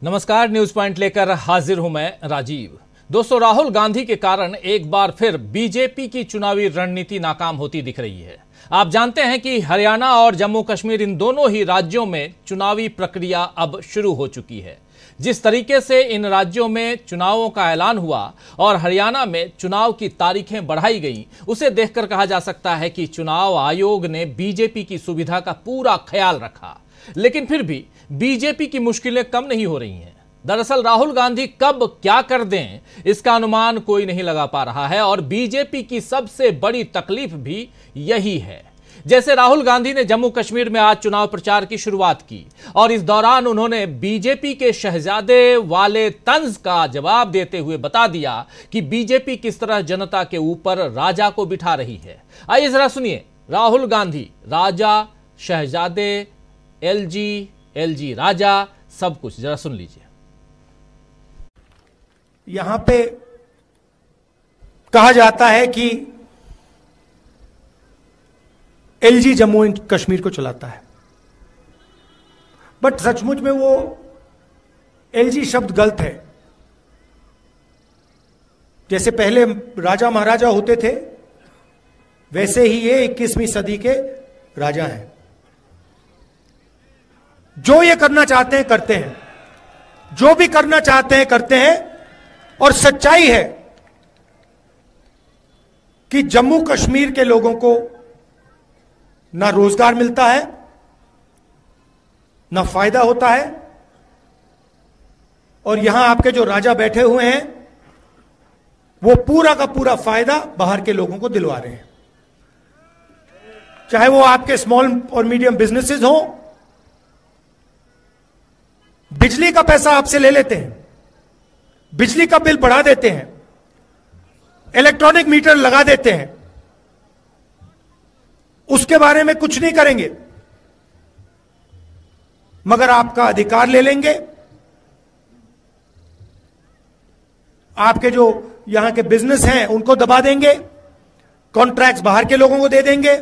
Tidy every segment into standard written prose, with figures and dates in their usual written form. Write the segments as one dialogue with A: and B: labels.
A: नमस्कार, news point लेकर हाजिर हूं मैं राजीव। दोस्तों, राहुल गांधी के कारण एक बार फिर बीजेपी की चुनावी रणनीति नाकाम होती दिख रही है। आप जानते हैं कि हरियाणा और जम्मू कश्मीर, इन दोनों ही राज्यों में चुनावी प्रक्रिया अब शुरू हो चुकी है। जिस तरीके से इन राज्यों में चुनावों का ऐलान हुआ और हरियाणा में चुनाव की तारीखें बढ़ाई गई, उसे देखकर कहा जा सकता है कि चुनाव आयोग ने बीजेपी की सुविधा का पूरा ख्याल रखा। लेकिन फिर भी बीजेपी की मुश्किलें कम नहीं हो रही हैं। दरअसल राहुल गांधी कब क्या कर दें, इसका अनुमान कोई नहीं लगा पा रहा है और बीजेपी की सबसे बड़ी तकलीफ भी यही है। जैसे राहुल गांधी ने जम्मू कश्मीर में आज चुनाव प्रचार की शुरुआत की और इस दौरान उन्होंने बीजेपी के शहजादे वाले तंज का जवाब देते हुए बता दिया कि बीजेपी किस तरह जनता के ऊपर राजा को बिठा रही है। आइए जरा सुनिए राहुल गांधी, राजा, शहजादे, एलजी राजा, सब कुछ जरा सुन लीजिए।
B: यहां पे कहा जाता है कि एलजी जम्मू एंड कश्मीर को चलाता है, बट सचमुच में वो एलजी शब्द गलत है। जैसे पहले राजा महाराजा होते थे, वैसे ही ये 21वीं सदी के राजा हैं। जो ये करना चाहते हैं करते हैं, जो भी करना चाहते हैं करते हैं। और सच्चाई है कि जम्मू कश्मीर के लोगों को ना रोजगार मिलता है, ना फायदा होता है, और यहां आपके जो राजा बैठे हुए हैं वो पूरा का पूरा फायदा बाहर के लोगों को दिलवा रहे हैं। चाहे वो आपके स्मॉल और मीडियम बिजनेसेस हो, बिजली का पैसा आपसे ले लेते हैं, बिजली का बिल बढ़ा देते हैं, इलेक्ट्रॉनिक मीटर लगा देते हैं, उसके बारे में कुछ नहीं करेंगे, मगर आपका अधिकार ले लेंगे। आपके जो यहां के बिजनेस हैं उनको दबा देंगे, कॉन्ट्रैक्ट्स बाहर के लोगों को दे देंगे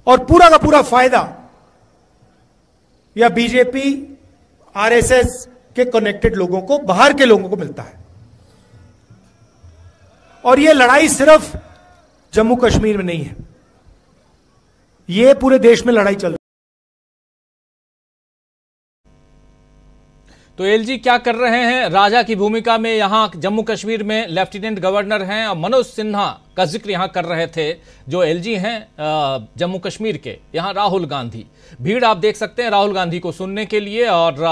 B: और पूरा का पूरा फायदा या बीजेपी आरएसएस के कनेक्टेड लोगों को, बाहर के लोगों को मिलता है। और यह लड़ाई सिर्फ जम्मू कश्मीर में नहीं है, यह पूरे देश में लड़ाई चल रही है।
A: तो एलजी क्या कर रहे हैं? राजा की भूमिका में यहां जम्मू कश्मीर में लेफ्टिनेंट गवर्नर हैं और मनोज सिन्हा का जिक्र यहां कर रहे थे, जो एलजी हैं जम्मू कश्मीर के। यहां राहुल गांधी, भीड़ आप देख सकते हैं राहुल गांधी को सुनने के लिए, और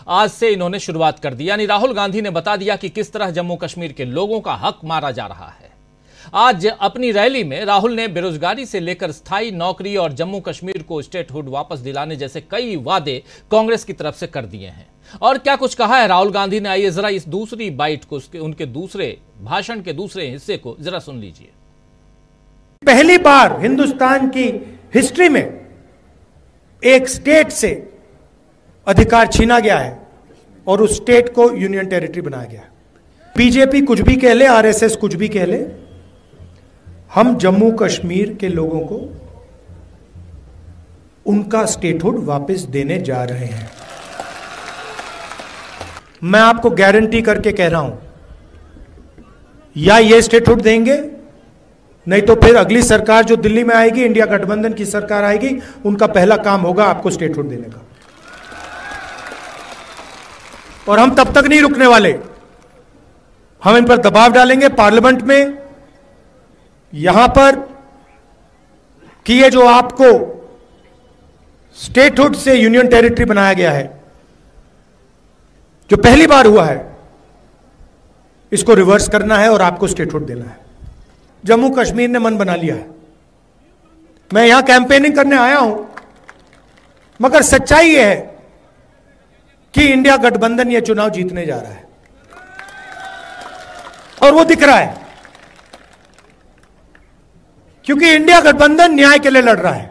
A: आज से इन्होंने शुरुआत कर दी। यानी राहुल गांधी ने बता दिया कि किस तरह जम्मू कश्मीर के लोगों का हक मारा जा रहा है। आज अपनी रैली में राहुल ने बेरोजगारी से लेकर स्थायी नौकरी और जम्मू कश्मीर को स्टेटहुड वापस दिलाने जैसे कई वादे कांग्रेस की तरफ से कर दिए हैं। और क्या कुछ कहा है राहुल गांधी ने, आइए जरा इस दूसरी बाइट को, उनके दूसरे भाषण के दूसरे हिस्से को जरा सुन लीजिए।
B: पहली बार हिंदुस्तान की हिस्ट्री में एक स्टेट से अधिकार छीना गया है और उस स्टेट को यूनियन टेरिटरी बनाया गया है। बीजेपी कुछ भी कह ले, आरएसएस कुछ भी कह ले, हम जम्मू कश्मीर के लोगों को उनका स्टेटहुड वापस देने जा रहे हैं। मैं आपको गारंटी करके कह रहा हूं, या ये स्टेटहुड देंगे, नहीं तो फिर अगली सरकार जो दिल्ली में आएगी, इंडिया गठबंधन की सरकार आएगी, उनका पहला काम होगा आपको स्टेटहुड देने का। और हम तब तक नहीं रुकने वाले, हम इन पर दबाव डालेंगे पार्लियामेंट में, यहां पर, कि ये जो आपको स्टेटहुड से यूनियन टेरिटरी बनाया गया है, जो पहली बार हुआ है, इसको रिवर्स करना है और आपको स्टेटहुड देना है। जम्मू कश्मीर ने मन बना लिया है। मैं यहां कैंपेनिंग करने आया हूं, मगर सच्चाई यह है कि इंडिया गठबंधन यह चुनाव जीतने जा रहा है और वो दिख रहा है, क्योंकि इंडिया गठबंधन न्याय के लिए लड़ रहा है।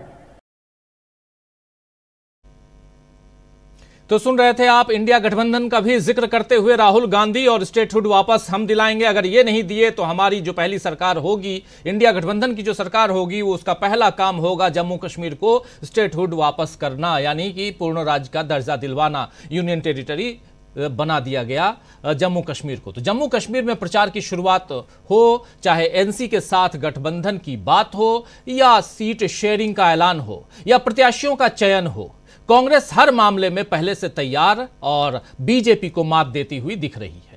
A: तो सुन रहे थे आप इंडिया गठबंधन का भी जिक्र करते हुए राहुल गांधी, और स्टेटहुड वापस हम दिलाएंगे, अगर ये नहीं दिए तो हमारी जो पहली सरकार होगी, इंडिया गठबंधन की जो सरकार होगी, वो उसका पहला काम होगा जम्मू कश्मीर को स्टेटहुड वापस करना, यानी कि पूर्ण राज्य का दर्जा दिलवाना, यूनियन टेरिटरी बना दिया गया जम्मू कश्मीर को। तो जम्मू कश्मीर में प्रचार की शुरुआत हो, चाहे एनसी के साथ गठबंधन की बात हो या सीट शेयरिंग का ऐलान हो या प्रत्याशियों का चयन हो, कांग्रेस हर मामले में पहले से तैयार और बीजेपी को मात देती हुई दिख रही है।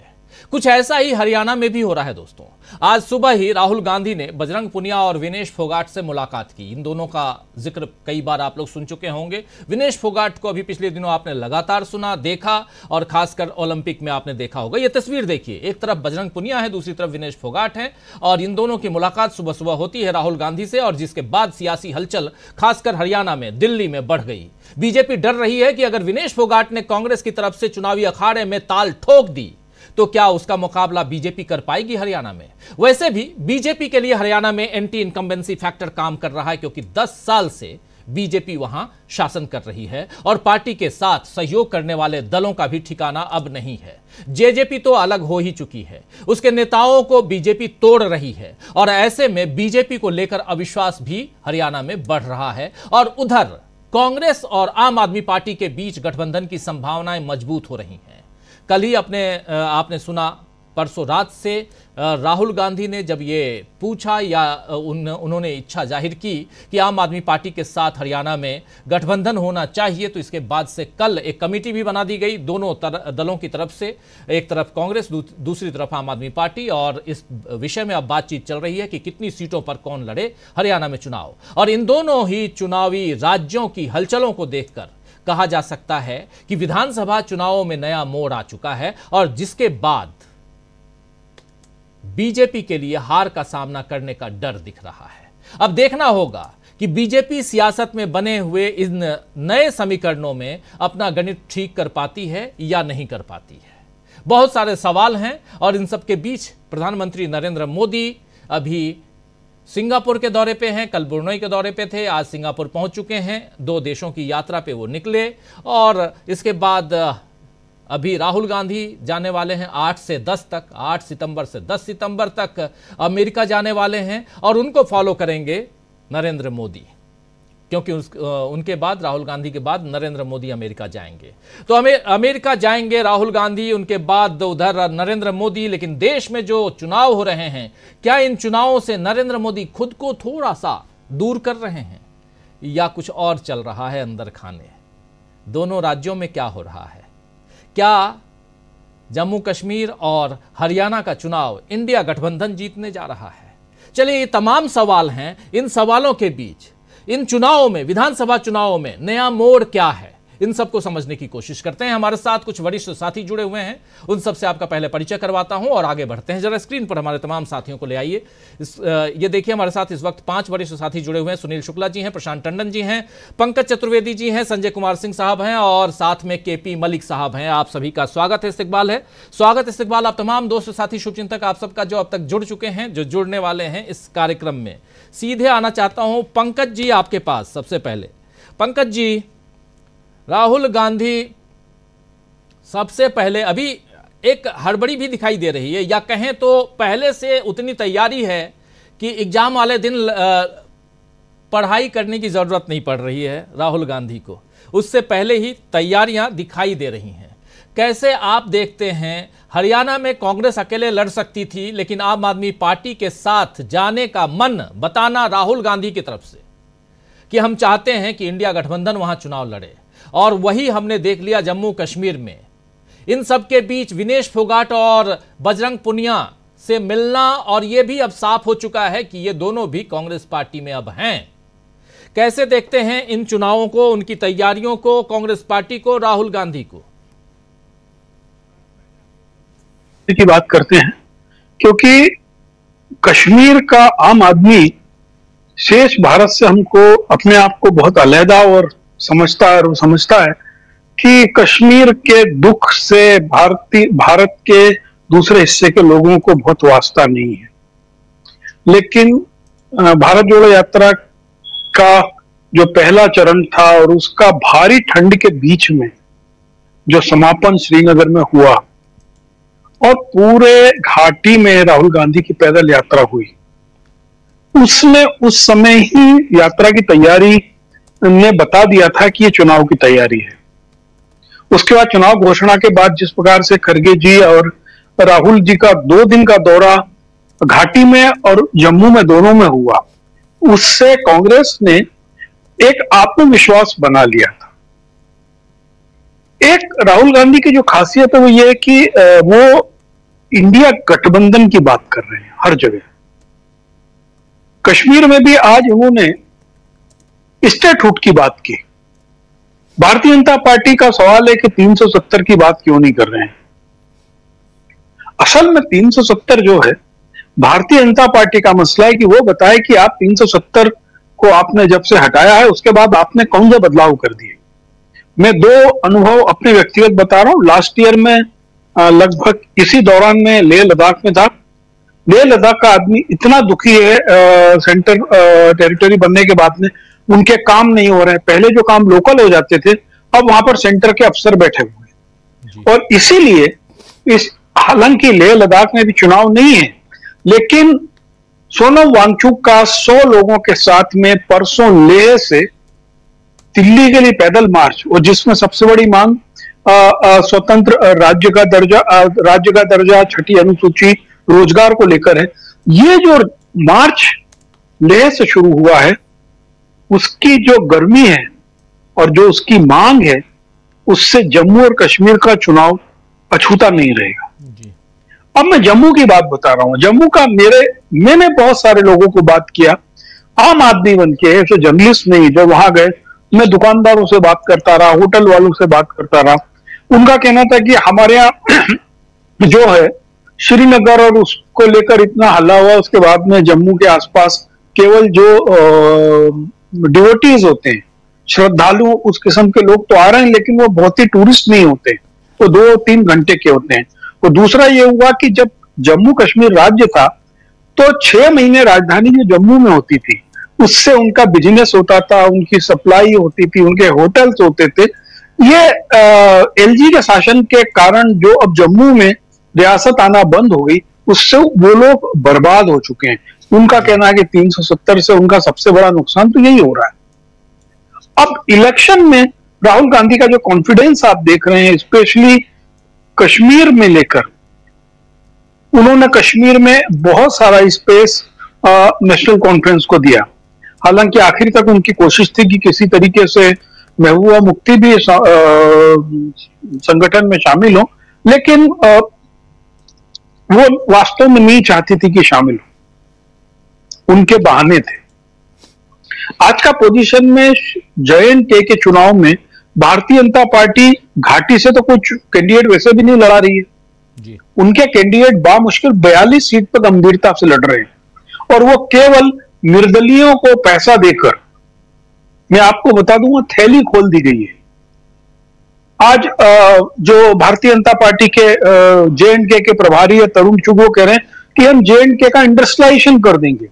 A: कुछ ऐसा ही हरियाणा में भी हो रहा है दोस्तों। आज सुबह ही राहुल गांधी ने बजरंग पुनिया और विनेश फोगाट से मुलाकात की। इन दोनों का जिक्र कई बार आप लोग सुन चुके होंगे। विनेश फोगाट को अभी पिछले दिनों आपने लगातार सुना, देखा, और खासकर ओलंपिक में आपने देखा होगा। ये तस्वीर देखिए, एक तरफ बजरंग पुनिया है, दूसरी तरफ विनेश फोगाट है, और इन दोनों की मुलाकात सुबह सुबह होती है राहुल गांधी से, और जिसके बाद सियासी हलचल खासकर हरियाणा में, दिल्ली में बढ़ गई। बीजेपी डर रही है कि अगर विनेश फोगाट ने कांग्रेस की तरफ से चुनावी अखाड़े में ताल ठोक दी तो क्या उसका मुकाबला बीजेपी कर पाएगी हरियाणा में। वैसे भी बीजेपी के लिए हरियाणा में एंटी इनकम्बेंसी फैक्टर काम कर रहा है, क्योंकि 10 साल से बीजेपी वहां शासन कर रही है और पार्टी के साथ सहयोग करने वाले दलों का भी ठिकाना अब नहीं है। जेजेपी तो अलग हो ही चुकी है, उसके नेताओं को बीजेपी तोड़ रही है, और ऐसे में बीजेपी को लेकर अविश्वास भी हरियाणा में बढ़ रहा है। और उधर कांग्रेस और आम आदमी पार्टी के बीच गठबंधन की संभावनाएं मजबूत हो रही हैं। कल ही आपने सुना, परसों रात से राहुल गांधी ने जब ये पूछा या उन्होंने इच्छा जाहिर की कि आम आदमी पार्टी के साथ हरियाणा में गठबंधन होना चाहिए, तो इसके बाद से कल एक कमेटी भी बना दी गई दोनों दलों की तरफ से, एक तरफ कांग्रेस, दूसरी तरफ आम आदमी पार्टी, और इस विषय में अब बातचीत चल रही है कि कितनी सीटों पर कौन लड़े हरियाणा में चुनाव। और इन दोनों ही चुनावी राज्यों की हलचलों को देखकर कहा जा सकता है कि विधानसभा चुनावों में नया मोड़ आ चुका है, और जिसके बाद बीजेपी के लिए हार का सामना करने का डर दिख रहा है। अब देखना होगा कि बीजेपी सियासत में बने हुए इन नए समीकरणों में अपना गणित ठीक कर पाती है या नहीं कर पाती है। बहुत सारे सवाल हैं, और इन सब के बीच प्रधानमंत्री नरेंद्र मोदी अभी सिंगापुर के दौरे पे हैं, कल ब्रुनई के दौरे पे थे, आज सिंगापुर पहुंच चुके हैं। 2 देशों की यात्रा पे वो निकले, और इसके बाद अभी राहुल गांधी जाने वाले हैं 8 से 10 तक, 8 सितंबर से 10 सितंबर तक अमेरिका जाने वाले हैं, और उनको फॉलो करेंगे नरेंद्र मोदी, क्योंकि उनके बाद, राहुल गांधी के बाद नरेंद्र मोदी अमेरिका जाएंगे। तो अमेरिका जाएंगे राहुल गांधी, उनके बाद उधर नरेंद्र मोदी। लेकिन देश में जो चुनाव हो रहे हैं, क्या इन चुनावों से नरेंद्र मोदी खुद को थोड़ा सा दूर कर रहे हैं या कुछ और चल रहा है अंदर खाने? दोनों राज्यों में क्या हो रहा है? क्या जम्मू कश्मीर और हरियाणा का चुनाव इंडिया गठबंधन जीतने जा रहा है? चलिए, ये तमाम सवाल हैं। इन सवालों के बीच इन चुनावों में, विधानसभा चुनावों में नया मोड़ क्या है, इन सबको समझने की कोशिश करते हैं। हमारे साथ कुछ वरिष्ठ साथी जुड़े हुए हैं, उन सबसे आपका पहले परिचय करवाता हूं और आगे बढ़ते हैं। जरा स्क्रीन पर हमारे तमाम साथियों को ले आइए। ये देखिए, हमारे साथ इस वक्त 5 वरिष्ठ साथी जुड़े हुए हैं। सुनील शुक्ला जी हैं, प्रशांत टंडन जी हैं, पंकज चतुर्वेदी जी हैं, संजय कुमार सिंह साहब हैं, और साथ में केपी मलिक साहब हैं। आप सभी का स्वागत है, इस्तकबाल है। स्वागत इस्तकबाल आप तमाम दोस्त साथी शुभचिंतक, आप सबका जो अब तक जुड़ चुके हैं, जो जुड़ने वाले हैं इस कार्यक्रम में। सीधे आना चाहता हूं पंकज जी आपके पास। सबसे पहले पंकज जी, राहुल गांधी सबसे पहले, अभी एक हड़बड़ी भी दिखाई दे रही है, या कहें तो पहले से उतनी तैयारी है कि एग्जाम वाले दिन पढ़ाई करने की जरूरत नहीं पड़ रही है राहुल गांधी को, उससे पहले ही तैयारियां दिखाई दे रही हैं। कैसे आप देखते हैं, हरियाणा में कांग्रेस अकेले लड़ सकती थी, लेकिन आम आदमी पार्टी के साथ जाने का मन बताना राहुल गांधी की तरफ से कि हम चाहते हैं कि इंडिया गठबंधन वहां चुनाव लड़े, और वही हमने देख लिया जम्मू कश्मीर में। इन सब के बीच विनेश फोगाट और बजरंग पुनिया से मिलना, और यह भी अब साफ हो चुका है कि ये दोनों भी कांग्रेस पार्टी में अब हैं। कैसे देखते हैं इन चुनावों को, उनकी तैयारियों को, कांग्रेस पार्टी को, राहुल गांधी को?
C: की बात करते हैं, क्योंकि कश्मीर का आम आदमी शेष भारत से हमको अपने आप को बहुत अलग और समझता है, और वो समझता है कि कश्मीर के दुख से भारत के दूसरे हिस्से के लोगों को बहुत वास्ता नहीं है। लेकिन भारत जोड़ो यात्रा का जो पहला चरण था, और उसका भारी ठंड के बीच में जो समापन श्रीनगर में हुआ, और पूरे घाटी में राहुल गांधी की पैदल यात्रा हुई, उसमें उस समय ही यात्रा की तैयारी ने बता दिया था कि ये चुनाव की तैयारी है। उसके बाद चुनाव घोषणा के बाद जिस प्रकार से खड़गे जी और राहुल जी का 2 दिन का दौरा घाटी में और जम्मू में दोनों में हुआ, उससे कांग्रेस ने एक आत्मविश्वास बना लिया था। एक राहुल गांधी की जो खासियत है वो ये है कि वो इंडिया गठबंधन की बात कर रहे हैं हर जगह। कश्मीर में भी आज उन्होंने स्टेटहुड की बात की। भारतीय जनता पार्टी का सवाल है कि 370 की बात क्यों नहीं कर रहे हैं। असल में 370 जो है भारतीय जनता पार्टी का मसला है कि वो बताए कि आप 370 को आपने जब से हटाया है उसके बाद आपने कौन से बदलाव कर दिए। मैं 2 अनुभव अपने व्यक्तिगत बता रहा हूं। लास्ट ईयर में लगभग इसी दौरान में लेह लद्दाख में था। लेह लद्दाख का आदमी इतना दुखी है सेंटर टेरिटरी बनने के बाद में, उनके काम नहीं हो रहे हैं। पहले जो काम लोकल हो जाते थे अब वहां पर सेंटर के अफसर बैठे हुए हैं और इसीलिए इस हालांकि लेह लद्दाख में भी चुनाव नहीं है, लेकिन सोनम वांगचुक का 100 लोगों के साथ में परसों लेह से दिल्ली के लिए पैदल मार्च, और जिसमें सबसे बड़ी मांग स्वतंत्र राज्य का दर्जा, छठी अनुसूची, रोजगार को लेकर है। ये जो मार्च लेह से शुरू हुआ है उसकी जो गर्मी है और जो उसकी मांग है उससे जम्मू और कश्मीर का चुनाव अछूता नहीं रहेगा। अब मैं जम्मू की बात बता रहा हूं। जम्मू का मैंने बहुत सारे लोगों को बात किया, आम आदमी बन के, ऐसे जर्नलिस्ट नहीं, जो वहां गए, मैं दुकानदारों से बात करता रहा, होटल वालों से बात करता रहा। उनका कहना था कि हमारे यहाँ जो है श्रीनगर और उसको लेकर इतना हल्ला हुआ, उसके बाद में जम्मू के आसपास केवल जो डिवोटीज होते हैं, श्रद्धालु, उस किस्म के लोग तो आ रहे हैं, लेकिन वो बहुत ही टूरिस्ट नहीं होते, वो 2-3 घंटे के होते हैं। और दूसरा ये हुआ कि जब जम्मू कश्मीर राज्य था तो 6 महीने राजधानी जो जम्मू में होती थी उससे उनका बिजनेस होता था, उनकी सप्लाई होती थी, उनके होटल्स होते थे। ये एलजी के शासन के कारण जो अब जम्मू में रियासत आना बंद हो गई, उससे वो लोग बर्बाद हो चुके हैं। उनका कहना है कि 370 से उनका सबसे बड़ा नुकसान तो यही हो रहा है। अब इलेक्शन में राहुल गांधी का जो कॉन्फिडेंस आप देख रहे हैं, स्पेशली कश्मीर में लेकर, उन्होंने कश्मीर में बहुत सारा स्पेस नेशनल कॉन्फ्रेंस को दिया। हालांकि आखिर तक उनकी कोशिश थी कि किसी तरीके से महबूबा मुफ्ती भी संगठन में शामिल हो, लेकिन वो वास्तव में नहीं चाहती थी कि शामिल हो, उनके बहाने थे। आज का पोजीशन में JNK के चुनाव में भारतीय जनता पार्टी घाटी से तो कुछ कैंडिडेट वैसे भी नहीं लड़ा रही है जी। उनके कैंडिडेट बामुश्किल 42 सीट पर गंभीरता से लड़ रहे हैं और वो केवल निर्दलियों को पैसा देकर, मैं आपको बता दूंगा, थैली खोल दी गई है। आज जो भारतीय जनता पार्टी के JNK के प्रभारी है तरुण चुग, वो कह रहे हैं कि हम JNK का इंडस्ट्रियलाइजेशन कर देंगे।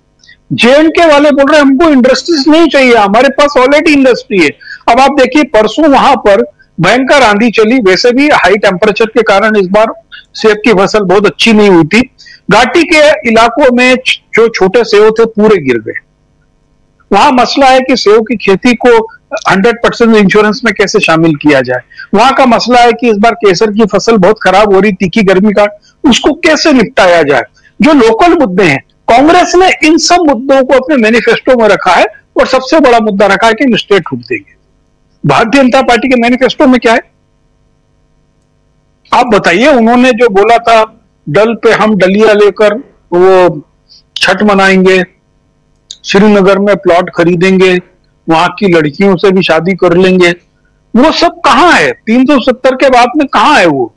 C: JNK वाले बोल रहे हैं हमको इंडस्ट्रीज नहीं चाहिए, हमारे पास ऑलरेडी इंडस्ट्री है। अब आप देखिए परसों वहां पर भयंकर आंधी चली, वैसे भी हाई टेम्परेचर के कारण इस बार सेब की फसल बहुत अच्छी नहीं हुई थी। घाटी के इलाकों में जो छोटे सेब थे पूरे गिर गए। वहां मसला है कि सेब की खेती को 100% इंश्योरेंस में कैसे शामिल किया जाए। वहां का मसला है कि इस बार केसर की फसल बहुत खराब हो रही, तीखी गर्मी का, उसको कैसे निपटाया जाए। जो लोकल मुद्दे हैं, कांग्रेस ने इन सब मुद्दों को अपने मैनिफेस्टो में रखा है और सबसे बड़ा मुद्दा रखा है कि हम स्टेटहुड देंगे। भारतीय जनता पार्टी के मैनिफेस्टो में क्या है आप बताइए। उन्होंने जो बोला था डल पे हम डलिया लेकर वो छठ मनाएंगे, श्रीनगर में प्लॉट खरीदेंगे, वहां की लड़कियों से भी शादी कर लेंगे, वो सब कहां है? 370 के बाद में कहां है वो?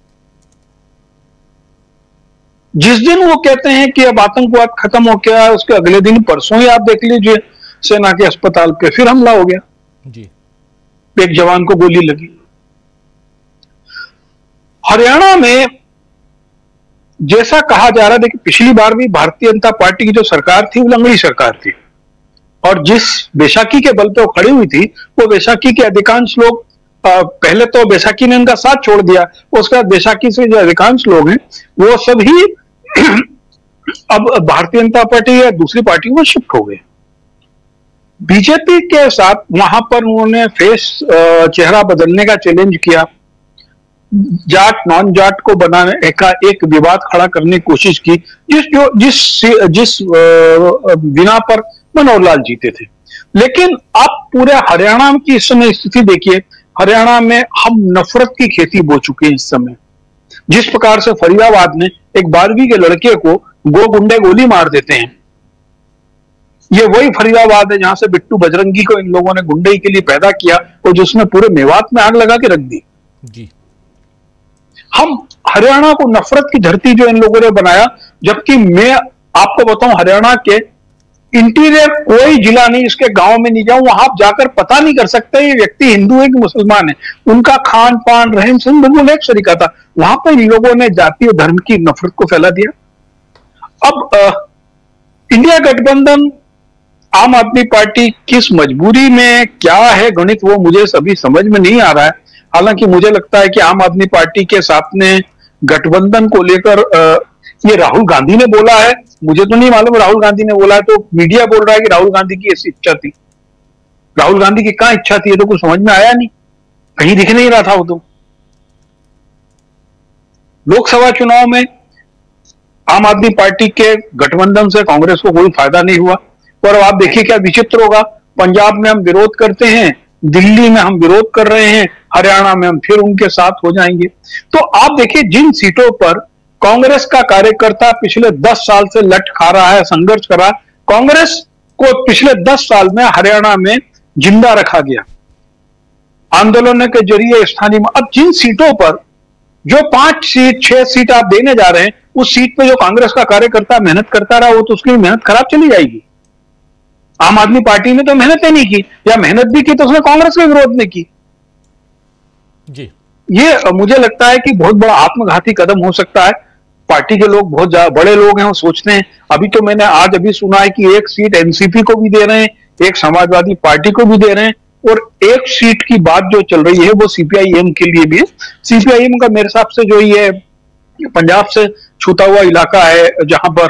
C: जिस दिन वो कहते हैं कि अब आतंकवाद खत्म हो गया, उसके अगले दिन परसों ही आप देख लीजिए सेना के अस्पताल पे फिर हमला हो गया जी। एक जवान को गोली लगी। हरियाणा में जैसा कहा जा रहा है, देखिए पिछली बार भी भारतीय जनता पार्टी की जो सरकार थी वो लंगड़ी सरकार थी और जिस बैसाखी के बल पे वो खड़ी हुई थी, वो बैसाखी के अधिकांश लोग, पहले तो बैसाखी ने उनका साथ छोड़ दिया, उसके बाद बैसाखी से जो अधिकांश लोग हैं वो सभी अब भारतीय जनता पार्टी या दूसरी पार्टी में शिफ्ट हो गए। बीजेपी के साथ वहां पर उन्होंने चेहरा बदलने का चैलेंज किया। जाट नॉन जाट को बनाने का एक विवाद खड़ा करने की कोशिश की, जिस बिना पर मनोहर लाल जीते थे। लेकिन आप पूरे हरियाणा की इस समय स्थिति देखिए, हरियाणा में हम नफरत की खेती बो चुके हैं इस समय। जिस प्रकार से फरीदाबाद में एक 12वीं के लड़के को गुंडे गोली मार देते हैं, ये वही फरीदाबाद है जहां से बिट्टू बजरंगी को इन लोगों ने गुंडई के लिए पैदा किया और जिसने पूरे मेवात में आग लगा के रख दी
A: जी।
C: हम हरियाणा को नफरत की धरती जो इन लोगों ने बनाया, जबकि मैं आपको बताऊं हरियाणा के इंटीरियर कोई जिला नहीं, इसके गांव में नहीं जाऊं, वहां आप जाकर पता नहीं कर सकते ये व्यक्ति हिंदू है कि मुसलमान है। उनका खान पान रहन सहन बिल्कुल एक तरीका था। वहां पर इन लोगों ने जाति और धर्म की नफरत को फैला दिया। अब इंडिया गठबंधन आम आदमी पार्टी किस मजबूरी में क्या है गणित, वो मुझे सभी समझ में नहीं आ रहा है। हालांकि मुझे लगता है कि आम आदमी पार्टी के साथ में गठबंधन को लेकर ये राहुल गांधी ने बोला है, मुझे तो नहीं मालूम राहुल गांधी ने बोला है, तो मीडिया बोल रहा है कि राहुल गांधी की ऐसी इच्छा थी। राहुल गांधी की कहां इच्छा थी, ये तो कुछ समझ में आया नहीं, कहीं दिख नहीं रहा था वो तो। लोकसभा चुनाव में आम आदमी पार्टी के गठबंधन से कांग्रेस को कोई फायदा नहीं हुआ। और आप देखिए क्या विचित्र होगा, पंजाब में हम विरोध करते हैं, दिल्ली में हम विरोध कर रहे हैं, हरियाणा में हम फिर उनके साथ हो जाएंगे। तो आप देखिए जिन सीटों पर कांग्रेस का कार्यकर्ता पिछले 10 साल से लट खा रहा है, संघर्ष कर रहा है, कांग्रेस को पिछले 10 साल में हरियाणा में जिंदा रखा गया आंदोलनों के जरिए स्थानीय। अब जिन सीटों पर जो 5 सीट 6 सीट आप देने जा रहे हैं, उस सीट पे जो कांग्रेस का कार्यकर्ता मेहनत करता रहा, वो तो उसकी मेहनत खराब चली जाएगी। आम आदमी पार्टी ने तो मेहनत ही नहीं की, या मेहनत भी की तो उसने कांग्रेस के विरोध में की
A: जी।
C: ये मुझे लगता है कि बहुत बड़ा आत्मघाती कदम हो सकता है। पार्टी के लोग बहुत बड़े लोग हैं, वो सोचते हैं। अभी तो मैंने आज अभी सुना है कि 1 सीट एनसीपी को भी दे रहे हैं, एक समाजवादी पार्टी को भी दे रहे हैं, और 1 सीट की बात जो चल रही है वो सीपीआईएम के लिए भी है। सीपीआईएम का मेरे हिसाब से जो ये पंजाब से छूता हुआ इलाका है जहां पर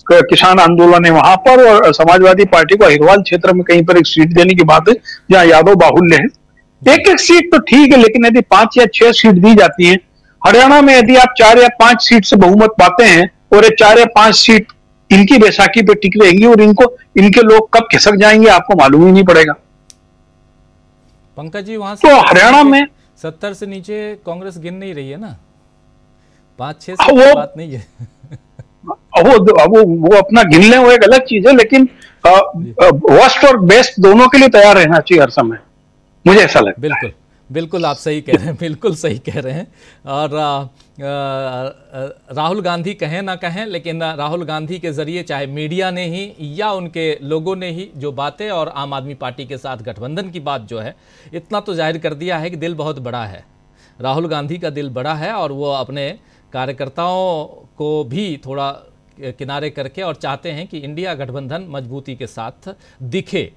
C: किसान आंदोलन है वहां पर, और समाजवादी पार्टी को हिरवाल क्षेत्र में कहीं पर एक सीट देने की बात है जहां यादव बाहुल्य है। 1-1 सीट तो ठीक है, लेकिन यदि 5 या 6 सीट दी जाती है हरियाणा में, यदि आप 4 या 5 सीट से बहुमत पाते हैं और ये 4 या 5 सीट इनकी बैसाखी पे टिक रहेंगी और इनके लोग कब खिसक जाएंगे आपको मालूम ही नहीं पड़ेगा।
A: पंकज जी, वहां से
C: तो हरियाणा में
A: 70 से नीचे कांग्रेस गिन नहीं रही है ना, 5-6 से बात नहीं है।
C: वो अपना गिन लें, वो एक अलग चीज है, लेकिन वर्स्ट और बेस्ट दोनों के लिए तैयार रहना चाहिए हर समय, मुझे ऐसा लगता है।
A: बिल्कुल बिल्कुल आप सही कह रहे हैं, बिल्कुल सही कह रहे हैं। और राहुल गांधी कहें ना कहें, लेकिन राहुल गांधी के जरिए चाहे मीडिया ने ही या उनके लोगों ने ही जो बातें और आम आदमी पार्टी के साथ गठबंधन की बात जो है, इतना तो जाहिर कर दिया है कि दिल बहुत बड़ा है। राहुल गांधी का दिल बड़ा है और वो अपने कार्यकर्ताओं को भी थोड़ा किनारे करके और चाहते हैं कि इंडिया गठबंधन मजबूती के साथ दिखे।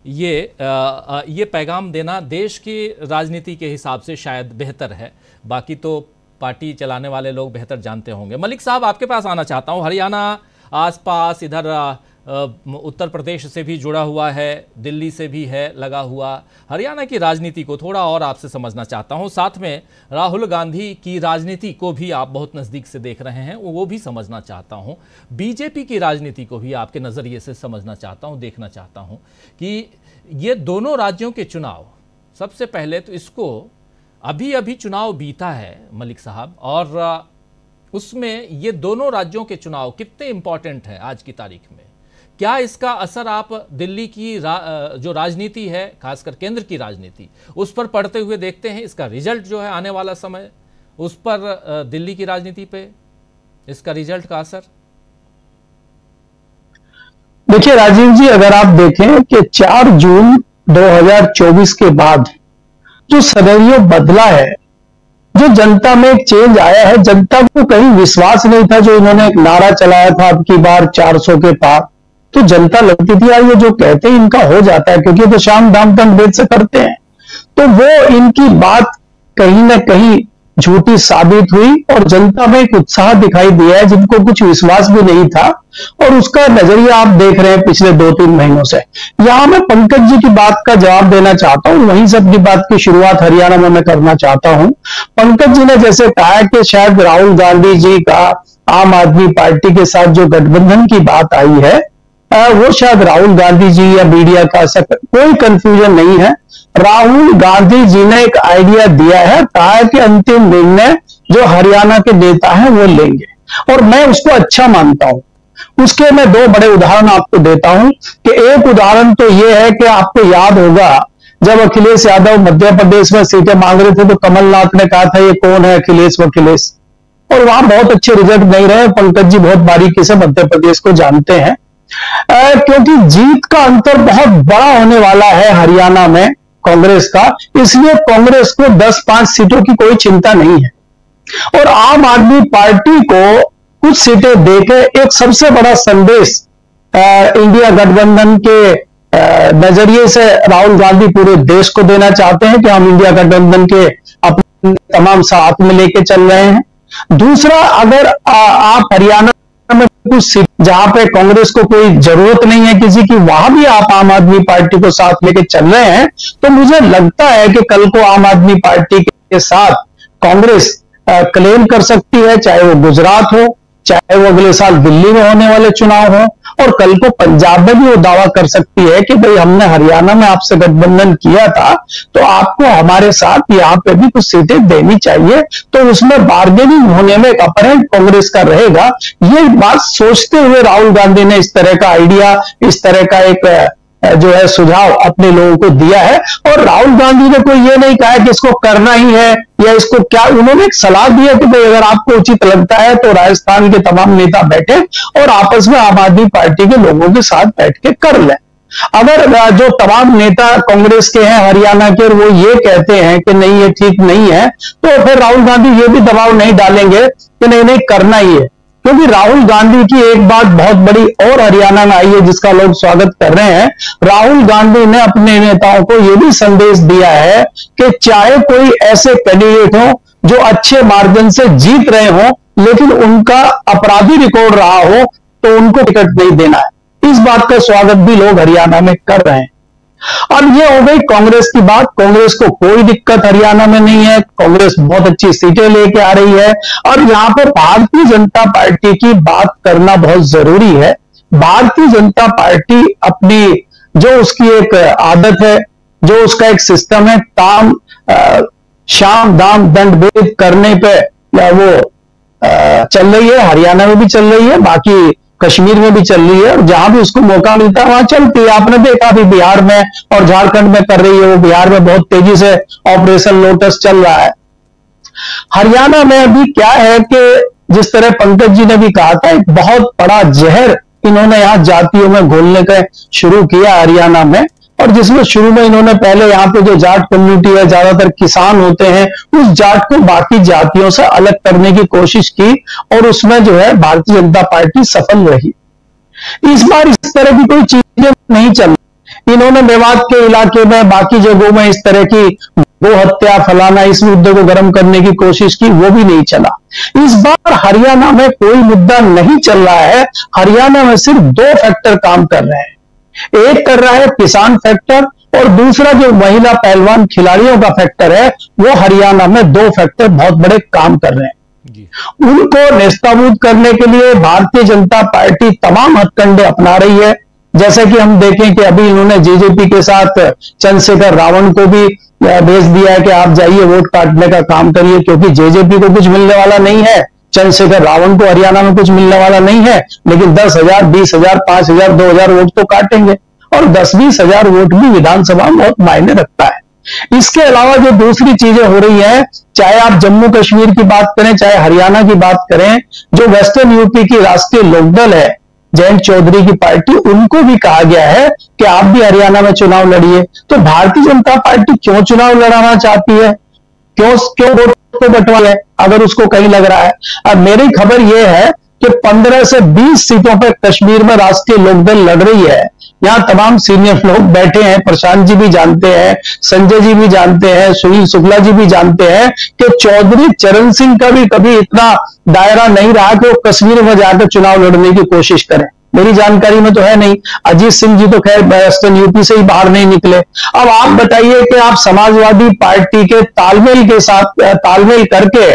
A: ये पैगाम देना देश की राजनीति के हिसाब से शायद बेहतर है, बाकी तो पार्टी चलाने वाले लोग बेहतर जानते होंगे। मलिक साहब, आपके पास आना चाहता हूँ। हरियाणा आसपास इधर उत्तर प्रदेश से भी जुड़ा हुआ है, दिल्ली से भी है लगा हुआ। हरियाणा की राजनीति को थोड़ा और आपसे समझना चाहता हूं, साथ में राहुल गांधी की राजनीति को भी आप बहुत नज़दीक से देख रहे हैं, वो भी समझना चाहता हूं। बीजेपी की राजनीति को भी आपके नज़रिए से समझना चाहता हूं, देखना चाहता हूं कि ये दोनों राज्यों के चुनाव, सबसे पहले तो इसको अभी चुनाव बीता है मलिक साहब, और उसमें ये दोनों राज्यों के चुनाव कितने इंपॉर्टेंट है आज की तारीख में? क्या इसका असर आप दिल्ली की जो राजनीति है, खासकर केंद्र की राजनीति, उस पर पड़ते हुए देखते हैं? इसका रिजल्ट जो है आने वाला समय, उस पर दिल्ली की राजनीति पे इसका रिजल्ट का असर?
D: देखिए राजीव जी, अगर आप देखें कि 4 जून 2024 के बाद जो सिनेरियो बदला है, जो जनता में एक चेंज आया है, जनता को कहीं विश्वास नहीं था। जो इन्होंने एक नारा चलाया था अब की बार 400 के पार, तो जनता लगती थी यार ये जो कहते हैं इनका हो जाता है, क्योंकि तो शाम दाम दंड भेद से करते हैं। तो वो इनकी बात कहीं ना कहीं झूठी साबित हुई और जनता में एक उत्साह दिखाई दिया है जिनको कुछ विश्वास भी नहीं था, और उसका नजरिया आप देख रहे हैं पिछले 2-3 महीनों से। यहां मैं पंकज जी की बात का जवाब देना चाहता हूं, वहीं से अपनी बात की शुरुआत हरियाणा में मैं करना चाहता हूं। पंकज जी ने जैसे कहा कि शायद राहुल गांधी जी का आम आदमी पार्टी के साथ जो गठबंधन की बात आई है, वो शायद राहुल गांधी जी या मीडिया का ऐसा कोई कंफ्यूजन नहीं है। राहुल गांधी जी ने एक आइडिया दिया है, कहा है कि अंतिम निर्णय जो हरियाणा के नेता हैं वो लेंगे, और मैं उसको अच्छा मानता हूं। उसके मैं 2 बड़े उदाहरण आपको देता हूं कि एक उदाहरण तो यह है कि आपको याद होगा जब अखिलेश यादव मध्य प्रदेश में सीटें मांग रहे थे तो कमलनाथ ने कहा था ये कौन है अखिलेश वखिलेश, और वहां बहुत अच्छे रिजल्ट नहीं रहे। पंकज जी बहुत बारीकी से मध्य प्रदेश को जानते हैं, क्योंकि जीत का अंतर बहुत बड़ा होने वाला है हरियाणा में कांग्रेस का, इसलिए कांग्रेस को 10-5 सीटों की कोई चिंता नहीं है। और आम आदमी पार्टी को कुछ सीटें देकर एक सबसे बड़ा संदेश इंडिया गठबंधन के नजरिए से राहुल गांधी पूरे देश को देना चाहते हैं कि हम इंडिया गठबंधन के अपने तमाम साथ में लेके चल रहे हैं। दूसरा, अगर आप हरियाणा में कुछ सीट जहां पे कांग्रेस को कोई जरूरत नहीं है किसी की, वहां भी आप आम आदमी पार्टी को साथ लेके चल रहे हैं, तो मुझे लगता है कि कल को आम आदमी पार्टी के साथ कांग्रेस क्लेम कर सकती है, चाहे वो गुजरात हो, चाहे वो अगले साल दिल्ली में होने वाले चुनाव हो, और कल को पंजाब में भी वो दावा कर सकती है कि भाई हमने हरियाणा में आपसे गठबंधन किया था तो आपको हमारे साथ यहाँ पे भी कुछ सीटें देनी चाहिए, तो उसमें बार्गेनिंग होने में एक अपर हैंड कांग्रेस का रहेगा। ये बात सोचते हुए राहुल गांधी ने इस तरह का आइडिया, इस तरह का एक जो है सुझाव अपने लोगों को दिया है। और राहुल गांधी ने कोई ये नहीं कहा कि इसको करना ही है या इसको क्या, उन्होंने एक सलाह दी है कि भाई अगर आपको उचित लगता है तो राजस्थान के तमाम नेता बैठे और आपस में आम आदमी पार्टी के लोगों के साथ बैठ के कर लें। अगर जो तमाम नेता कांग्रेस के हैं हरियाणा के और वो ये कहते हैं कि नहीं ये ठीक नहीं है, तो फिर राहुल गांधी ये भी दबाव नहीं डालेंगे कि नहीं नहीं करना ही है। क्योंकि राहुल गांधी की एक बात बहुत बड़ी और हरियाणा में आई है जिसका लोग स्वागत कर रहे हैं। राहुल गांधी ने अपने नेताओं को यह भी संदेश दिया है कि चाहे कोई ऐसे कैंडिडेट हो जो अच्छे मार्जिन से जीत रहे हो लेकिन उनका अपराधी रिकॉर्ड रहा हो तो उनको टिकट नहीं देना है। इस बात का स्वागत भी लोग हरियाणा में कर रहे हैं। अब ये हो गई कांग्रेस की बात। कांग्रेस को कोई दिक्कत हरियाणा में नहीं है, कांग्रेस बहुत अच्छी सीटें लेके आ रही है। और यहां पर भारतीय जनता पार्टी की बात करना बहुत जरूरी है। भारतीय जनता पार्टी अपनी जो उसकी एक आदत है, जो उसका एक सिस्टम है, शाम दाम दंड भेद करने पे वो चल रही है। हरियाणा में भी चल रही है, बाकी कश्मीर में भी चल रही है, और जहां भी उसको मौका मिलता है वहां चलती है। आपने देखा भी बिहार में और झारखंड में कर रही है, वो बिहार में बहुत तेजी से ऑपरेशन लोटस चल रहा है। हरियाणा में अभी क्या है कि जिस तरह पंकज जी ने भी कहा था, एक बहुत बड़ा जहर इन्होंने यहां जातियों में घोलने का शुरू किया हरियाणा में, और जिसमें शुरू में इन्होंने पहले यहाँ पे जो जाट कम्युनिटी है, ज्यादातर किसान होते हैं, उस जाट को बाकी जातियों से अलग करने की कोशिश की, और उसमें जो है भारतीय जनता पार्टी सफल रही। इस बार इस तरह की कोई चीजें नहीं चल, इन्होंने मेवात के इलाके में बाकी जगहों में इस तरह की गो हत्या फलाना इस मुद्दे को गर्म करने की कोशिश की, वो भी नहीं चला। इस बार हरियाणा में कोई मुद्दा नहीं चल रहा है। हरियाणा में सिर्फ 2 फैक्टर काम कर रहे हैं। एक कर रहा है किसान फैक्टर, और दूसरा जो महिला पहलवान खिलाड़ियों का फैक्टर है, वो हरियाणा में 2 फैक्टर बहुत बड़े काम कर रहे हैं। उनको नेस्ताबूद करने के लिए भारतीय जनता पार्टी तमाम हथकंडे अपना रही है। जैसे कि हम देखें कि अभी इन्होंने जेजेपी के साथ चंद्रशेखर रावण को भी भेज दिया है कि आप जाइए वोट काटने का काम करिए, क्योंकि जेजेपी को कुछ मिलने वाला नहीं है, चंद्रशेखर रावण को हरियाणा में कुछ मिलने वाला नहीं है, लेकिन 10,000, 20,000, 5,000, 2,000 वोट तो काटेंगे, और 10-20 हजार वोट भी विधानसभा में बहुत मायने रखता है। इसके अलावा जो दूसरी चीजें हो रही हैं, चाहे आप जम्मू कश्मीर की बात करें, चाहे हरियाणा की बात करें, जो वेस्टर्न यूपी की राष्ट्रीय लोकदल है जयंत चौधरी की पार्टी, उनको भी कहा गया है कि आप भी हरियाणा में चुनाव लड़िए। तो भारतीय जनता पार्टी क्यों चुनाव लड़ाना चाहती है, क्यों वोट को बंटवा है अगर उसको कहीं लग रहा है। अब मेरी खबर यह है कि 15 से 20 सीटों पर कश्मीर में राष्ट्रीय लोकदल लड़ रही है, यहाँ तमाम सीनियर लोग बैठे हैं, प्रशांत जी भी जानते हैं, संजय जी भी जानते हैं, सुनील शुक्ला जी भी जानते हैं कि चौधरी चरण सिंह का भी कभी इतना दायरा नहीं रहा कि वो कश्मीर में जाकर चुनाव लड़ने की कोशिश करें। मेरी जानकारी में तो है नहीं। अजीत सिंह जी तो खैर वेस्टर्न यूपी से ही बाहर नहीं निकले। अब आप बताइए कि आप समाजवादी पार्टी के तालमेल के साथ तालमेल करके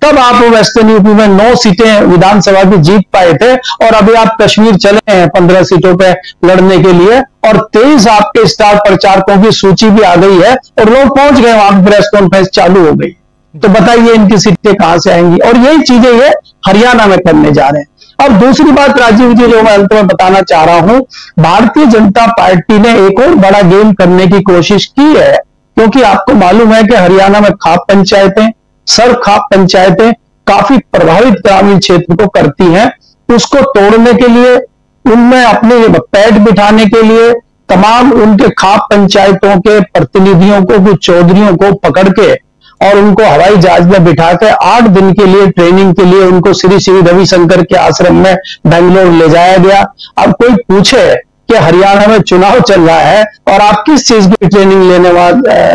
D: तब आप वेस्टर्न यूपी में 9 सीटें विधानसभा की जीत पाए थे, और अभी आप कश्मीर चले हैं 15 सीटों पे लड़ने के लिए, और 23 आपके स्टार प्रचारकों की सूची भी आ गई है और लोग पहुंच गए, वहां प्रेस कॉन्फ्रेंस चालू हो गई। तो बताइए इनकी सीटें कहां से आएंगी? और यही चीजें ये हरियाणा में करने जा रहे हैं। और दूसरी बात राजीव जी जो मैं अंत में बताना चाह रहा हूं, भारतीय जनता पार्टी ने एक और बड़ा गेम करने की कोशिश की है, क्योंकि आपको मालूम है कि हरियाणा में खाप पंचायतें, सर्व खाप पंचायतें काफी प्रभावित ग्रामीण क्षेत्र को करती हैं। उसको तोड़ने के लिए, उनमें अपने पैड बिठाने के लिए तमाम उनके खाप पंचायतों के प्रतिनिधियों को, कुछ चौधरियों को पकड़ के और उनको हवाई जहाज में बिठा के 8 दिन के लिए ट्रेनिंग के लिए उनको श्री श्री रविशंकर के आश्रम में बेंगलोर ले जाया गया। अब कोई पूछे कि हरियाणा में चुनाव चल रहा है और आप किस चीज की ट्रेनिंग लेने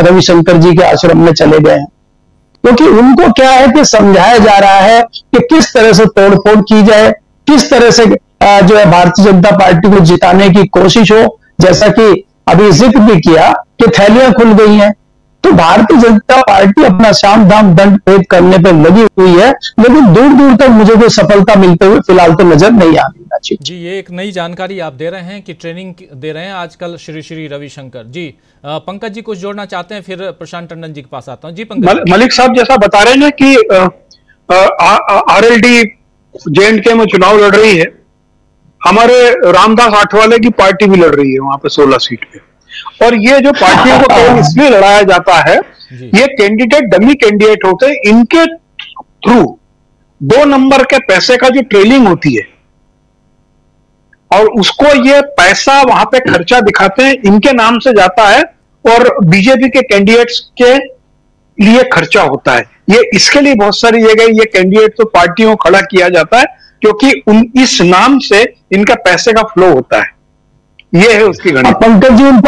D: रविशंकर जी के आश्रम में चले गए हैं? क्योंकि उनको क्या है कि समझाया जा रहा है कि किस तरह से तोड़फोड़ की जाए, किस तरह से जो है भारतीय जनता पार्टी को जिताने की कोशिश हो। जैसा कि अभी जिक्र भी किया कि थैलियां खुल गई हैं, तो भारतीय जनता पार्टी अपना साम दाम दंड भेद करने पर लगी हुई है, लेकिन दूर दूर तक मुझे कोई सफलता मिलते हुए फिलहाल तो नजर नहीं आ रही।
A: जी, ये एक नई जानकारी आप दे रहे हैं कि ट्रेनिंग दे रहे हैं आजकल श्री श्री रविशंकर जी। पंकज जी कुछ जोड़ना चाहते हैं, फिर प्रशांत टंडन जी के पास आता हूं। जी पंकज।
C: मलिक साहब जैसा बता रहे हैं ना कि RLD J&K में चुनाव लड़ रही है, हमारे रामदास आठवले की पार्टी भी लड़ रही है वहां पे 16 सीट पे। और ये जो पार्टियों को केवल इसलिए लड़ाया जाता है, ये कैंडिडेट डमी कैंडिडेट होते हैं, इनके थ्रू 2 नंबर के पैसे का जो ट्रेलिंग होती है और उसको ये पैसा वहां पे खर्चा दिखाते हैं, इनके नाम से जाता है और बीजेपी के कैंडिडेट्स के लिए खर्चा होता है। ये इसके लिए बहुत सारी जगह ये कैंडिडेट तो पार्टियों को खड़ा किया जाता है, क्योंकि इस नाम से इनका पैसे का फ्लो होता है। ये है उसकी गणना।
D: पंकज जी, उन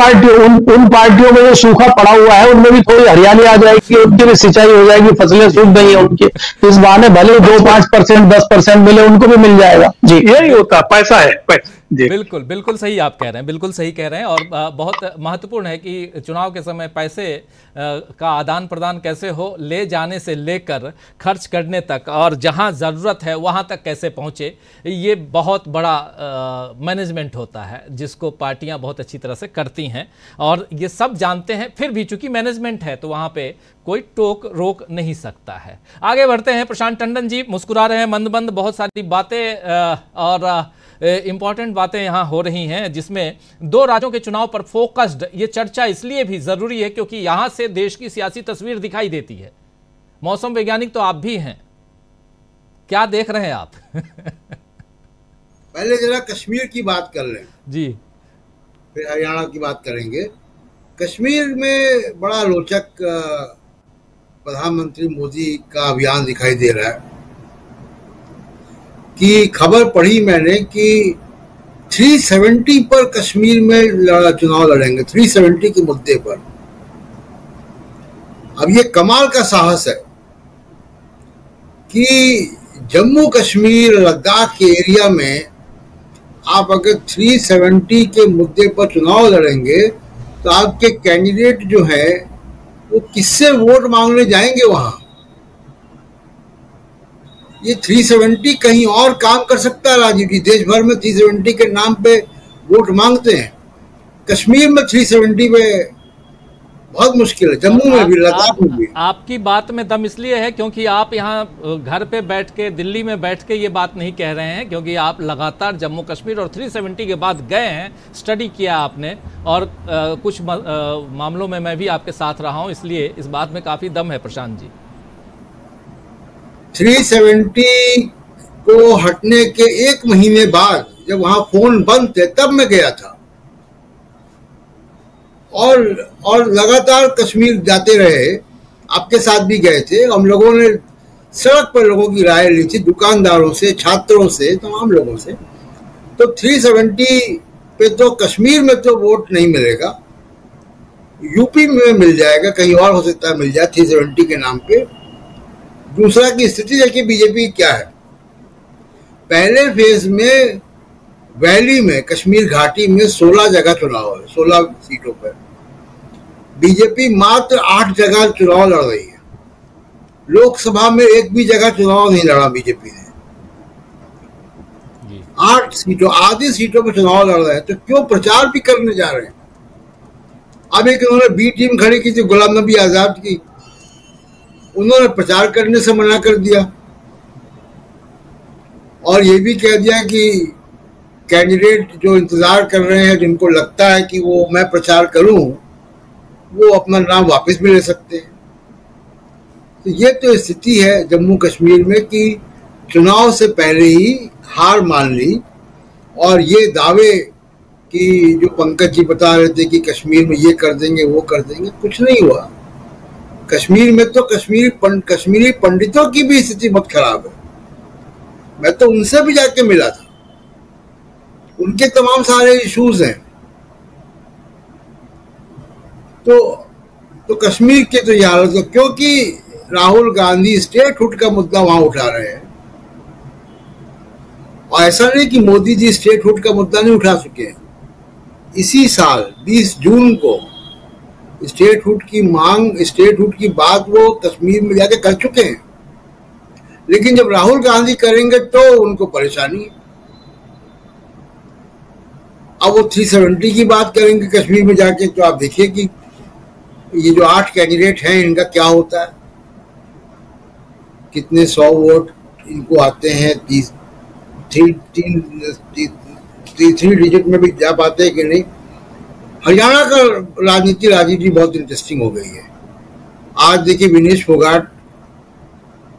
D: पार्टियों में जो सूखा पड़ा हुआ है उनमें भी थोड़ी हरियाली आ जाएगी, उनकी भी सिंचाई हो जाएगी, फसलें सूख गई है उनकी, इस बहाने भले 2-5% 10% मिले, उनको भी मिल जाएगा। जी,
C: यही होता, पैसा है पैसा।
A: बिल्कुल बिल्कुल सही आप कह रहे हैं, बिल्कुल सही कह रहे हैं। और बहुत महत्वपूर्ण है कि चुनाव के समय पैसे का आदान प्रदान कैसे हो, ले जाने से लेकर खर्च करने तक, और जहां ज़रूरत है वहां तक कैसे पहुंचे, ये बहुत बड़ा मैनेजमेंट होता है जिसको पार्टियां बहुत अच्छी तरह से करती हैं और ये सब जानते हैं। फिर भी चूंकि मैनेजमेंट है तो वहां पे कोई टोक रोक नहीं सकता है। आगे बढ़ते हैं। प्रशांत टंडन जी मुस्कुरा रहे हैं मंद मंद, बहुत सारी बातें और इंपॉर्टेंट बातें यहाँ हो रही हैं, जिसमें 2 राज्यों के चुनाव पर फोकस्ड ये चर्चा इसलिए भी जरूरी है क्योंकि यहां से देश की सियासी तस्वीर दिखाई देती है। मौसम वैज्ञानिक तो आप भी हैं, क्या देख रहे हैं आप?
E: पहले जरा कश्मीर की बात कर लें
A: जी,
E: फिर हरियाणा की बात करेंगे। कश्मीर में बड़ा रोचक प्रधानमंत्री मोदी का अभियान दिखाई दे रहा है कि खबर पढ़ी मैंने कि 370 पर कश्मीर में चुनाव लड़ेंगे, 370 के मुद्दे पर। अब ये कमाल का साहस है कि जम्मू कश्मीर लद्दाख के एरिया में आप अगर 370 के मुद्दे पर चुनाव लड़ेंगे तो आपके कैंडिडेट जो है वो किससे वोट मांगने जाएंगे वहां? ये 370 कहीं और काम कर सकता है राजीव जी, देश भर में 370 के नाम पे वोट मांगते हैं, कश्मीर में 370 पे बहुत मुश्किल है, जम्मू में भी, लद्दाख में भी।
A: आपकी बात में दम इसलिए है क्योंकि आप यहाँ घर पे बैठ के, दिल्ली में बैठ के ये बात नहीं कह रहे हैं, क्योंकि आप लगातार जम्मू कश्मीर और 370 के बाद गए हैं, स्टडी किया आपने, और कुछ मामलों में मैं भी आपके साथ रहा हूँ, इसलिए इस बात में काफी दम है। प्रशांत जी,
E: 370 को हटने के 1 महीने बाद जब वहां फोन बंद थे तब मैं गया था और लगातार कश्मीर जाते रहे, आपके साथ भी गए थे। हम लोगों ने सड़क पर लोगों की राय ली थी, दुकानदारों से, छात्रों से, तमाम लोगों से। तो 370 पे तो कश्मीर में तो वोट नहीं मिलेगा, यूपी में मिल जाएगा, कहीं और हो सकता है मिल जाए 370 के नाम पे। दूसरा की स्थिति देखिए बीजेपी क्या है। पहले फेज में वैली में, कश्मीर घाटी में 16 जगह चुनाव है, 16 सीटों पर बीजेपी मात्र 8 जगह चुनाव लड़ रही है। लोकसभा में एक भी जगह चुनाव नहीं लड़ा बीजेपी ने। 8 सीटों, आधी सीटों पर चुनाव लड़ रहे हैं, तो क्यों प्रचार भी करने जा रहे हैं। अब एक उन्होंने बी टीम खड़ी की थी गुलाम नबी आजाद की, उन्होंने प्रचार करने से मना कर दिया और ये भी कह दिया कि कैंडिडेट जो इंतजार कर रहे हैं, जिनको लगता है कि वो मैं प्रचार करूं, वो अपना नाम वापस भी ले सकते हैं। तो ये तो स्थिति है जम्मू कश्मीर में कि चुनाव से पहले ही हार मान ली, और ये दावे कि जो पंकज जी बता रहे थे कि कश्मीर में ये कर देंगे वो कर देंगे, कुछ नहीं हुआ। कश्मीर में तो कश्मीरी पंडितों की भी स्थिति बहुत खराब है। मैं तो उनसे भी जाके मिला था, उनके तमाम सारे इश्यूज हैं। तो कश्मीर के तो ये हालत है, क्योंकि राहुल गांधी स्टेटहुड का मुद्दा वहां उठा रहे हैं। और ऐसा नहीं कि मोदी जी स्टेटहुड का मुद्दा नहीं उठा चुके हैं। इसी साल 20 जून को स्टेटहुड की मांग, स्टेटहुड की बात वो कश्मीर में जाके कर चुके हैं, लेकिन जब राहुल गांधी करेंगे तो उनको परेशानी है। अब वो 370 की बात करेंगे कश्मीर में जाके, तो आप देखिए कि ये जो 8 कैंडिडेट हैं इनका क्या होता है, कितने 100 वोट इनको आते हैं, 3 डिजिट में भी जा पाते हैं कि नहीं। हरियाणा का राजनीति बहुत इंटरेस्टिंग हो गई है। आज देखिए विनेश फोगाट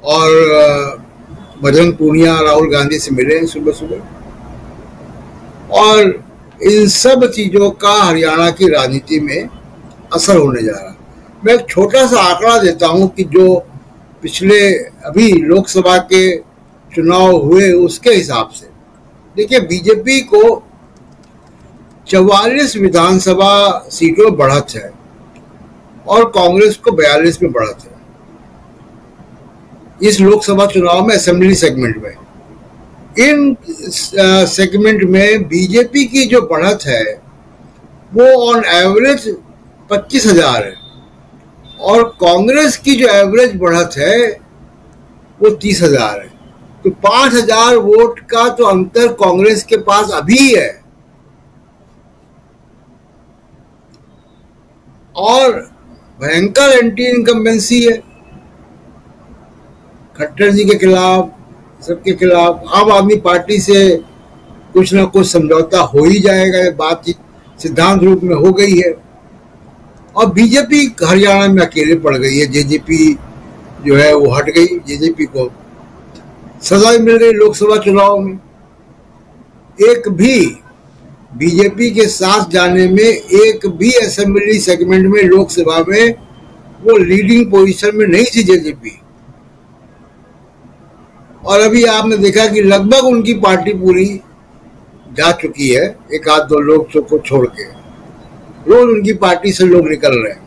E: और बजरंग पूनिया राहुल गांधी से मिले सुबह सुबह, और इन सब चीजों का हरियाणा की राजनीति में असर होने जा रहा है। मैं एक छोटा सा आंकड़ा देता हूं कि जो पिछले अभी लोकसभा के चुनाव हुए उसके हिसाब से देखिए, बीजेपी को 44 विधानसभा सीटों बढ़त है और कांग्रेस को 42 में बढ़त है इस लोकसभा चुनाव में, असेंबली सेगमेंट में। इन सेगमेंट में बीजेपी की जो बढ़त है वो ऑन एवरेज 25,000 है, और कांग्रेस की जो एवरेज बढ़त है वो 30,000 है। तो 5,000 वोट का तो अंतर कांग्रेस के पास अभी है, और भयंकर एंटी इनकम्बेंसी है खट्टर जी के खिलाफ, सबके खिलाफ। आम आदमी पार्टी से कुछ ना कुछ समझौता हो ही जाएगा, बातचीत सिद्धांत रूप में हो गई है। और बीजेपी हरियाणा में अकेले पड़ गई है, जेजेपी जो है वो हट गई, जेजेपी को सजा मिल गई लोकसभा चुनाव में। एक भी बीजेपी के साथ जाने में एक भी असेंबली सेगमेंट में लोकसभा में वो लीडिंग पोजीशन में नहीं थी जेजेपी। और अभी आपने देखा कि लगभग उनकी पार्टी पूरी जा चुकी है, एक आध दो लोग को छोड़ के रोज उनकी पार्टी से लोग निकल रहे हैं।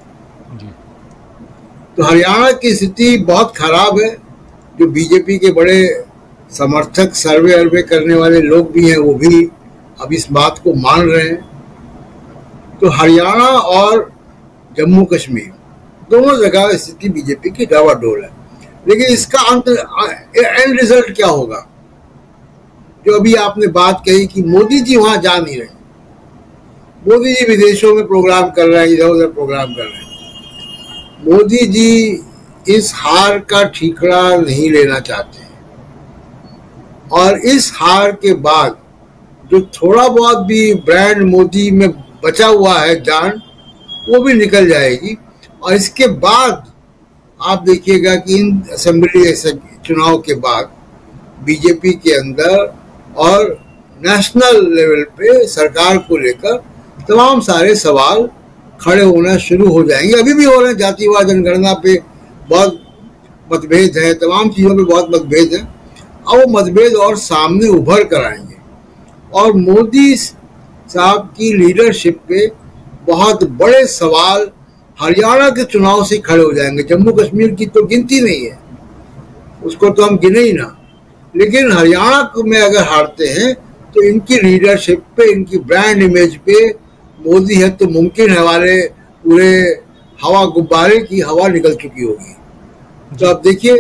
E: तो हरियाणा की स्थिति बहुत खराब है। जो बीजेपी के बड़े समर्थक, सर्वे अर्वे करने वाले लोग भी हैं, वो भी अब इस बात को मान रहे हैं। तो हरियाणा और जम्मू कश्मीर दोनों जगह स्थिति बीजेपी की डावाडोल है। लेकिन इसका एंड रिजल्ट क्या होगा? जो अभी आपने बात कही कि मोदी जी वहां जा नहीं रहे, मोदी जी विदेशों में प्रोग्राम कर रहे हैं, इधर उधर प्रोग्राम कर रहे हैं। मोदी जी इस हार का ठीकरा नहीं लेना चाहते हैं, और इस हार के बाद जो थोड़ा बहुत भी ब्रांड मोदी में बचा हुआ है जान, वो भी निकल जाएगी। और इसके बाद आप देखिएगा कि इन असेंबली चुनाव के बाद बीजेपी के अंदर और नेशनल लेवल पे सरकार को लेकर तमाम सारे सवाल खड़े होना शुरू हो जाएंगे। अभी भी हो रहे हैं, जातिवाद जनगणना पे बहुत मतभेद है, तमाम चीज़ों पे बहुत मतभेद है, और वो मतभेद और सामने उभर कर आएंगे। और मोदी साहब की लीडरशिप पे बहुत बड़े सवाल हरियाणा के चुनाव से खड़े हो जाएंगे। जम्मू कश्मीर की तो गिनती नहीं है, उसको तो हम गिने ही ना, लेकिन हरियाणा में अगर हारते हैं तो इनकी लीडरशिप पे, इनकी ब्रांड इमेज पे मोदी है तो मुमकिन है वाले पूरे हवा गुब्बारे की हवा निकल चुकी होगी। तो अब देखिए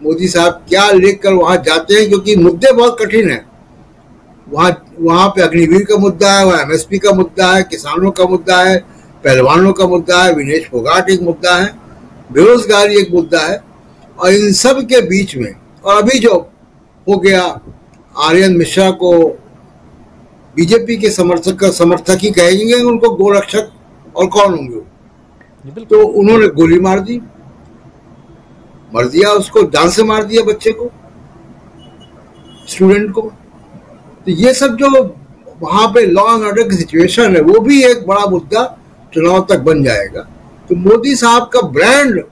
E: मोदी साहब क्या लेकर वहां जाते हैं, क्योंकि मुद्दे बहुत कठिन है। वहां पे अग्निवीर का मुद्दा है, वहां एमएसपी का मुद्दा है, किसानों का मुद्दा है, पहलवानों का मुद्दा है, विनेश फोगाट एक मुद्दा है, बेरोजगारी एक मुद्दा है। और इन सब के बीच में, और अभी जो हो गया, आर्यन मिश्रा को बीजेपी के समर्थक ही कहेंगे, उनको गोरक्षक और कौन होंगे वो? तो उन्होंने गोली मार दी, मर दिया, उसको जान से मार दिया बच्चे को, स्टूडेंट को। तो ये सब जो वहां पे लॉ एंड ऑर्डर की सिचुएशन है वो भी एक बड़ा मुद्दा चुनाव तक बन जाएगा। तो मोदी साहब का ब्रांड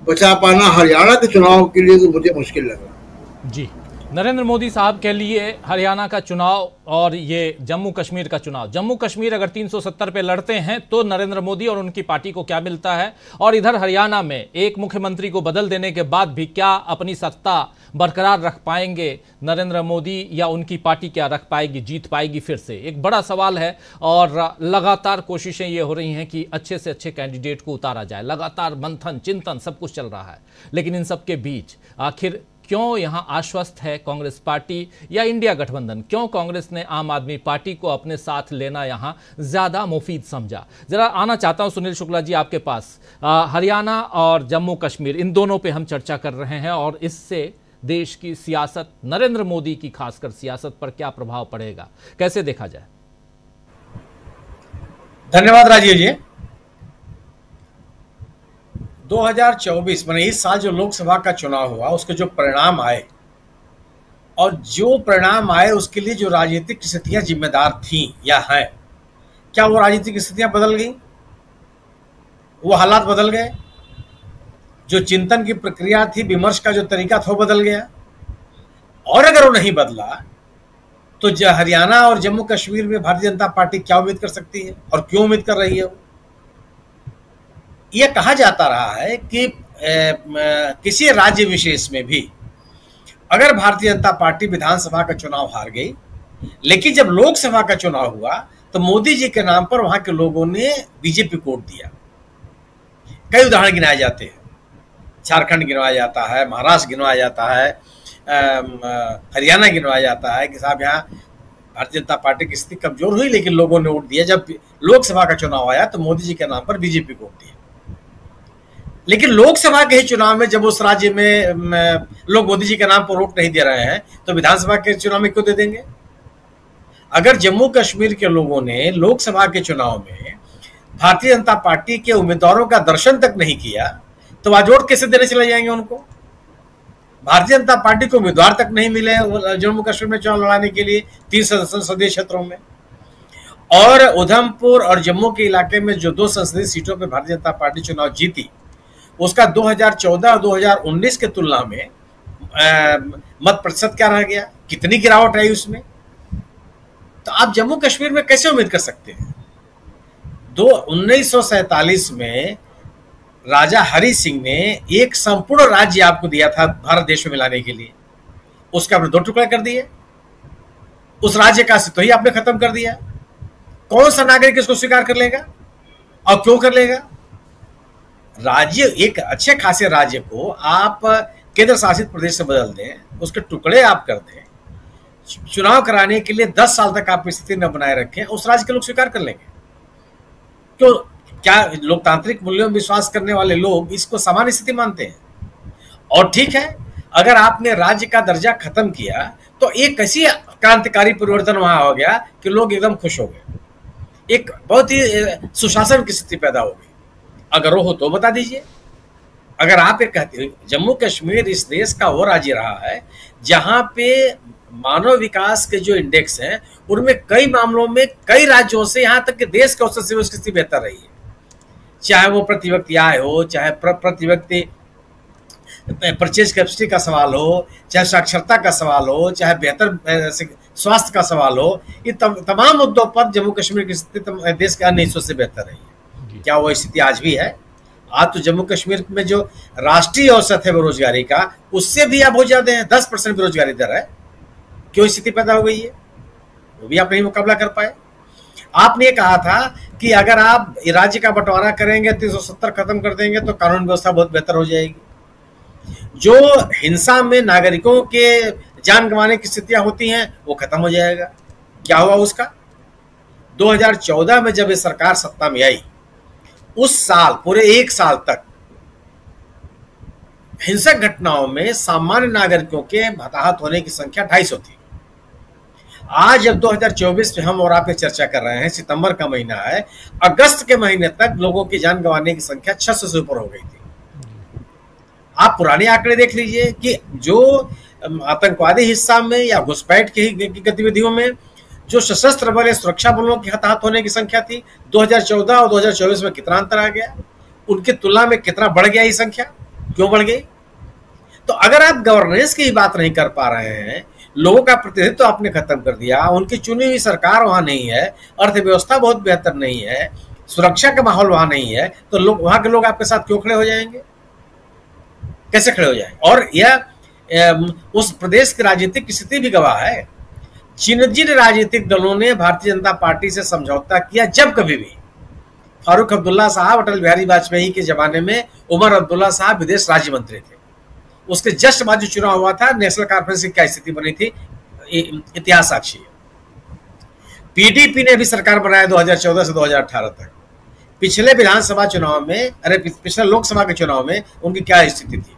E: बचा पाना हरियाणा के चुनाव के लिए तो मुझे मुश्किल लग रहा है।
A: जी, नरेंद्र मोदी साहब के लिए हरियाणा का चुनाव और ये जम्मू कश्मीर का चुनाव, जम्मू कश्मीर अगर 370 पे लड़ते हैं तो नरेंद्र मोदी और उनकी पार्टी को क्या मिलता है, और इधर हरियाणा में एक मुख्यमंत्री को बदल देने के बाद भी क्या अपनी सत्ता बरकरार रख पाएंगे नरेंद्र मोदी, या उनकी पार्टी क्या रख पाएगी, जीत पाएगी फिर से, एक बड़ा सवाल है। और लगातार कोशिशें ये हो रही हैं कि अच्छे से अच्छे कैंडिडेट को उतारा जाए, लगातार मंथन चिंतन सब कुछ चल रहा है। लेकिन इन सब के बीच आखिर क्यों यहां आश्वस्त है कांग्रेस पार्टी या इंडिया गठबंधन? क्यों कांग्रेस ने आम आदमी पार्टी को अपने साथ लेना यहां ज्यादा मुफीद समझा? जरा आना चाहता हूं सुनील शुक्ला जी आपके पास। हरियाणा और जम्मू कश्मीर, इन दोनों पे हम चर्चा कर रहे हैं, और इससे देश की सियासत, नरेंद्र मोदी की खासकर सियासत पर क्या प्रभाव पड़ेगा, कैसे देखा जाए?
F: धन्यवाद राजीव जी। 2024 माने इस साल जो लोकसभा का चुनाव हुआ, उसके जो परिणाम आए, और जो परिणाम आए उसके लिए जो राजनीतिक स्थितियां जिम्मेदार थीं या हैं, क्या वो राजनीतिक स्थितियां बदल गई? वो हालात बदल गए? जो चिंतन की प्रक्रिया थी, विमर्श का जो तरीका था, वो बदल गया? और अगर वो नहीं बदला तो हरियाणा और जम्मू कश्मीर में भारतीय जनता पार्टी क्या उम्मीद कर सकती है और क्यों उम्मीद कर रही है? यह कहा जाता रहा है कि किसी राज्य विशेष में भी अगर भारतीय जनता पार्टी विधानसभा का चुनाव हार गई, लेकिन जब लोकसभा का चुनाव हुआ तो मोदी जी के नाम पर वहां के लोगों ने बीजेपी को वोट दिया। कई उदाहरण गिनाए जाते हैं, झारखंड गिनवाया जाता है, महाराष्ट्र गिनवाया जाता है, हरियाणा गिनवाया जाता है कि साहब यहाँ भारतीय जनता पार्टी की स्थिति कमजोर हुई लेकिन लोगों ने वोट दिया। जब लोकसभा का चुनाव आया तो मोदी जी के नाम पर बीजेपी को वोट दिया। लेकिन लोकसभा के ही चुनाव में जब उस राज्य में लोग मोदी जी के नाम पर वोट नहीं दे रहे हैं तो विधानसभा के चुनाव में क्यों दे देंगे? अगर जम्मू कश्मीर के लोगों ने लोकसभा के चुनाव में भारतीय जनता पार्टी के उम्मीदवारों का दर्शन तक नहीं किया तो आज वोट कैसे देने चले जाएंगे उनको? भारतीय जनता पार्टी को उम्मीदवार तक नहीं मिले जम्मू कश्मीर में चुनाव लड़ाने के लिए 3 संसदीय क्षेत्रों में, और उधमपुर और जम्मू के इलाके में जो 2 संसदीय सीटों पर भारतीय जनता पार्टी चुनाव जीती, उसका 2014 और 2019 के तुलना में मत प्रतिशत क्या रह गया, कितनी गिरावट आई उसमें? तो आप जम्मू कश्मीर में कैसे उम्मीद कर सकते हैं? 1947 में राजा हरि सिंह ने एक संपूर्ण राज्य आपको दिया था भारत देश में मिलाने के लिए, उसका आपने 2 टुकड़ा कर दिए, उस राज्य का अस्तित्व ही आपने खत्म कर दिया। कौन सा नागरिक इसको स्वीकार कर लेगा और क्यों कर लेगा? राज्य, एक अच्छे खासे राज्य को आप केंद्र शासित प्रदेश से बदल दें, उसके टुकड़े आप कर दें, चुनाव कराने के लिए 10 साल तक आप स्थिति न बनाए रखें, उस राज्य के लोग स्वीकार कर लेंगे। तो क्या लोकतांत्रिक मूल्यों में विश्वास करने वाले लोग इसको सामान्य स्थिति मानते हैं? और ठीक है, अगर आपने राज्य का दर्जा खत्म किया तो एक ऐसी क्रांतिकारी परिवर्तन वहां हो गया कि लोग एकदम खुश हो गए, एक बहुत ही सुशासन की स्थिति पैदा हो गई। अगर वो हो तो बता दीजिए। अगर आप ये कहते हैं जम्मू कश्मीर इस देश का वो राज्य रहा है जहां पे मानव विकास के जो इंडेक्स हैं उनमें कई मामलों में कई राज्यों से यहां तक कि देश के औसत से उसकी स्थिति बेहतर रही है, चाहे वो प्रति व्यक्ति आय हो, चाहे प्रति व्यक्ति परचेज कैपेसिटी का सवाल हो, चाहे साक्षरता का सवाल हो, चाहे बेहतर स्वास्थ्य का सवाल हो, ये तमाम मुद्दों पर जम्मू कश्मीर की स्थिति देश के अन्य हिस्सों से बेहतर रही है। क्या वो स्थिति आज भी है? आज तो जम्मू कश्मीर में जो राष्ट्रीय औसत है बेरोजगारी का, उससे भी अब हो जाते हैं 10% बेरोजगारी दर है। क्यों स्थिति पैदा हो गई है? वो भी आप नहीं मुकाबला कर पाए। आपने कहा था कि अगर आप राज्य का बंटवारा करेंगे 370 खत्म कर देंगे तो कानून व्यवस्था बहुत बेहतर हो जाएगी। जो हिंसा में नागरिकों के जान गंवाने की स्थितियां होती हैं वो खत्म हो जाएगा। क्या हुआ उसका? 2014 में जब ये सरकार सत्ता में आई, उस साल पूरे 1 साल तक हिंसक घटनाओं में सामान्य नागरिकों के हताहत होने की संख्या 250 थी। आज जब 2024 में हम और आप ये चर्चा कर रहे हैं, सितंबर का महीना है, अगस्त के महीने तक लोगों की जान गंवाने की संख्या 600 से ऊपर हो गई थी। आप पुराने आंकड़े देख लीजिए कि जो आतंकवादी हिस्सा में या घुसपैठ की गतिविधियों में जो सशस्त्र बल या सुरक्षा बलों की हताहत होने की संख्या थी, 2014 और 2024 में कितना अंतर आ गया, उनकी तुलना में कितना बढ़ गया ये संख्या, क्यों बढ़ गई? तो अगर आप गवर्नेंस की बात नहीं कर पा रहे हैं, लोगों का प्रतिनिधित्व तो आपने खत्म कर दिया, उनकी चुनी हुई सरकार वहां नहीं है, अर्थव्यवस्था बहुत बेहतर नहीं है, सुरक्षा का माहौल वहां नहीं है, तो लोग वहां के लोग आपके साथ क्यों खड़े हो जाएंगे? कैसे खड़े हो जाएंगे? और यह उस प्रदेश की राजनीतिक स्थिति भी गवाह है। जिन जिन राजनीतिक दलों ने भारतीय जनता पार्टी से समझौता किया, जब कभी भी फारूक अब्दुल्ला साहब अटल बिहारी वाजपेयी के जमाने में उमर अब्दुल्ला साहब विदेश राज्य मंत्री थे, उसके जस्ट बाद जो चुनाव हुआ था, नेशनल कॉन्फ्रेंस की क्या स्थिति बनी थी, इतिहास साक्षी है। पीडीपी ने भी सरकार बनाया 2014 से 2018 तक। पिछले विधानसभा चुनाव में, पिछले लोकसभा के चुनाव में उनकी क्या स्थिति थी?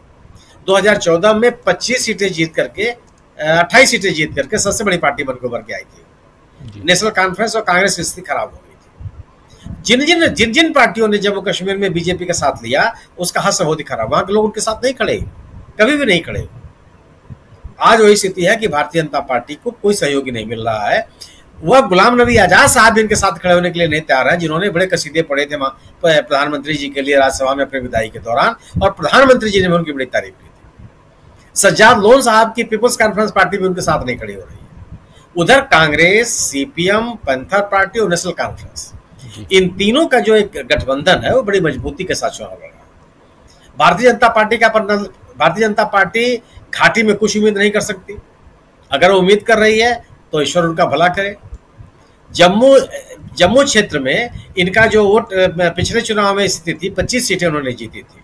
F: 2014 में 25 सीटें जीत करके 28 सीटें जीत करके सबसे बड़ी पार्टी बनकर उभर के आई थी। नेशनल कॉन्फ्रेंस और कांग्रेस की स्थिति खराब हो गई थी। जिन जिन पार्टियों ने जम्मू कश्मीर में बीजेपी का साथ लिया, उसका हास्य बहुत ही खराब। वहां के लोग उनके साथ नहीं खड़े, कभी भी नहीं खड़े। आज वही स्थिति है कि भारतीय जनता पार्टी को कोई सहयोगी नहीं मिल रहा है। वह गुलाम नबी आजाद साहब इनके साथ खड़े होने के लिए नहीं तैयार है, जिन्होंने बड़े कसीदे पढ़े थे प्रधानमंत्री जी के लिए राज्यसभा में अपने विदाई के दौरान, और प्रधानमंत्री जी ने भी उनकी बड़ी तारीफ की थी। सज्जाद लोन साहब की पीपल्स कॉन्फ्रेंस पार्टी भी उनके साथ नहीं खड़ी हो रही है। उधर कांग्रेस, सीपीएम, पैंथर पार्टी और नेशनल कॉन्फ्रेंस, इन तीनों का जो एक गठबंधन है वो बड़ी मजबूती के साथ चुनाव लड़ रहा है। भारतीय जनता पार्टी घाटी में कुछ उम्मीद नहीं कर सकती। अगर वो उम्मीद कर रही है तो ईश्वर उनका भला करे। जम्मू क्षेत्र में इनका जो वोट पिछले चुनाव में स्थिति थी, 25 सीटें उन्होंने जीती थी।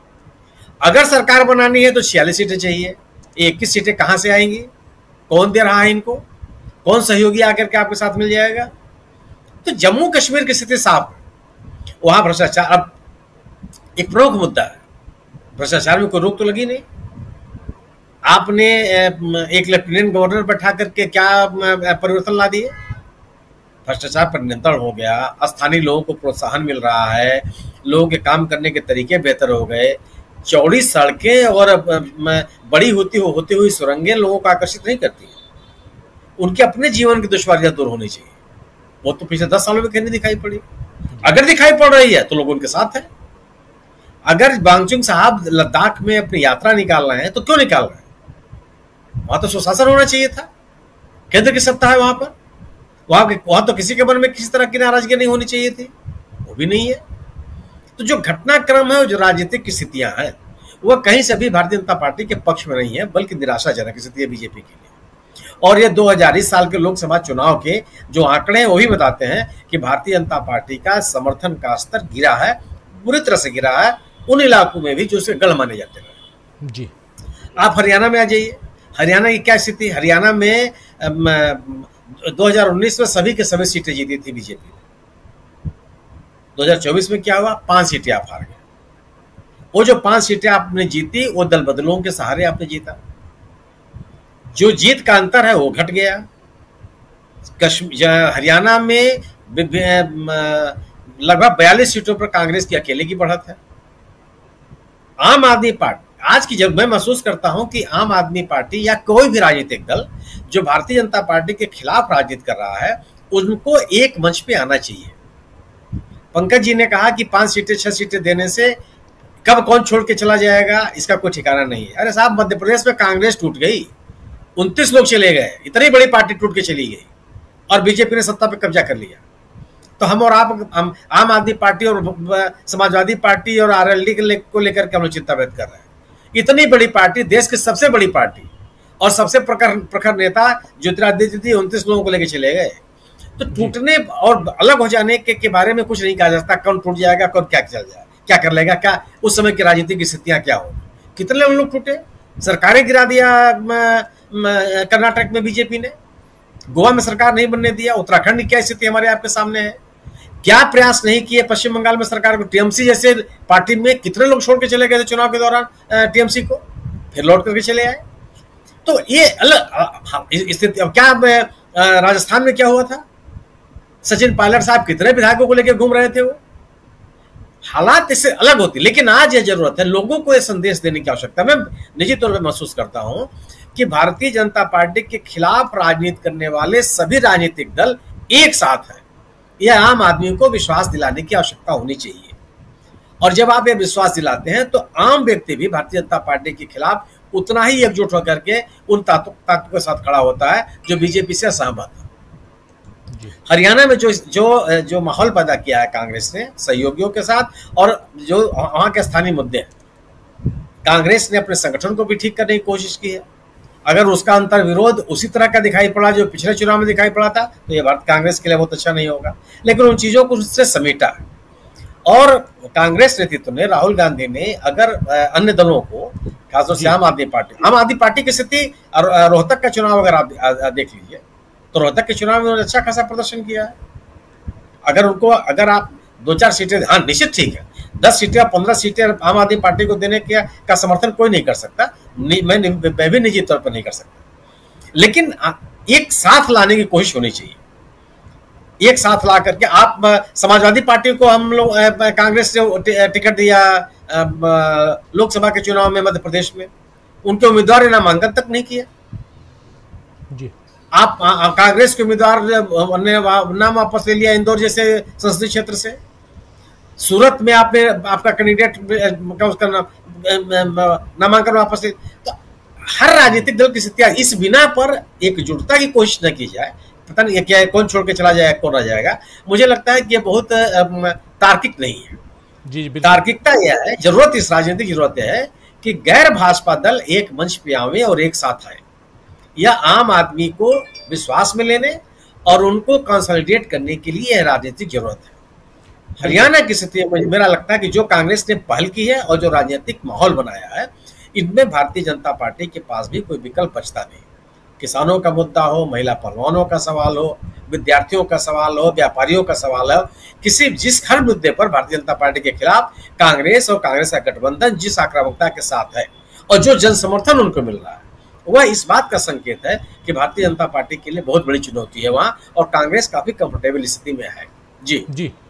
F: अगर सरकार बनानी है तो 46 सीटें चाहिए। 21 सीटें कहां से आएंगी? कौन दे रहा है इनको? कौन सहयोगी आकर के आपके साथ मिल जाएगा? तो जम्मू कश्मीर की स्थिति साफ है। वहां भ्रष्टाचार अब एक प्रमुख मुद्दा है। भ्रष्टाचार में कोई रोक तो लगी नहीं। आपने एक लेफ्टिनेंट गवर्नर बैठा करके क्या परिवर्तन ला दिए? भ्रष्टाचार पर नियंत्रण हो गया, स्थानीय लोगों को प्रोत्साहन मिल रहा है, लोगों के काम करने के तरीके बेहतर हो गए, चौड़ी सड़कें और बड़ी होती हुई सुरंगें लोगों को आकर्षित नहीं करती। उनके अपने जीवन की दुश्वारियां दूर होनी चाहिए। वो तो पिछले 10 सालों में कहीं नहीं दिखाई पड़ी। अगर दिखाई पड़ रही है तो लोग उनके साथ हैं। अगर बांगचुंग साहब लद्दाख में अपनी यात्रा निकाल रहे हैं तो क्यों निकाल रहे हैं? वहां तो सुशासन होना चाहिए था। केंद्र की सत्ता है वहां पर। वहां तो किसी के मन में किसी तरह की नाराजगी नहीं होनी चाहिए थी, वो भी नहीं है। तो जो घटनाक्रम है, जो राजनीतिक स्थितियां हैं, वह कहीं से भी भारतीय जनता पार्टी के पक्ष में नहीं है, बल्कि निराशाजनक स्थिति है बीजेपी के लिए। और ये 2020 साल के लोकसभा चुनाव के जो आंकड़े हैं वही बताते हैं कि भारतीय जनता पार्टी का समर्थन का स्तर गिरा है, बुरी तरह से गिरा है, उन इलाकों में भी जो उसके गढ़ माने जाते हैं। जी आप हरियाणा में आ जाइए। हरियाणा की क्या स्थिति? हरियाणा में 2019 में सभी के सभी सीटें जीती थी बीजेपी ने। 2024 में क्या हुआ? 5 सीटें आप हार गए। वो जो 5 सीटें आपने जीती, वो दल बदलों के सहारे आपने जीता। जो जीत का अंतर है वो घट गया। हरियाणा में लगभग 42 सीटों पर कांग्रेस की अकेले की बढ़त है। आम आदमी पार्टी आज की जब मैं महसूस करता हूं कि आम आदमी पार्टी या कोई भी राजनीतिक दल जो भारतीय जनता पार्टी के खिलाफ राजनीति कर रहा है, उनको एक मंच पे आना चाहिए। पंकज जी ने कहा कि 5 सीटें 6 सीटें देने से कब कौन छोड़ के चला जाएगा इसका कोई ठिकाना नहीं है। अरे साहब, मध्य प्रदेश में कांग्रेस टूट गई, 29 लोग चले गए, इतनी बड़ी पार्टी टूट के चली गई और बीजेपी ने सत्ता पे कब्जा कर लिया। तो हम और आप, हम आम आदमी पार्टी और समाजवादी पार्टी और आरएलडी को लेकर के हम लोग चिंता व्यक्त कर रहे हैं। इतनी बड़ी पार्टी, देश की सबसे बड़ी पार्टी और सबसे प्रखर नेता ज्योतिरादित्य 29 लोगों को लेकर चले गए। तो टूटने और अलग हो जाने के बारे में कुछ नहीं कहा जा सकता। कौन टूट जाएगा, कौन क्या चल जाएगा, क्या कर लेगा, क्या उस समय की राजनीतिक स्थितियां क्या होगी, कितने लोग टूटे। सरकारें गिरा दिया कर्नाटक में बीजेपी ने, गोवा में सरकार नहीं बनने दिया, उत्तराखंड की क्या स्थिति हमारे आपके सामने है। क्या प्रयास नहीं किए पश्चिम बंगाल में सरकार को, टीएमसी जैसे पार्टी में कितने लोग छोड़ के चले गए थे चुनाव के दौरान टीएमसी को, फिर लौट करके चले आए। तो ये अलग स्थिति। अब क्या राजस्थान में क्या हुआ था, सचिन पायलट साहब कितने विधायकों को लेकर घूम रहे थे वो, हालात इससे अलग होती। लेकिन आज ये जरूरत है, लोगों को ये संदेश देने की आवश्यकता। मैं निजी तौर पर महसूस करता हूं कि भारतीय जनता पार्टी के खिलाफ राजनीति करने वाले सभी राजनीतिक दल एक साथ हैं। यह आम आदमी को विश्वास दिलाने की आवश्यकता होनी चाहिए, और जब आप ये विश्वास दिलाते हैं तो आम व्यक्ति भी भारतीय जनता पार्टी के खिलाफ उतना ही एकजुट होकर के उन ताकतों के साथ खड़ा होता है जो बीजेपी से असहमत है। हरियाणा में जो माहौल पैदा किया है कांग्रेस ने सहयोगियों के साथ, और जो वहां के स्थानीय मुद्दे हैं, कांग्रेस ने अपने संगठन को भी ठीक करने की कोशिश की है। अगर उसका अंतर विरोध उसी तरह का दिखाई पड़ा जो पिछले चुनाव में दिखाई पड़ा था, तो ये भारत कांग्रेस के लिए बहुत अच्छा नहीं होगा। लेकिन उन चीजों को उससे समेटा है, और कांग्रेस नेतृत्व ने, राहुल गांधी ने अगर अन्य दलों को, खासतौर से आम आदमी पार्टी की स्थिति, रोहतक का चुनाव अगर आप देख लीजिए तो रोहतक के चुनाव में उन्होंने अच्छा खासा प्रदर्शन किया है। अगर आप 2-4 सीटें, हाँ निश्चित ठीक है, 10 सीटें या 15 सीटें आम आदमी पार्टी को देने का समर्थन कोई नहीं कर सकता, मैं भी निजी तौर पर नहीं कर सकता। लेकिन एक साथ लाने की कोशिश होनी चाहिए। एक साथ ला करके आप, समाजवादी पार्टी को हम लोग कांग्रेस से टिकट दिया लोकसभा के चुनाव में मध्य प्रदेश में, उनके उम्मीदवार ने नामांकन तक नहीं किया जी। आप कांग्रेस के उम्मीदवार ने नाम वापस ले लिया इंदौर जैसे संसदीय क्षेत्र से। सूरत में आपका कैंडिडेट का उसका नामांकन वापस ले। तो हर राजनीतिक दल की स्थितियां, इस बिना पर एकजुटता की कोशिश न की जाए, पता नहीं क्या कौन छोड़ के चला जाएगा, कौन रह जाएगा। मुझे लगता है कि ये बहुत तार्किक नहीं है जी। तार्किकता यह है, जरूरत इस राजनीतिक जरूरत है कि गैर भाजपा दल एक मंच पे आवे और एक साथ आए। यह आम आदमी को विश्वास में लेने और उनको कंसोलिडेट करने के लिए यह राजनीतिक जरूरत है। हरियाणा की स्थिति में मेरा लगता है कि जो कांग्रेस ने पहल की है और जो राजनीतिक माहौल बनाया है, इनमें भारतीय जनता पार्टी के पास भी कोई विकल्प बचता नहीं। किसानों का मुद्दा हो, महिला पहलवानों का सवाल हो, विद्यार्थियों का सवाल हो, व्यापारियों का सवाल हो, जिस हर मुद्दे पर भारतीय जनता पार्टी के खिलाफ कांग्रेस और कांग्रेस का गठबंधन जिस आक्रामकता के साथ है और जो जन समर्थन उनको मिल रहा है, वह इस बात का संकेत है कि भारतीय जनता पार्टी के लिए बहुत बड़ी चुनौती है वहां, और कांग्रेस काफी कंफर्टेबल स्थिति में है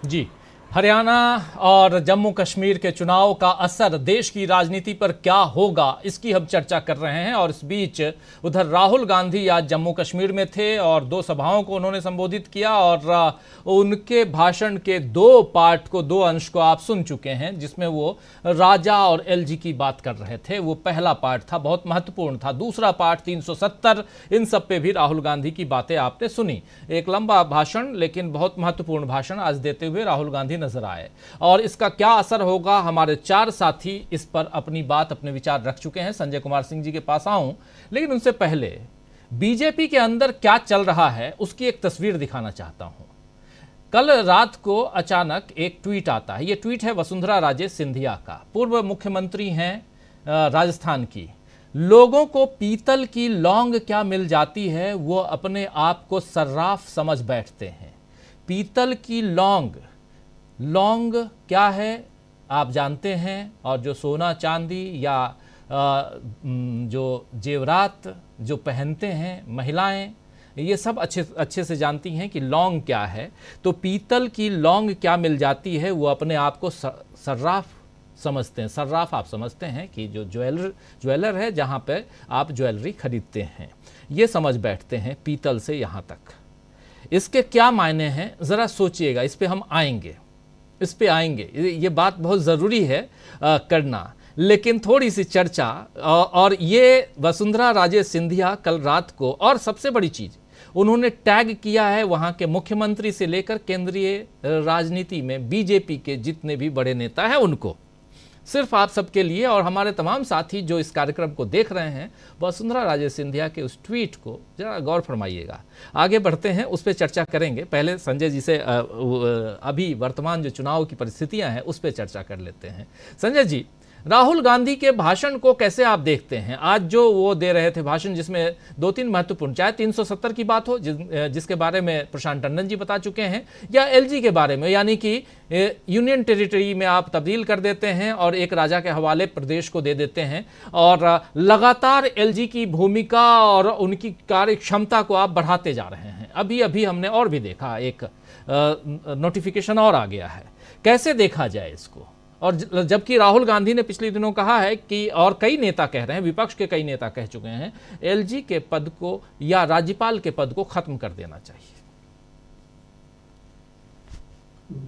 F: जी।
A: हरियाणा और जम्मू कश्मीर के चुनाव का असर देश की राजनीति पर क्या होगा, इसकी हम चर्चा कर रहे हैं। और इस बीच उधर राहुल गांधी आज जम्मू कश्मीर में थे और 2 सभाओं को उन्होंने संबोधित किया, और उनके भाषण के 2 पार्ट को, 2 अंश को आप सुन चुके हैं, जिसमें वो राजा और एलजी की बात कर रहे थे। वो पहला पार्ट था, बहुत महत्वपूर्ण था। दूसरा पार्ट 370, इन सब पे भी राहुल गांधी की बातें आपने सुनी। एक लंबा भाषण, लेकिन बहुत महत्वपूर्ण भाषण आज देते हुए राहुल गांधी नजर आए। और इसका क्या असर होगा, हमारे 4 साथी इस पर अपनी बात, अपने विचार रख चुके हैं। संजय कुमार सिंह जी के पास आऊं, लेकिन उनसे पहले बीजेपी के अंदर क्या चल रहा है उसकी एक तस्वीर दिखाना चाहता हूं। कल रात को अचानक एक ट्वीट आता है। यह ट्वीट है वसुंधरा राजे सिंधिया का, पूर्व मुख्यमंत्री हैं राजस्थान की। लोगों को पीतल की लौंग क्या मिल जाती है, वो अपने आप को सर्राफ समझ बैठते हैं। पीतल की लौंग क्या है आप जानते हैं, और जो सोना चांदी या जो जेवरात जो पहनते हैं महिलाएं, ये सब अच्छे से जानती हैं कि लौंग क्या है। तो पीतल की लौंग क्या मिल जाती है, वो अपने आप को सर्राफ समझते हैं। सर्राफ आप समझते हैं कि जो ज्वेलर है, जहाँ पे आप ज्वेलरी खरीदते हैं, ये समझ बैठते हैं पीतल से यहाँ तक। इसके क्या मायने हैं ज़रा सोचिएगा, इस पे हम आएंगे। इस पे आएंगे, ये बात बहुत ज़रूरी है करना, लेकिन थोड़ी सी चर्चा। और ये वसुंधरा राजे सिंधिया कल रात को, और सबसे बड़ी चीज़, उन्होंने टैग किया है वहाँ के मुख्यमंत्री से लेकर केंद्रीय राजनीति में बीजेपी के जितने भी बड़े नेता हैं उनको। सिर्फ आप सबके लिए और हमारे तमाम साथी जो इस कार्यक्रम को देख रहे हैं, वसुंधरा राजे सिंधिया के उस ट्वीट को जरा गौर फरमाइएगा। आगे बढ़ते हैं, उस पर चर्चा करेंगे। पहले संजय जी से अभी वर्तमान जो चुनाव की परिस्थितियां हैं उस पर चर्चा कर लेते हैं। संजय जी, राहुल गांधी के भाषण को कैसे आप देखते हैं? आज जो वो दे रहे थे भाषण, जिसमें 2-3 महत्वपूर्ण, चाहे 370 की बात हो जिसके बारे में प्रशांत टंडन जी बता चुके हैं, या एलजी के बारे में, यानी कि यूनियन टेरिटरी में आप तब्दील कर देते हैं और एक राजा के हवाले प्रदेश को दे देते हैं, और लगातार एलजी की भूमिका और उनकी कार्य क्षमता को आप बढ़ाते जा रहे हैं। अभी अभी हमने और भी देखा, एक नोटिफिकेशन और आ गया है। कैसे देखा जाए इसको? और जबकि राहुल गांधी ने पिछले दिनों कहा है कि, और कई नेता कह रहे हैं, विपक्ष के कई नेता कह चुके हैं, एलजी के पद को या राज्यपाल के पद को खत्म कर देना चाहिए।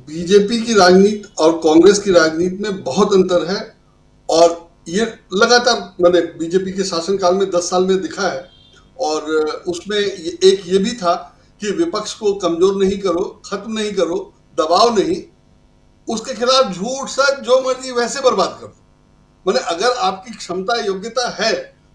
G: बीजेपी की राजनीति और कांग्रेस की राजनीति में बहुत अंतर है, और ये लगातार मैंने बीजेपी के शासनकाल में 10 साल में दिखा है। और उसमें एक ये भी था कि विपक्ष को कमजोर नहीं करो, खत्म नहीं करो, दबाव नहीं, उसके खिलाफ झूठ सच जो मर्जी वैसे बर्बाद कर दो। मैंने अगर आपकी क्षमता योग्यता है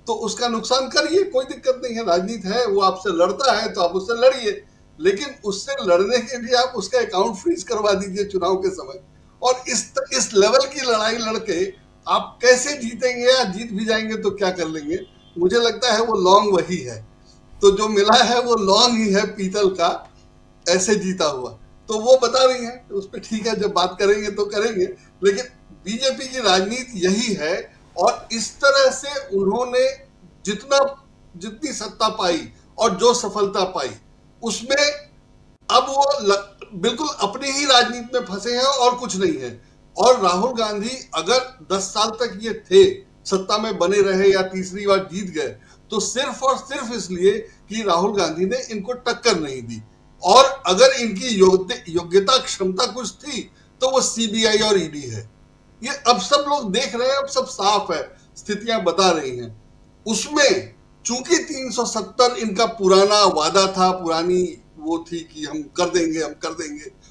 G: तो उसका नुकसान करिए, कोई दिक्कत नहीं है। राजनीति है, वो आपसे लड़ता है तो आप उससे लड़िए, लेकिन उससे लड़ने के लिए आप उसका अकाउंट फ्रीज करवा दीजिए चुनाव के समय। और इस लेवल की लड़ाई लड़के आप कैसे जीतेंगे, या जीत भी जाएंगे तो क्या कर लेंगे? मुझे लगता है वो लौंग वही है, तो जो मिला है वो लौंग ही है पीतल का, ऐसे जीता हुआ। तो वो बता रही है, उस पर ठीक है, जब बात करेंगे तो करेंगे। लेकिन बीजेपी की राजनीति यही है, और इस तरह से उन्होंने जितनी सत्ता पाई और जो सफलता पाई, उसमें अब वो बिल्कुल अपनी ही राजनीति में फंसे हैं और कुछ नहीं है। और राहुल गांधी अगर 10 साल तक ये थे, सत्ता में बने रहे या तीसरी बार जीत गए, तो सिर्फ और सिर्फ इसलिए कि राहुल गांधी ने इनको टक्कर नहीं दी। और अगर इनकी योग्यता क्षमता कुछ थी तो वो सीबीआई और ईडी है। ये अब सब लोग देख रहे हैं, अब सब साफ है, स्थितियां बता रही हैं। उसमें चूंकि 370 इनका पुराना वादा था, पुरानी वो थी कि हम कर देंगे,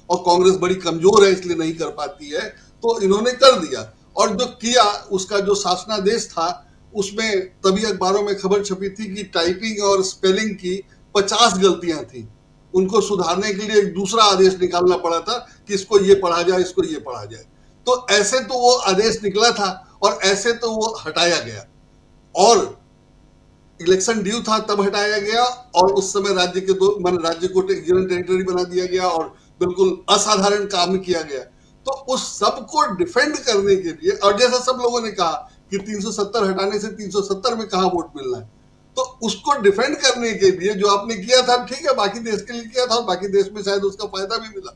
G: और कांग्रेस बड़ी कमजोर है इसलिए नहीं कर पाती है, तो इन्होंने कर दिया। और जो किया, उसका जो शासनादेश था, उसमें तभी अखबारों में खबर छपी थी कि टाइपिंग और स्पेलिंग की 50 गलतियां थी। उनको सुधारने के लिए एक दूसरा आदेश निकालना पड़ा था कि इसको ये पढ़ा जाए, इसको ये पढ़ा जाए। तो ऐसे तो वो आदेश निकला था और ऐसे तो वो हटाया गया, और इलेक्शन ड्यू था तब हटाया गया, और उस समय राज्य को यूनियन टेरिटरी बना दिया गया और बिल्कुल असाधारण काम किया गया। तो उस सब को डिफेंड करने के लिए, और जैसा सब लोगों ने कहा कि 370 हटाने से 370 में कहां वोट मिलना है, तो उसको डिफेंड करने के लिए जो आपने किया था, ठीक है, बाकी देश के लिए किया था और बाकी देश में शायद उसका फायदा भी मिला,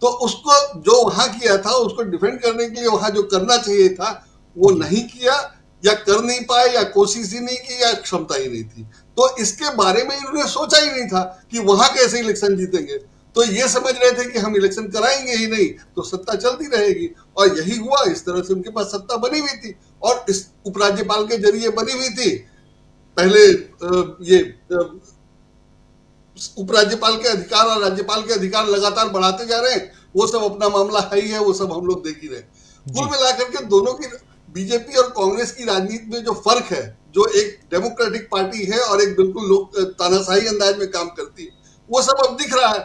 G: तो उसको जो वहां किया था उसको डिफेंड करने के लिए वहां जो करना चाहिए था वो नहीं किया, या कर नहीं पाए, या कोशिश ही नहीं की, या क्षमता ही नहीं थी। तो इसके बारे में इन्होंने सोचा ही नहीं था कि वहां कैसे इलेक्शन जीतेंगे। तो ये समझ रहे थे कि हम इलेक्शन कराएंगे ही नहीं तो सत्ता चलती रहेगी, और यही हुआ। इस तरह से उनके पास सत्ता बनी हुई थी, और इस उपराज्यपाल के जरिए बनी हुई थी। पहले ये उपराज्यपाल के अधिकार और राज्यपाल के अधिकार लगातार बढ़ाते जा रहे हैं, वो सब अपना मामला है ही है, वो सब हम लोग देख ही रहे। कुल मिलाकर के दोनों की, बीजेपी और कांग्रेस की राजनीति में जो फर्क है, जो एक डेमोक्रेटिक पार्टी है और एक बिल्कुल तानाशाही अंदाज में काम करती है, वो सब अब दिख रहा है।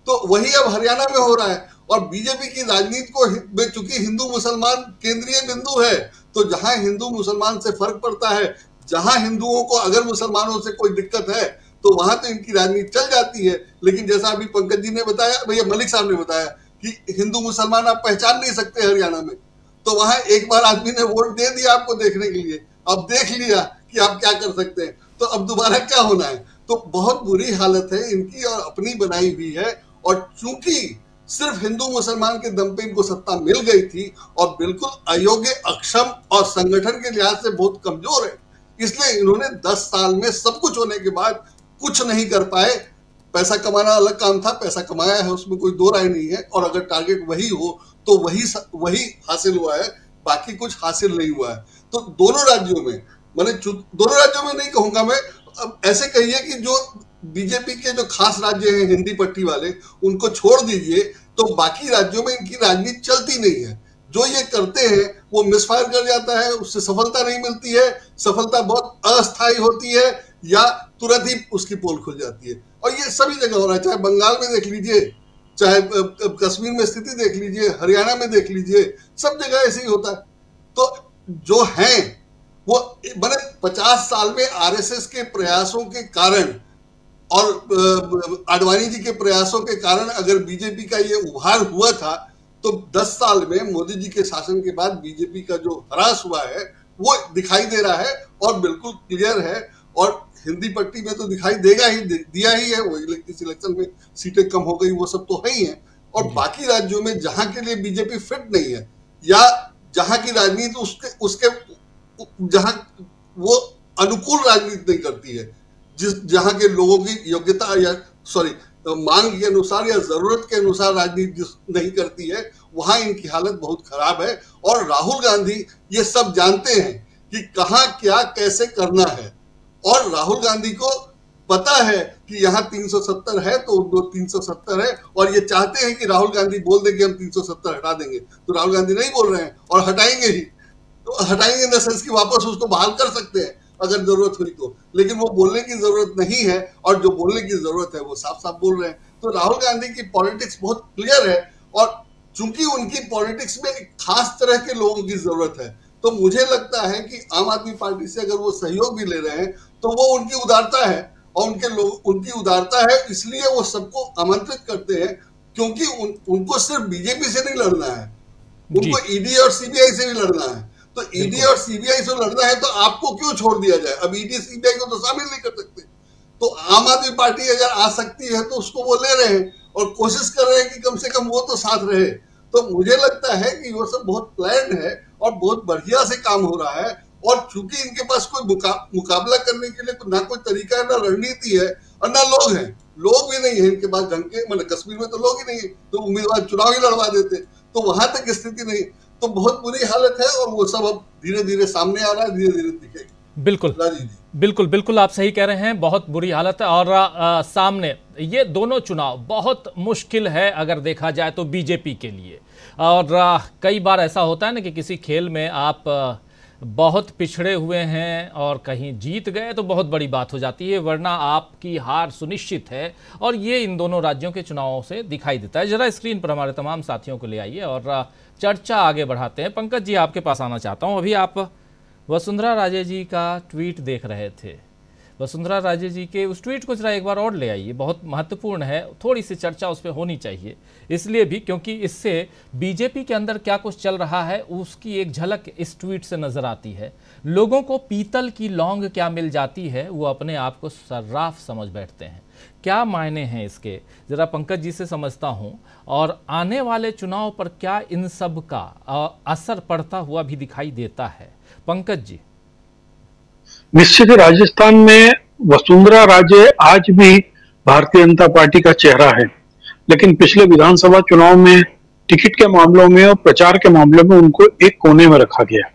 G: तो वही अब हरियाणा में हो रहा है। और बीजेपी की राजनीति को में चूंकि हिंदू मुसलमान केंद्रीय बिंदु है, तो जहां हिंदू मुसलमान से फर्क पड़ता है, जहां हिंदुओं को अगर मुसलमानों से कोई दिक्कत है तो वहां तो इनकी राजनीति चल जाती है। लेकिन जैसा अभी पंकज जी ने बताया, भैया मलिक साहब ने बताया कि हिंदू मुसलमान आप पहचान नहीं सकते हरियाणा में, तो वहां एक बार आदमी ने वोट दे दिया आपको देखने के लिए, अब देख लिया कि आप क्या कर सकते हैं, तो अब दोबारा क्या होना है। तो बहुत बुरी हालत है इनकी और अपनी बनाई हुई है। और चूंकि सिर्फ हिंदू मुसलमान के दम पे इनको सत्ता मिल गई थी और बिल्कुल अयोग्य, अक्षम और संगठन के लिहाज से बहुत कमजोर है, इसलिए इन्होंने 10 साल में सब कुछ होने के बाद कुछ नहीं कर पाए। पैसा कमाना अलग काम था, पैसा कमाया है उसमें कोई दो राय नहीं है, और अगर टारगेट वही हो तो वही हासिल हुआ है, बाकी कुछ हासिल नहीं हुआ है। तो दोनों राज्यों में, मैंने दोनों राज्यों में नहीं कहूंगा मैं, अब ऐसे कहिए कि जो बीजेपी के जो खास राज्य हैं हिंदी पट्टी वाले, उनको छोड़ दीजिए, तो बाकी राज्यों में इनकी राजनीति चलती नहीं है। जो ये करते हैं वो मिसफायर कर जाता है, उससे सफलता नहीं मिलती है, सफलता बहुत अस्थायी होती है या तुरंत ही उसकी पोल खुल जाती है। और ये सभी जगह हो रहा है, चाहे बंगाल में देख लीजिए, चाहे कश्मीर में स्थिति देख लीजिए, हरियाणा में देख लीजिए, सब जगह ऐसे ही होता है। तो जो हैं वो मैंने 50 साल में आरएसएस के प्रयासों के कारण और आडवाणी जी के प्रयासों के कारण अगर बीजेपी का ये उभार हुआ था, तो 10 साल में मोदी जी के शासन के बाद बीजेपी का जो ह्रास हुआ है वो दिखाई दे रहा है और बिल्कुल क्लियर है। और हिंदी पट्टी में तो दिखाई देगा ही, दिया ही है। वो इस इलेक्शन में सीटें कम हो गई, वो सब तो है ही है। और बाकी राज्यों में जहां के लिए बीजेपी फिट नहीं है या जहां की राजनीति उसके जहां वो अनुकूल राजनीति नहीं करती है, जहां के लोगों की योग्यता या मांग के अनुसार या जरूरत के अनुसार राजनीति नहीं करती है, वहां इनकी हालत बहुत खराब है। और राहुल गांधी ये सब जानते हैं कि कहां क्या कैसे करना है, और राहुल गांधी को पता है कि यहाँ 370 है तो उनको 370 है, और ये चाहते हैं कि राहुल गांधी बोल दे कि हम 370 हटा देंगे, तो राहुल गांधी नहीं बोल रहे हैं और हटाएंगे ही। तो हटाएंगे इन द सेंस कि वापस उसको बहाल कर सकते हैं अगर जरूरत हुई तो, लेकिन वो बोलने की जरूरत नहीं है, और जो बोलने की जरूरत है वो साफ साफ बोल रहे हैं। तो राहुल गांधी की पॉलिटिक्स बहुत क्लियर है, और चूंकि उनकी पॉलिटिक्स में एक खास तरह के लोगों की जरूरत है, तो मुझे लगता है कि आम आदमी पार्टी से अगर वो सहयोग भी ले रहे हैं तो वो उनकी उदारता है, और उनकी उदारता है, इसलिए वो सबको आमंत्रित करते हैं, क्योंकि उनको सिर्फ बीजेपी से नहीं लड़ना है, उनको ईडी और सीबीआई से भी लड़ना है। तो ईडी और सीबीआई से लड़ना है तो आपको क्यों छोड़ दिया जाए? अब ईडी सीबीआई को तो शामिल नहीं कर सकते। तो आम आदमी पार्टी अगर आ सकती है तो उसको वो ले रहे हैं और कोशिश कर रहे हैं कि कम से कम वो तो साथ रहे। तो मुझे लगता है कि वो सब बहुत प्लान्ड है और बहुत बढ़िया से काम हो रहा है। और चूंकि इनके पास कोई मुकाबला करने के लिए ना कोई तरीका है, ना रणनीति है, और ना लोग हैं, लोग भी नहीं है इनके पास ढंग के। मतलब कश्मीर में तो लोग ही नहीं है, तो उम्मीदवार चुनाव ही लड़वा देते, तो वहां तक स्थिति नहीं। तो बहुत बुरी हालत है, और वो सब अब धीरे धीरे सामने आ रहा है, धीरे धीरे दिखेगा।
A: बिल्कुल बिल्कुल बिल्कुल आप सही कह रहे हैं, बहुत बुरी हालत है। और सामने ये दोनों चुनाव बहुत मुश्किल है अगर देखा जाए तो बीजेपी के लिए। और कई बार ऐसा होता है ना कि किसी खेल में आप बहुत पिछड़े हुए हैं और कहीं जीत गए तो बहुत बड़ी बात हो जाती है, वरना आपकी हार सुनिश्चित है। और ये इन दोनों राज्यों के चुनावों से दिखाई देता है। जरा स्क्रीन पर हमारे तमाम साथियों को ले आइए और चर्चा आगे बढ़ाते हैं। पंकज जी, आपके पास आना चाहता हूँ। अभी आप वसुंधरा राजे जी का ट्वीट देख रहे थे, वसुंधरा राजे जी के उस ट्वीट को जरा एक बार और ले आइए, बहुत महत्वपूर्ण है, थोड़ी सी चर्चा उस पर होनी चाहिए। इसलिए भी क्योंकि इससे बीजेपी के अंदर क्या कुछ चल रहा है उसकी एक झलक इस ट्वीट से नजर आती है। लोगों को पीतल की लौंग क्या मिल जाती है, वो अपने आप को सर्राफ समझ बैठते हैं। क्या मायने हैं इसके, जरा पंकज जी से समझता हूं। और आने वाले चुनाव पर क्या इन सब का असर पड़ता हुआ भी दिखाई देता है? पंकज जी।
C: निश्चित ही राजस्थान में वसुंधरा राजे आज भी भारतीय जनता पार्टी का चेहरा है, लेकिन पिछले विधानसभा चुनाव में टिकट के मामलों में और प्रचार के मामलों में उनको एक कोने में रखा गया।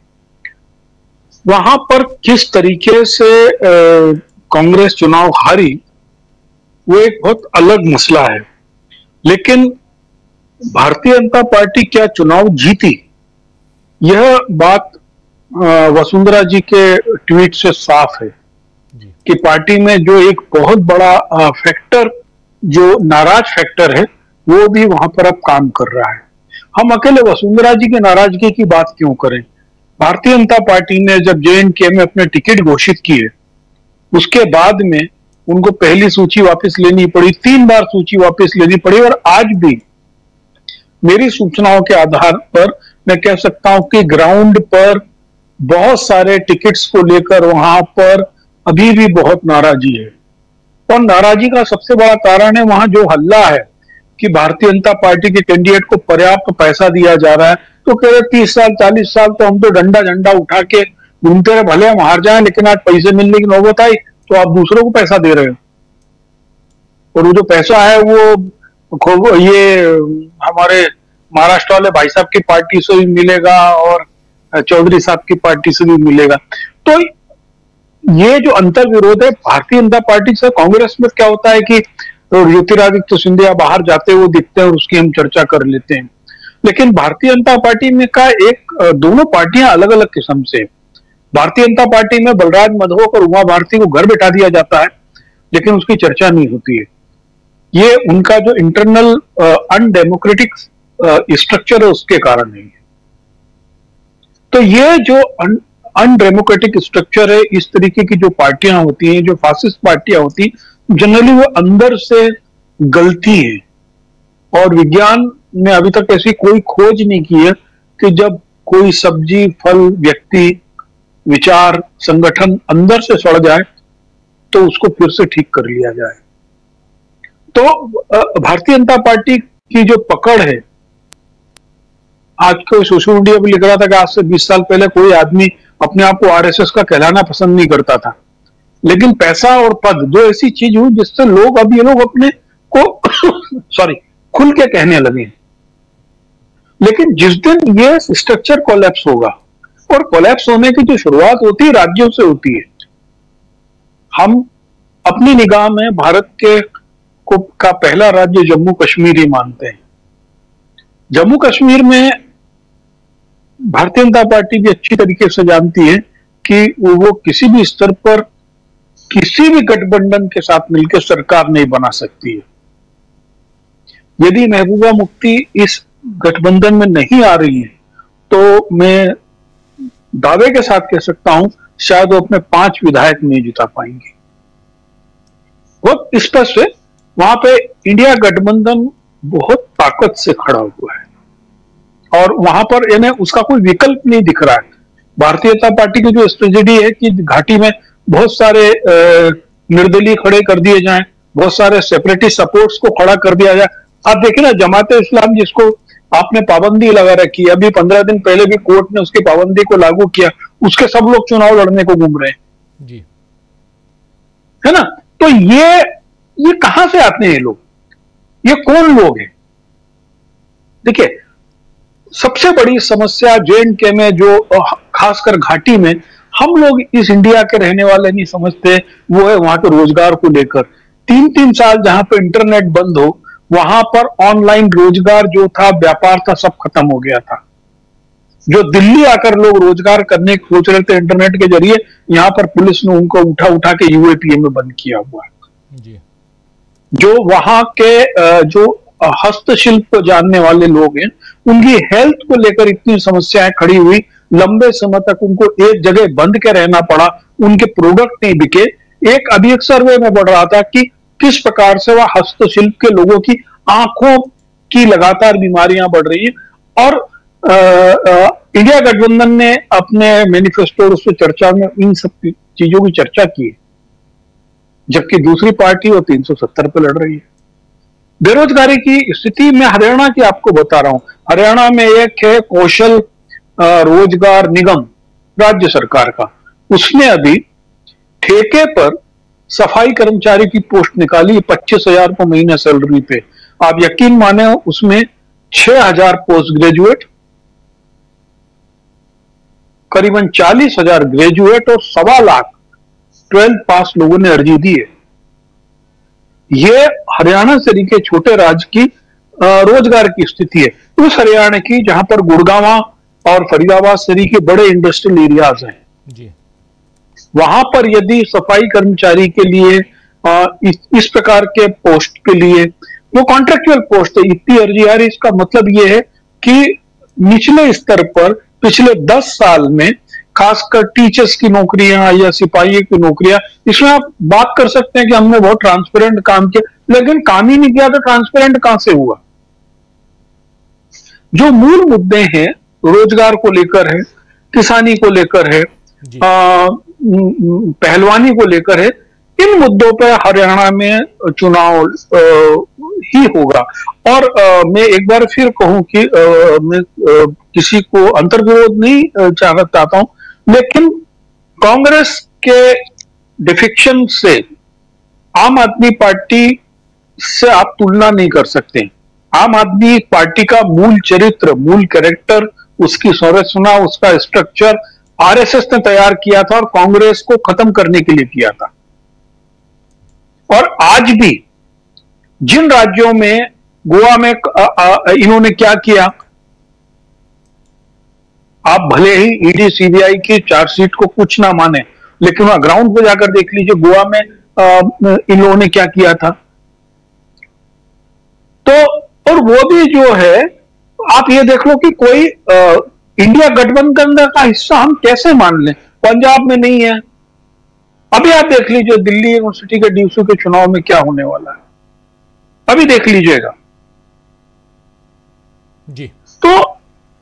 C: वहां पर किस तरीके से कांग्रेस चुनाव हारी वो एक बहुत अलग मसला है, लेकिन भारतीय जनता पार्टी क्या चुनाव जीती, यह बात वसुंधरा जी के ट्वीट से साफ है कि पार्टी में जो एक बहुत बड़ा फैक्टर, जो नाराज फैक्टर है, वो भी वहां पर अब काम कर रहा है। हम अकेले वसुंधरा जी के नाराजगी की बात क्यों करें? भारतीय जनता पार्टी ने जब JNK में अपने टिकट घोषित किए, उसके बाद में उनको पहली सूची वापस लेनी पड़ी, 3 बार सूची वापस लेनी पड़ी, और आज भी मेरी सूचनाओं के आधार पर मैं कह सकता हूं कि ग्राउंड पर बहुत सारे टिकट्स को लेकर वहां पर अभी भी बहुत नाराजी है। और नाराजी का सबसे बड़ा कारण है वहां जो हल्ला है कि भारतीय जनता पार्टी के कैंडिडेट को पर्याप्त पैसा दिया जा रहा है। तो कह रहे 30 साल 40 साल तो हम तो डंडा झंडा उठा के घूमते रहे, भले हम हार जाए, लेकिन आज पैसे मिलने की नौबत आई तो आप दूसरों को पैसा दे रहे हो। और वो जो पैसा है वो ये हमारे महाराष्ट्र वाले भाई साहब की पार्टी से भी मिलेगा और चौधरी साहब की पार्टी से भी मिलेगा। तो ये जो अंतर विरोध है भारतीय जनता पार्टी से कांग्रेस में क्या होता है कि तो ज्योतिरादित्य सिंधिया बाहर जाते हुए दिखते हैं और उसकी हम चर्चा कर लेते हैं, लेकिन भारतीय जनता पार्टी में का एक दोनों पार्टियां अलग अलग किस्म से। भारतीय जनता पार्टी में बलराज मधोक और उमा भारती को घर बैठा दिया जाता है लेकिन उसकी चर्चा नहीं होती है। ये उनका जो इंटरनल अनडेमोक्रेटिक स्ट्रक्चर है उसके कारण नहीं है। तो ये जो अनडेमोक्रेटिक स्ट्रक्चर है, इस तरीके की जो पार्टियां होती हैं, जो फासिस्ट पार्टियां होती हैं, जनरली वो अंदर से गलती है। और विज्ञान ने अभी तक ऐसी कोई खोज नहीं की है कि जब कोई सब्जी, फल, व्यक्ति, विचार, संगठन अंदर से सड़ जाए तो उसको फिर से ठीक कर लिया जाए। तो भारतीय जनता पार्टी की जो पकड़ है, आज को सोशल मीडिया पर लिख रहा था कि आज से 20 साल पहले कोई आदमी अपने आप को आरएसएस का कहलाना पसंद नहीं करता था, लेकिन पैसा और पद दो ऐसी चीज हुई जिससे अब ये लोग अपने को सॉरी खुल के कहने लगे। लेकिन जिस दिन ये स्ट्रक्चर कोलैप्स होगा, और कोलैप्स होने की जो शुरुआत होती है राज्यों से होती है। हम अपनी निगाह में भारत का पहला राज्य जम्मू कश्मीर ही मानते हैं। जम्मू कश्मीर में भारतीय जनता पार्टी भी अच्छी तरीके से जानती है कि वो किसी भी स्तर पर किसी भी गठबंधन के साथ मिलकर सरकार नहीं बना सकती है। यदि महबूबा मुफ्ती इस गठबंधन में नहीं आ रही है तो मैं दावे के साथ कह सकता हूं शायद वो अपने 5 विधायक नहीं जिता पाएंगे। बहुत स्पष्ट है, वहां पे इंडिया गठबंधन बहुत ताकत से खड़ा हुआ है और वहां पर यानी उसका कोई विकल्प नहीं दिख रहा है। भारतीय जनता पार्टी की जो स्ट्रेटेजी है कि घाटी में बहुत सारे निर्दलीय खड़े कर दिए जाएं, बहुत सारे सेपरेटिस्ट सपोर्ट्स को खड़ा कर दिया जाए। आप देखिए ना, जमात इस्लाम जिसको आपने पाबंदी लगा रखी है, अभी 15 दिन पहले भी कोर्ट ने उसकी पाबंदी को लागू किया, उसके सब लोग चुनाव लड़ने को घूम रहे हैं
A: जी,
C: है ना। तो ये कहां से आते हैं ये लोग, ये कौन लोग हैं? देखिए, सबसे बड़ी समस्या J&K में जो खासकर घाटी में हम लोग इस इंडिया के रहने वाले नहीं समझते, वो है वहां के रोजगार को लेकर। 3-3 साल जहां पर इंटरनेट बंद हो, वहां पर ऑनलाइन रोजगार जो था, व्यापार था, सब खत्म हो गया था। जो दिल्ली आकर लोग रोजगार करने की सोच रहे थे इंटरनेट के जरिए, यहां पर पुलिस ने उनको उठा के UAPA में बंद किया हुआ है
A: जी।
C: जो वहां के जो हस्तशिल्प जानने वाले लोग हैं, उनकी हेल्थ को लेकर इतनी समस्याएं खड़ी हुई, लंबे समय तक उनको एक जगह बंद के रहना पड़ा, उनके प्रोडक्ट नहीं बिके। अभी एक सर्वे में बढ़ रहा था कि किस प्रकार से वह हस्तशिल्प के लोगों की आंखों की लगातार बीमारियां बढ़ रही है। और इंडिया गठबंधन ने अपने मैनिफेस्टो और उसमें चर्चा में इन सब चीजों की चर्चा की है, जबकि दूसरी पार्टी वो 370 पे लड़ रही है। बेरोजगारी की स्थिति में हरियाणा की आपको बता रहा हूं। हरियाणा में एक है कौशल रोजगार निगम राज्य सरकार का, उसने अभी ठेके पर सफाई कर्मचारी की पोस्ट निकाली 25,000 को महीने सैलरी पे। आप यकीन माने, उसमें 6,000 पोस्ट ग्रेजुएट, करीबन 40,000 ग्रेजुएट और 1.25 लाख 12th पास लोगों ने अर्जी दी है। ये हरियाणा से के छोटे राज्य की रोजगार की स्थिति है। उस हरियाणा की जहां पर गुड़गांव और फरीदाबाद से के बड़े इंडस्ट्रियल एरियाज हैं
A: जी।
C: वहां पर यदि सफाई कर्मचारी के लिए इस प्रकार के पोस्ट के लिए, वो कॉन्ट्रेक्चुअल पोस्ट है, इतनी अर्जी आ रही, इसका मतलब ये है कि निचले स्तर पर पिछले 10 साल में खासकर टीचर्स की नौकरियां या सिपाही की नौकरियां, इसमें आप बात कर सकते हैं कि हमने बहुत ट्रांसपेरेंट काम किया, लेकिन काम ही नहीं किया तो ट्रांसपेरेंट कहां से हुआ? जो मूल मुद्दे हैं रोजगार को लेकर है, किसानी को लेकर है, पहलवानी को लेकर है, इन मुद्दों पर हरियाणा में चुनाव ही होगा। और मैं एक बार फिर कहूं कि मैं किसी को अंतर्विरोध नहीं चाहता हूं, लेकिन कांग्रेस के डिफेक्शन से आम आदमी पार्टी से आप तुलना नहीं कर सकते। आम आदमी पार्टी का मूल चरित्र, मूल कैरेक्टर, उसकी संरचना, उसका स्ट्रक्चर आरएसएस ने तैयार किया था और कांग्रेस को खत्म करने के लिए किया था। और आज भी जिन राज्यों में, गोवा में इन्होंने क्या किया, आप भले ही ईडी सीबीआई की चार्जशीट को कुछ ना माने, लेकिन वहां ग्राउंड पे जाकर देख लीजिए गोवा में इन लोगों ने क्या किया था। तो और वो भी जो है, आप ये देख लो कि कोई इंडिया गठबंधन का हिस्सा हम कैसे मान लें, पंजाब में नहीं है। अभी आप देख लीजिए दिल्ली यूनिवर्सिटी के डीयू के चुनाव में क्या होने वाला है, अभी देख लीजिएगा
A: जी।
C: तो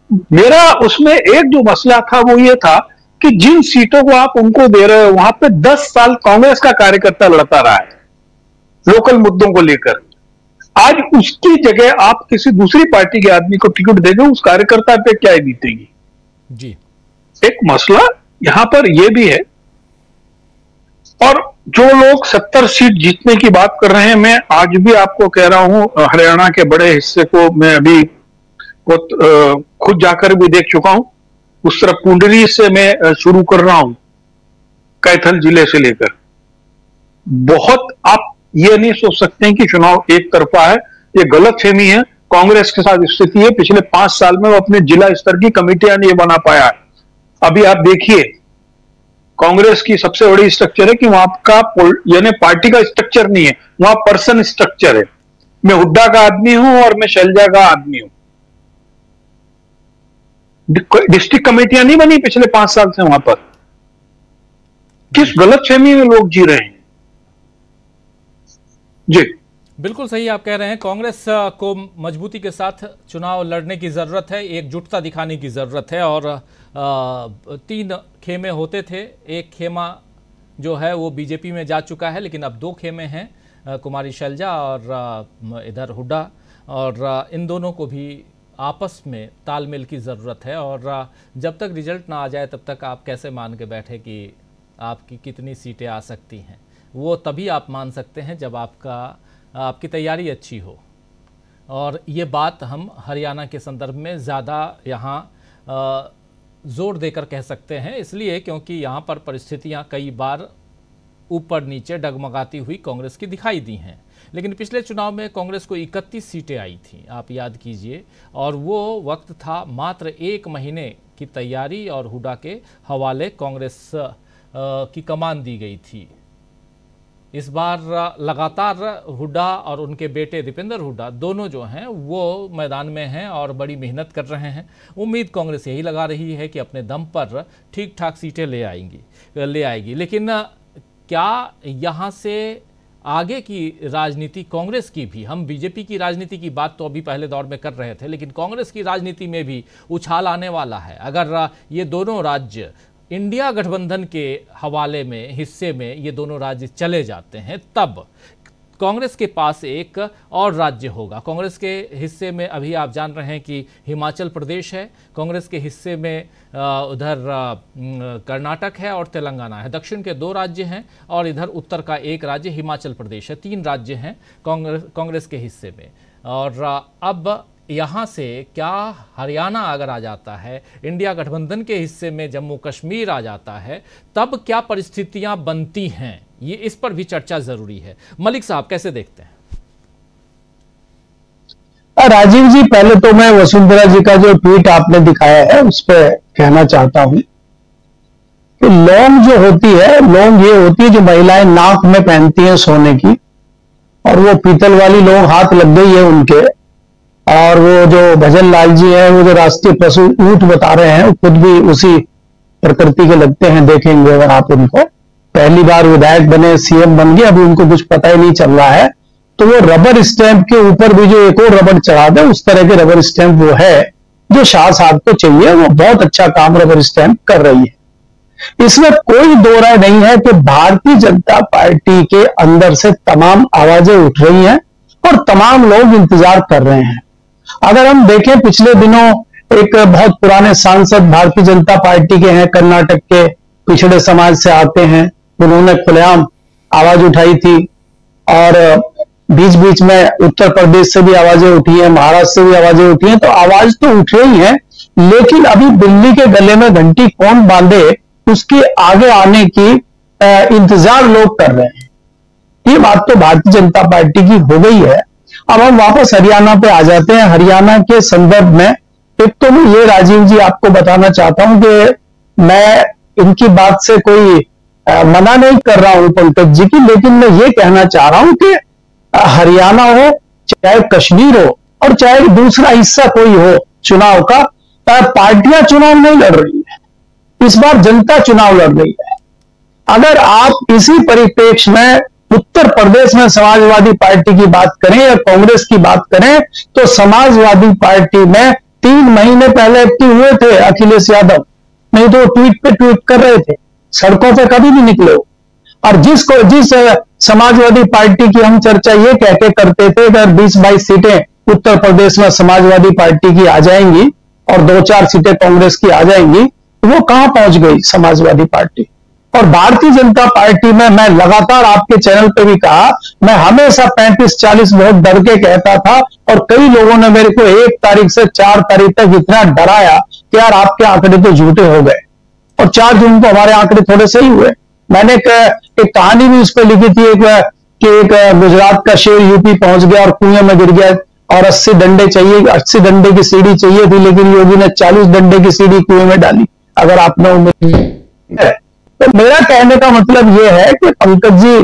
C: मेरा उसमें एक जो मसला था वो ये था कि जिन सीटों को आप उनको दे रहे हो, वहां पे 10 साल कांग्रेस का कार्यकर्ता लड़ता रहा है लोकल मुद्दों को लेकर। आज उसकी जगह आप किसी दूसरी पार्टी के आदमी को टिकट दे दो, उस कार्यकर्ता पे क्या बीतेगी
A: जी।
C: एक मसला यहां पर यह भी है। और जो लोग 70 सीट जीतने की बात कर रहे हैं, मैं आज भी आपको कह रहा हूं, हरियाणा के बड़े हिस्से को मैं अभी खुद जाकर भी देख चुका हूं। उस तरफ कुंडली से मैं शुरू कर रहा हूं, कैथल जिले से लेकर। बहुत आप ये नहीं सोच सकते हैं कि चुनाव एक तरफा है, ये गलतफहमी है। कांग्रेस के साथ स्थिति है, पिछले 5 साल में वो अपने जिला स्तर की कमेटियां नहीं बना पाया है। अभी आप देखिए, कांग्रेस की सबसे बड़ी स्ट्रक्चर है कि वहां का यानी पार्टी का स्ट्रक्चर नहीं है, वहां पर्सन स्ट्रक्चर है। मैं हुड्डा का आदमी हूं और मैं शैलजा का आदमी हूं। डिस्ट्रिक्ट कमेटियां नहीं बनी पिछले 5 साल से वहां पर। किस गलतफहमी में लोग जी रहे हैं जी।
A: बिल्कुल सही आप कह रहे हैं। कांग्रेस को मजबूती के साथ चुनाव लड़ने की ज़रूरत है, एकजुटता दिखाने की ज़रूरत है। और 3 खेमे होते थे, एक खेमा जो है वो बीजेपी में जा चुका है, लेकिन अब 2 खेमे हैं, कुमारी शैलजा और इधर हुड्डा। और इन दोनों को भी आपस में तालमेल की ज़रूरत है। और जब तक रिजल्ट ना आ जाए तब तक आप कैसे मान के बैठे कि आपकी कितनी सीटें आ सकती हैं। वो तभी आप मान सकते हैं जब आपकी तैयारी अच्छी हो। और ये बात हम हरियाणा के संदर्भ में ज़्यादा यहाँ ज़ोर देकर कह सकते हैं, इसलिए क्योंकि यहाँ पर परिस्थितियाँ कई बार ऊपर नीचे डगमगाती हुई कांग्रेस की दिखाई दी हैं। लेकिन पिछले चुनाव में कांग्रेस को 31 सीटें आई थीं, आप याद कीजिए। और वो वक्त था मात्र 1 महीने की तैयारी और हुड्डा के हवाले कांग्रेस की कमान दी गई थी। इस बार लगातार हुड्डा और उनके बेटे दीपेंद्र हुड्डा दोनों जो हैं वो मैदान में हैं और बड़ी मेहनत कर रहे हैं। उम्मीद कांग्रेस यही लगा रही है कि अपने दम पर ठीक ठाक सीटें ले आएगी। लेकिन क्या यहाँ से आगे की राजनीति कांग्रेस की भी, हम बीजेपी की राजनीति की बात तो अभी पहले दौर में कर रहे थे, लेकिन कांग्रेस की राजनीति में भी उछाल आने वाला है। अगर ये दोनों राज्य इंडिया गठबंधन के हवाले में, हिस्से में ये दोनों राज्य चले जाते हैं, तब कांग्रेस के पास एक और राज्य होगा। कांग्रेस के हिस्से में अभी आप जान रहे हैं कि हिमाचल प्रदेश है, कांग्रेस के हिस्से में उधर कर्नाटक है और तेलंगाना है। दक्षिण के 2 राज्य हैं और इधर उत्तर का 1 राज्य हिमाचल प्रदेश है। 3 राज्य हैं कांग्रेस के हिस्से में। और अब यहाँ से क्या हरियाणा अगर आ जाता है, इंडिया गठबंधन के हिस्से में जम्मू कश्मीर आ जाता है, तब क्या परिस्थितियां बनती हैं, ये इस पर भी चर्चा जरूरी है। मलिक साहब कैसे देखते हैं?
D: राजीव जी, पहले तो मैं वसुंधरा जी का जो ट्वीट आपने दिखाया है उस पर कहना चाहता हूं कि लौंग जो होती है, लौंग ये होती है जो महिलाएं नाक में पहनती हैं सोने की, और वो पीतल वाली लौंग हाथ लग गई है उनके। और वो जो भजन लाल जी हैं, वो जो राष्ट्रीय पशु ऊंट बता रहे हैं, वो खुद भी उसी प्रकृति के लगते हैं। देखेंगे अगर आप उनको, पहली बार विधायक बने, सीएम बन गए, अभी उनको कुछ पता ही नहीं चल रहा है। तो वो रबर स्टैंप के ऊपर भी जो एक और रबर चढ़ा दे, उस तरह के रबर स्टैंप वो है जो शाह साहब को चाहिए। वो बहुत अच्छा काम रबर स्टैंप कर रही है, इसमें कोई दो राय नहीं है कि भारतीय जनता पार्टी के अंदर से तमाम आवाजें उठ रही हैं और तमाम लोग इंतजार कर रहे हैं। अगर हम देखें, पिछले दिनों एक बहुत पुराने सांसद भारतीय जनता पार्टी के हैं, कर्नाटक के पिछड़े समाज से आते हैं, उन्होंने खुलेआम आवाज उठाई थी और बीच बीच में उत्तर प्रदेश से भी आवाजें उठी हैं, महाराष्ट्र से भी आवाजें उठी हैं, तो आवाज तो उठ रही है, लेकिन अभी दिल्ली के गले में घंटी कौन बांधे उसके आगे आने की इंतजार लोग कर रहे हैं। ये बात तो भारतीय जनता पार्टी की हो गई है। अब हम वापस हरियाणा पे आ जाते हैं। हरियाणा के संदर्भ में एक तो मैं ये राजीव जी आपको बताना चाहता हूं कि मैं इनकी बात से कोई मना नहीं कर रहा हूं पंकज जी की, लेकिन मैं ये कहना चाह रहा हूं कि हरियाणा हो चाहे कश्मीर हो और चाहे दूसरा हिस्सा कोई हो चुनाव का, पार्टियां चुनाव नहीं लड़ रही है, इस बार जनता चुनाव लड़ रही है। अगर आप इसी परिप्रेक्ष्य में उत्तर प्रदेश में समाजवादी पार्टी की बात करें या कांग्रेस की बात करें, तो समाजवादी पार्टी में 3 महीने पहले एक्टिव हुए थे अखिलेश यादव, नहीं तो ट्वीट पे ट्वीट कर रहे थे, सड़कों पे कभी नहीं निकले। और जिस समाजवादी पार्टी की हम चर्चा ये कह के करते थे अगर 20-22 सीटें उत्तर प्रदेश में समाजवादी पार्टी की आ जाएंगी और 2-4 सीटें कांग्रेस की आ जाएंगी, तो वो कहां पहुंच गई समाजवादी पार्टी। और भारतीय जनता पार्टी में मैं लगातार आपके चैनल पे भी कहा, मैं हमेशा 35-40 वोट डर के कहता था, और कई लोगों ने मेरे को 1 तारीख से 4 तारीख तक इतना डराया कि यार आपके आंकड़े तो झूठे हो गए, और 4 जून को हमारे आंकड़े थोड़े सही हुए। मैंने एक कहानी भी उस पर लिखी थी कि एक गुजरात का शेर यूपी पहुंच गया और कुएं में गिर गया और 80 डंडे चाहिए, 80 डंडे की सीढ़ी चाहिए थी, लेकिन योगी ने 40 डंडे की सीढ़ी कुएं में डाली। अगर आपने उम्मीद है तो मेरा कहने का मतलब यह है कि पंकज जी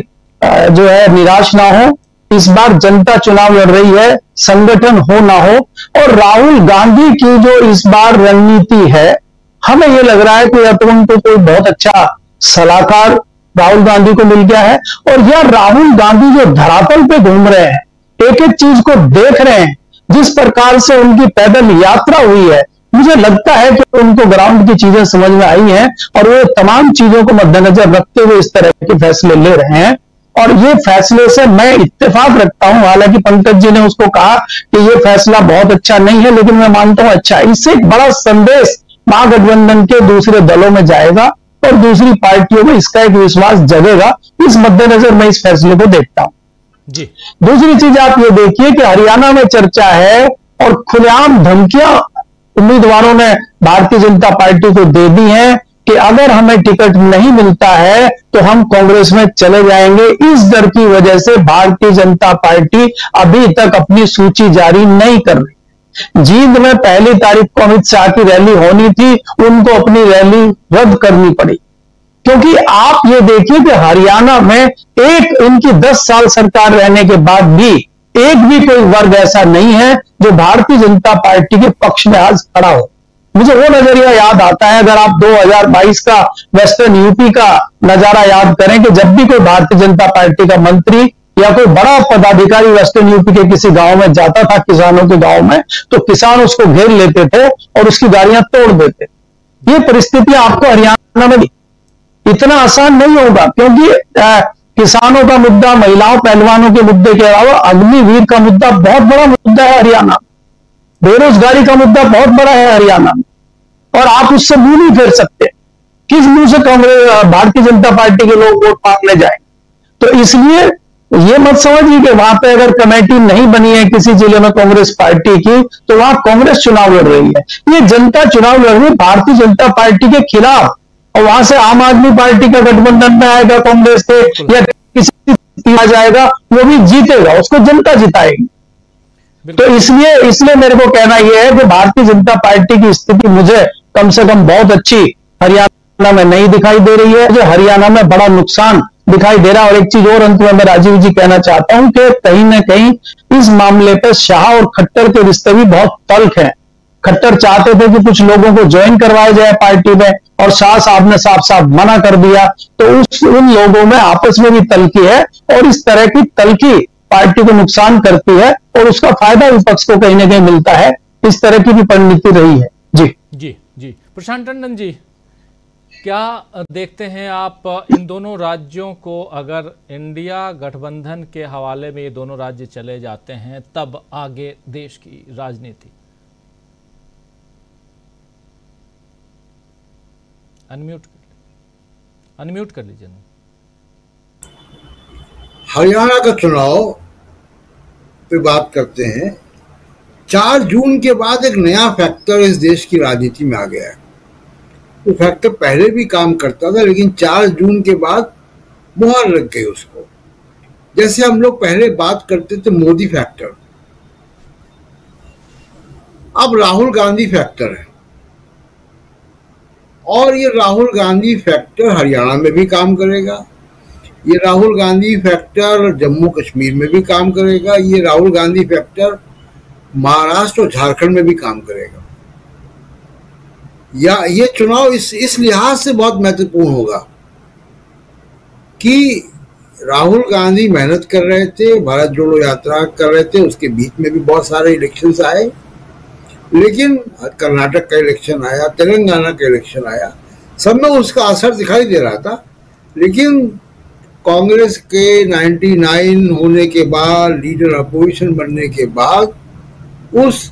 D: जो है निराश ना हो, इस बार जनता चुनाव लड़ रही है, संगठन हो ना हो। और राहुल गांधी की जो इस बार रणनीति है, हमें यह लग रहा है कि या तो उनको कोई बहुत अच्छा सलाहकार राहुल गांधी को मिल गया है, और यह राहुल गांधी जो धरातल पे घूम रहे हैं, एक एक चीज को देख रहे हैं, जिस प्रकार से उनकी पैदल यात्रा हुई है, मुझे लगता है कि उनको ग्राउंड की चीजें समझ में आई हैं और वो तमाम चीजों को मद्देनजर रखते हुए इस तरह के फैसले ले रहे हैं। और ये फैसले से मैं इत्तेफाक रखता हूं, हालांकि पंकज जी ने उसको कहा कि ये फैसला बहुत अच्छा नहीं है, लेकिन मैं मानता हूं अच्छा है। इससे एक बड़ा संदेश महागठबंधन के दूसरे दलों में जाएगा और दूसरी पार्टियों में इसका एक विश्वास जगेगा। इस मद्देनजर मैं इस फैसले को देखता हूं
A: जी।
D: दूसरी चीज आप ये देखिए कि हरियाणा में चर्चा है और खुलेआम धमकियां उम्मीदवारों ने भारतीय जनता पार्टी को दे दी हैं कि अगर हमें टिकट नहीं मिलता है तो हम कांग्रेस में चले जाएंगे। इस डर की वजह से भारतीय जनता पार्टी अभी तक अपनी सूची जारी नहीं कर रही। जींद में 1 तारीख को अमित शाह की रैली होनी थी, उनको अपनी रैली रद्द करनी पड़ी, क्योंकि आप ये देखिए कि हरियाणा में एक इनकी 10 साल सरकार रहने के बाद भी एक भी कोई वर्ग ऐसा नहीं है जो भारतीय जनता पार्टी के पक्ष में आज खड़ा हो। मुझे वो नजरिया याद आता है, अगर आप 2022 का वेस्टर्न यूपी का नजारा याद करें कि जब भी कोई भारतीय जनता पार्टी का मंत्री या कोई बड़ा पदाधिकारी वेस्टर्न यूपी के किसी गांव में जाता था, किसानों के गांव में, तो किसान उसको घेर लेते थे और उसकी गाड़ियां तोड़ देते। ये परिस्थितियां आपको हरियाणा में इतना आसान नहीं होगा, क्योंकि किसानों का मुद्दा, महिलाओं पहलवानों के मुद्दे के अलावा अग्निवीर का मुद्दा बहुत बड़ा मुद्दा है हरियाणा, बेरोजगारी का मुद्दा बहुत बड़ा है हरियाणा में, और आप उससे मुंह नहीं फेर सकते। किस मुंह से कांग्रेस भारतीय जनता पार्टी के लोग वोट मांगने जाएंगे? तो इसलिए ये मत समझिए कि वहां पे अगर कमेटी नहीं बनी है किसी जिले में कांग्रेस पार्टी की तो वहां कांग्रेस चुनाव लड़ रही है। ये जनता चुनाव लड़ रही है भारतीय जनता पार्टी के खिलाफ, और वहां से आम आदमी पार्टी का गठबंधन में आएगा कांग्रेस से या किसी आ जाएगा, वो भी जीतेगा, उसको जनता जिताएगी। तो इसलिए मेरे को कहना यह है कि भारतीय जनता पार्टी की स्थिति मुझे कम से कम बहुत अच्छी हरियाणा में नहीं दिखाई दे रही है। मुझे हरियाणा में बड़ा नुकसान दिखाई दे रहा है। और एक चीज और अंत में मैं राजीव जी कहना चाहता हूं कि कहीं ना कहीं इस मामले पर शाह और खट्टर के रिश्ते भी बहुत तल्ख हैं। खट्टर चाहते थे कि कुछ लोगों को ज्वाइन करवाया जाए पार्टी में, और शाह साहब ने साफ साफ मना कर दिया, तो उन लोगों में आपस में भी तल्खी है, और इस तरह की तल्खी पार्टी को नुकसान करती है और उसका फायदा विपक्ष को कहीं ना कहीं मिलता है। इस तरह की भी परिणति रही है। जी
A: जी जी। प्रशांत टंडन जी, क्या देखते हैं आप इन दोनों राज्यों को, अगर इंडिया गठबंधन के हवाले में ये दोनों राज्य चले जाते हैं तब आगे देश की राजनीति? अनम्यूट कर लीजिए।
E: हरियाणा का चुनाव पे बात करते हैं, 4 जून के बाद एक नया फैक्टर इस देश की राजनीति में आ गया है। वो फैक्टर पहले भी काम करता था, लेकिन 4 जून के बाद मुहर लग गई उसको। जैसे हम लोग पहले बात करते थे मोदी फैक्टर, अब राहुल गांधी फैक्टर है। और ये राहुल गांधी फैक्टर हरियाणा में भी काम करेगा, ये राहुल गांधी फैक्टर जम्मू कश्मीर में भी काम करेगा, ये राहुल गांधी फैक्टर महाराष्ट्र और झारखंड में भी काम करेगा। या ये चुनाव इस लिहाज से बहुत महत्वपूर्ण होगा कि राहुल गांधी मेहनत कर रहे थे, भारत जोड़ो यात्रा कर रहे थे, उसके बीच में भी बहुत सारे इलेक्शंस आए, लेकिन कर्नाटक का इलेक्शन आया, तेलंगाना का इलेक्शन आया, सब में उसका असर दिखाई दे रहा था। लेकिन कांग्रेस के 99 होने के बाद, लीडर अपोजिशन बनने के बाद, उस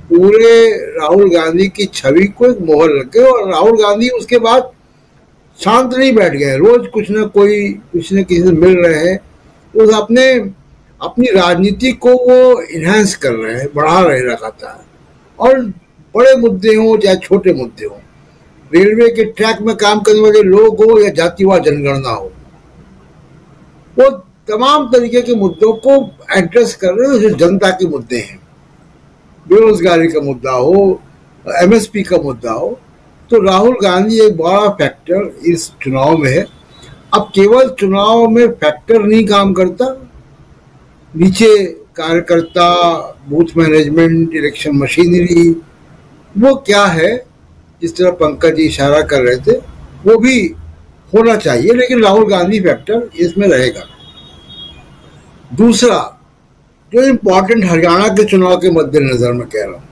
E: पूरे राहुल गांधी की छवि को एक मोहर लग गई और राहुल गांधी उसके बाद शांत नहीं बैठ गए। रोज कुछ न किसी से मिल रहे हैं, उस अपनी राजनीति को वो इन्हांस कर रहे हैं, बढ़ा रहे लगातार। और बड़े मुद्दे हों चाहे छोटे मुद्दे हों, रेलवे के ट्रैक में काम करने वाले लोग हो या जातिवार जनगणना हो, वो तमाम तरीके के मुद्दों को एड्रेस कर रहे हैं जो जनता के मुद्दे हैं। बेरोजगारी का मुद्दा हो, एमएसपी का मुद्दा हो, तो राहुल गांधी एक बड़ा फैक्टर इस चुनाव में है। अब केवल चुनाव में फैक्टर नहीं काम करता, नीचे कार्यकर्ता, बूथ मैनेजमेंट, इलेक्शन मशीनरी, वो क्या है, जिस तरह पंकज जी इशारा कर रहे थे, वो भी होना चाहिए, लेकिन राहुल गांधी फैक्टर इसमें रहेगा। दूसरा जो इम्पोर्टेंट हरियाणा के चुनाव के मद्देनजर मैं कह रहा हूँ,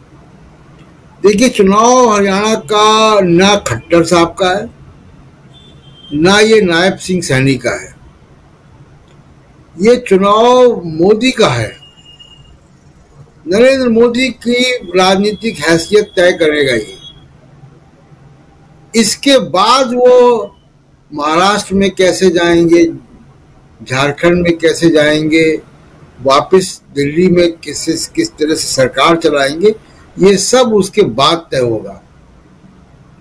E: देखिए चुनाव हरियाणा का ना खट्टर साहब का है, ना ये नायब सिंह सैनी का है, ये चुनाव मोदी का है। नरेंद्र मोदी की राजनीतिक हैसियत तय करेगा ये। इसके बाद वो महाराष्ट्र में कैसे जाएंगे, झारखंड में कैसे जाएंगे, वापस दिल्ली में किस तरह से सरकार चलाएंगे, ये सब उसके बाद तय होगा।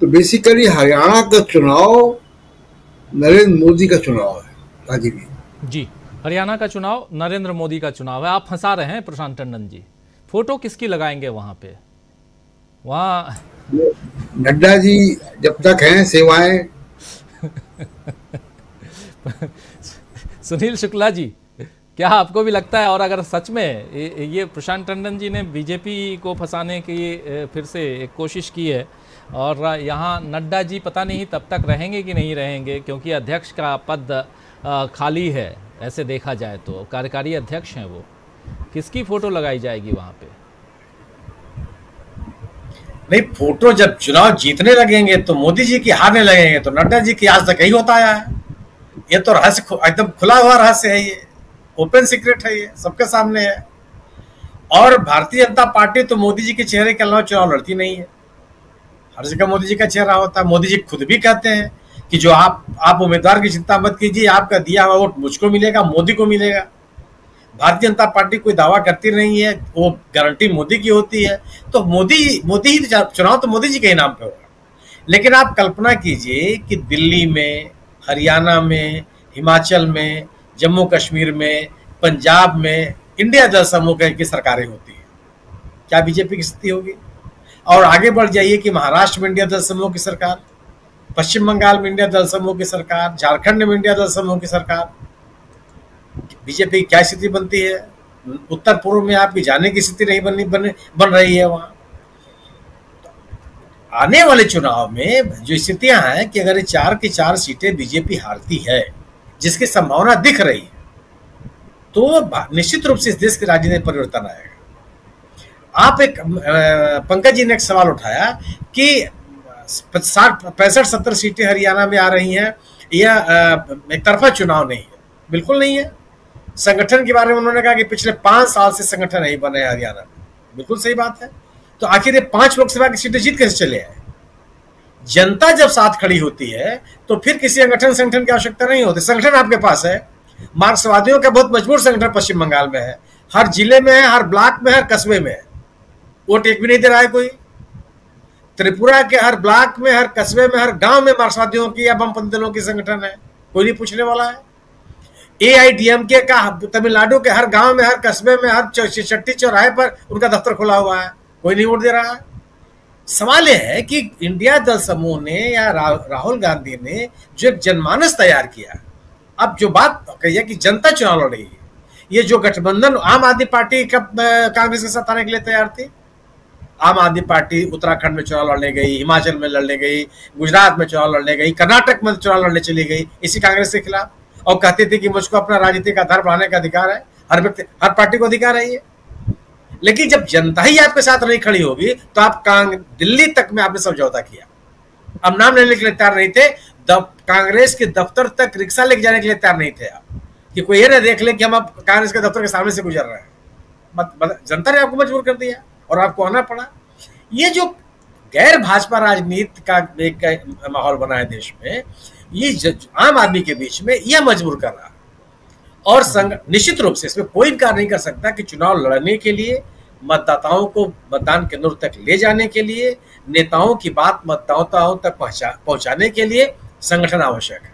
E: तो बेसिकली हरियाणा का चुनाव नरेंद्र मोदी का चुनाव है। राजीव
A: जी, हरियाणा का चुनाव नरेंद्र मोदी का चुनाव है। आप फंसा रहे हैं प्रशांत टंडन जी। फोटो किसकी लगाएंगे वहां पे? वहां
E: नड्डा जी जब तक हैं सेवाएं।
A: सुनील शुक्ला जी, क्या आपको भी लगता है, और अगर सच में ये प्रशांत टंडन जी ने बीजेपी को फंसाने की फिर से एक कोशिश की है, और यहाँ नड्डा जी पता नहीं तब तक रहेंगे कि नहीं रहेंगे, क्योंकि अध्यक्ष का पद खाली है, ऐसे देखा जाए तो कार्यकारी अध्यक्ष हैं वो, किसकी फोटो लगाई जाएगी वहाँ पे?
F: नहीं, फोटो जब चुनाव जीतने लगेंगे तो मोदी जी की हारने लगेंगे तो नड्डा जी की आज तक यही होता आया है। ये तो रहस्य, एकदम खुला हुआ रहस्य है, ये ओपन सीक्रेट है, ये सबके सामने है। और भारतीय जनता पार्टी तो मोदी जी के चेहरे के अलावा चुनाव लड़ती नहीं है, हर जगह मोदी जी का चेहरा होता है। मोदी जी खुद भी कहते हैं कि जो आप उम्मीदवार की चिंता मत कीजिए, आपका दिया हुआ वोट मुझको मिलेगा, मोदी को मिलेगा। भारतीय जनता पार्टी कोई दावा करती नहीं है, वो गारंटी मोदी की होती है। तो मोदी ही चुनाव तो मोदी जी के ही नाम पे होगा। लेकिन आप कल्पना कीजिए कि दिल्ली में, हरियाणा में, हिमाचल में, जम्मू कश्मीर में, पंजाब में इंडिया दल समूह की सरकारें होती हैं, क्या बीजेपी की स्थिति होगी? और आगे बढ़ जाइए कि महाराष्ट्र में इंडिया दल समूह की सरकार, पश्चिम बंगाल में इंडिया दल समूह की सरकार, झारखंड में इंडिया दल समूह की सरकार, बीजेपी की क्या स्थिति बनती है? उत्तर पूर्व में आपकी जाने की स्थिति नहीं बन रही है वहां। आने वाले चुनाव में जो स्थितियां हैं कि अगर ये 4 की 4 सीटें बीजेपी हारती है, जिसकी संभावना दिख रही है, तो निश्चित रूप से इस देश की राजनीति में परिवर्तन आएगा। आप पंकज जी ने एक सवाल उठाया कि 65-70 सीटें हरियाणा में आ रही हैं, यह एक तरफा चुनाव नहीं है। बिल्कुल नहीं है। संगठन के बारे में उन्होंने कहा कि पिछले 5 साल से संगठन नहीं बने हरियाणा में, बिल्कुल सही बात है। तो आखिर ये 5 लोकसभा की सीटें जीत कैसे चले आए? जनता जब साथ खड़ी होती है तो फिर किसी संगठन की आवश्यकता नहीं होती। संगठन आपके पास है, मार्क्सवादियों का बहुत मजबूत संगठन पश्चिम बंगाल में है, हर जिले में है, हर ब्लॉक में है, हर कस्बे में है। वोट एक भी नहीं दे रहा है कोई। त्रिपुरा के हर ब्लॉक में, हर कस्बे में, हर गांव में मार्क्सवादियों की या वामपंथी दलों की संगठन है, कोई नहीं पूछने वाला है। AIDMK का तमिलनाडु के हर गांव में, हर कस्बे में, हर चट्टी चौराहे पर उनका दफ्तर खुला हुआ है, कोई नहीं वोट दे रहा है। सवाल यह है कि इंडिया दल समूह ने या राहुल गांधी ने जो एक जनमानस तैयार किया, अब जो बात कही है कि जनता चुनाव लड़ रही है, ये जो गठबंधन आम आदमी पार्टी कब कांग्रेस के साथ आने के लिए तैयार थी। आम आदमी पार्टी उत्तराखंड में चुनाव लड़ने गई, हिमाचल में लड़ने गई, गुजरात में चुनाव लड़ने गई, कर्नाटक में चुनाव लड़ने चली गई इसी कांग्रेस के खिलाफ, और कहती थी कि मुझको अपना राजनीतिक आधार बढ़ाने का अधिकार है, हर व्यक्ति हर पार्टी को अधिकार है ये। लेकिन जब जनता ही आपके साथ नहीं खड़ी होगी तो आप दिल्ली तक में आपने समझौता किया, अब नाम लेने के लिए तैयार नहीं थे, कांग्रेस के दफ्तर तक रिक्शा लेके जाने के लिए तैयार नहीं थे आप, कि कोई ये ना देख ले कि हम अब कांग्रेस के दफ्तर के सामने से गुजर रहे हैं। जनता ने आपको मजबूर कर दिया और आपको आना पड़ा। ये जो गैर भाजपा राजनीति का एक माहौल बना है देश में, ये आम आदमी के बीच में यह मजबूर कर रहा है। और निश्चित रूप से इसमें कोई इनकार नहीं कर सकता कि चुनाव लड़ने के लिए, मतदाताओं को मतदान केंद्रों तक ले जाने के लिए, नेताओं की बात मतदाताओं तक पहुंचाने के लिए संगठन आवश्यक है।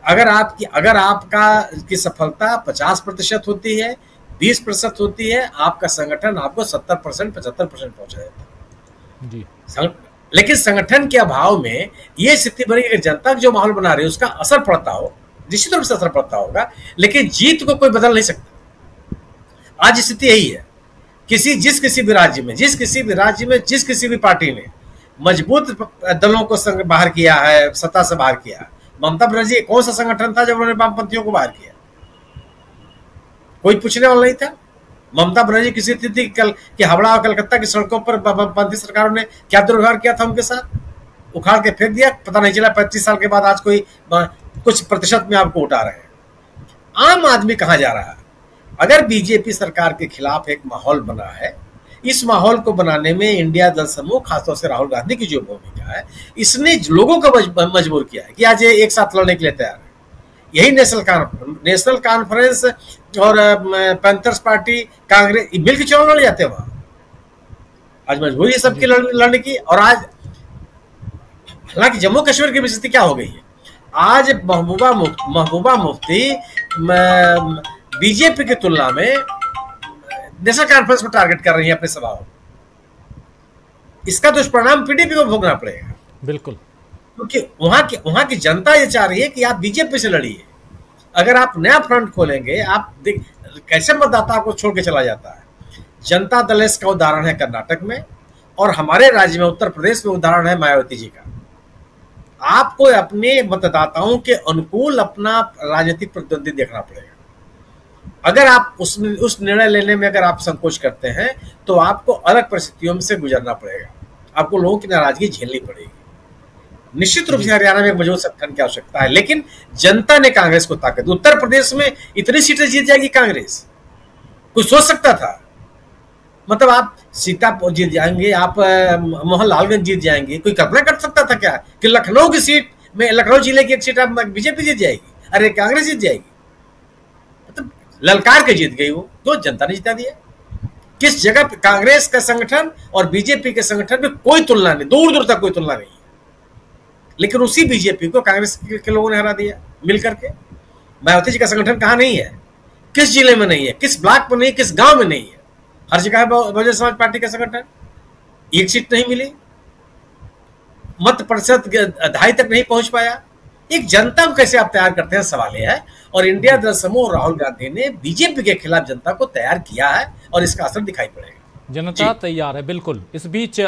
F: अगर आपका की सफलता 50% होती है, 20% होती है, आपका संगठन आपको 70% 75% पहुंचा देता है जी। लेकिन संगठन के अभाव में ये स्थिति बनी कि जनता जो माहौल बना रही है उसका असर पड़ता हो, निश्चित रूप से असर पड़ता होगा, लेकिन जीत को कोई बदल नहीं सकता। आज स्थिति यही है। जिस किसी भी राज्य में, जिस किसी भी पार्टी ने मजबूत दलों को बाहर किया है, सत्ता से बाहर किया है। ममता बनर्जी कौन सा संगठन था जब उन्होंने वामपंथियों को बाहर किया? कोई पूछने वाला नहीं था। ममता बनर्जी किसी थी कि हावड़ा और कलकत्ता की सड़कों पर वामपंथी सरकारों ने क्या दुर्व्यवहार किया था उनके साथ, उखाड़ के फेंक दिया, पता नहीं चला 35 साल के बाद आज कोई कुछ प्रतिशत में आपको उठा रहे हैं। आम आदमी कहाँ जा रहा है? अगर बीजेपी सरकार के खिलाफ एक माहौल बना है, इस माहौल को बनाने में इंडिया दल समूह, खासतौर से राहुल गांधी की जो भूमिका है, इसने लोगों को मजबूर किया है कि आज ये एक साथ लड़ने के लिए तैयार है। यही नेशनल कॉन्फ्रेंस और पैंथर्स पार्टी, कांग्रेस मिलकर चुनाव लड़ जाते हैं वहां। आज मजबूरी है सबकी लड़ने की। और आज हालांकि जम्मू कश्मीर की स्थिति क्या हो गई है, आज महबूबा मुफ्ती बीजेपी की तुलना में नेशनल कॉन्फ्रेंस को टारगेट कर रही है अपने सभाओं। इसका दुष्परिणाम पीडीपी को भोगना पड़ेगा।
A: बिल्कुल,
F: क्योंकि वहां की जनता ये चाह रही है कि आप बीजेपी से लड़िए। अगर आप नया फ्रंट खोलेंगे, आप कैसे मतदाता को छोड़ के चला जाता है। जनता दल इसका उदाहरण है कर्नाटक में, और हमारे राज्य में उत्तर प्रदेश में उदाहरण है मायावती जी का। आपको अपने मतदाताओं के अनुकूल अपना राजनीतिक प्रतिद्वंदी देखना पड़ेगा। अगर आप उस निर्णय लेने में अगर आप संकोच करते हैं तो आपको अलग परिस्थितियों से गुजरना पड़ेगा, आपको लोगों की नाराजगी झेलनी पड़ेगी। निश्चित रूप से हरियाणा में एक मजबूत संगठन की आवश्यकता है, लेकिन जनता ने कांग्रेस को ताकत दी। उत्तर प्रदेश में इतनी सीटें जीत जाएगी कांग्रेस, कोई सोच सकता था? मतलब आप सीतापुर जीत जाएंगे, आप मोहनलालगंज जीत जाएंगे, कोई कल्पना कर सकता था क्या कि लखनऊ की सीट में, लखनऊ जिले की एक सीट आप बीजेपी जीत जाएगी, अरे कांग्रेस जीत जाएगी? मतलब ललकार के जीत गई वो, तो जनता ने जिता दिया। किस जगह कांग्रेस का संगठन और बीजेपी के संगठन में कोई तुलना नहीं, दूर दूर तक कोई तुलना नहीं है। लेकिन उसी बीजेपी को कांग्रेस के लोगों ने हरा दिया मिलकर के। मायावती जी का संगठन कहां नहीं है, किस जिले में नहीं है, किस ब्लॉक में नहीं, किस गांव में नहीं है? हर जगह है बहुजन समाज पार्टी का संगठन। एक सीट नहीं मिली, मत प्रतिशत 2.5 तक नहीं पहुंच पाया। एक जनता को कैसे आप तैयार करते हैं, सवाल यह है। और इंडिया दल समूह राहुल गांधी ने बीजेपी के खिलाफ जनता को तैयार किया है और इसका असर दिखाई पड़ेगा।
A: जनता तैयार है, बिल्कुल। इस बीच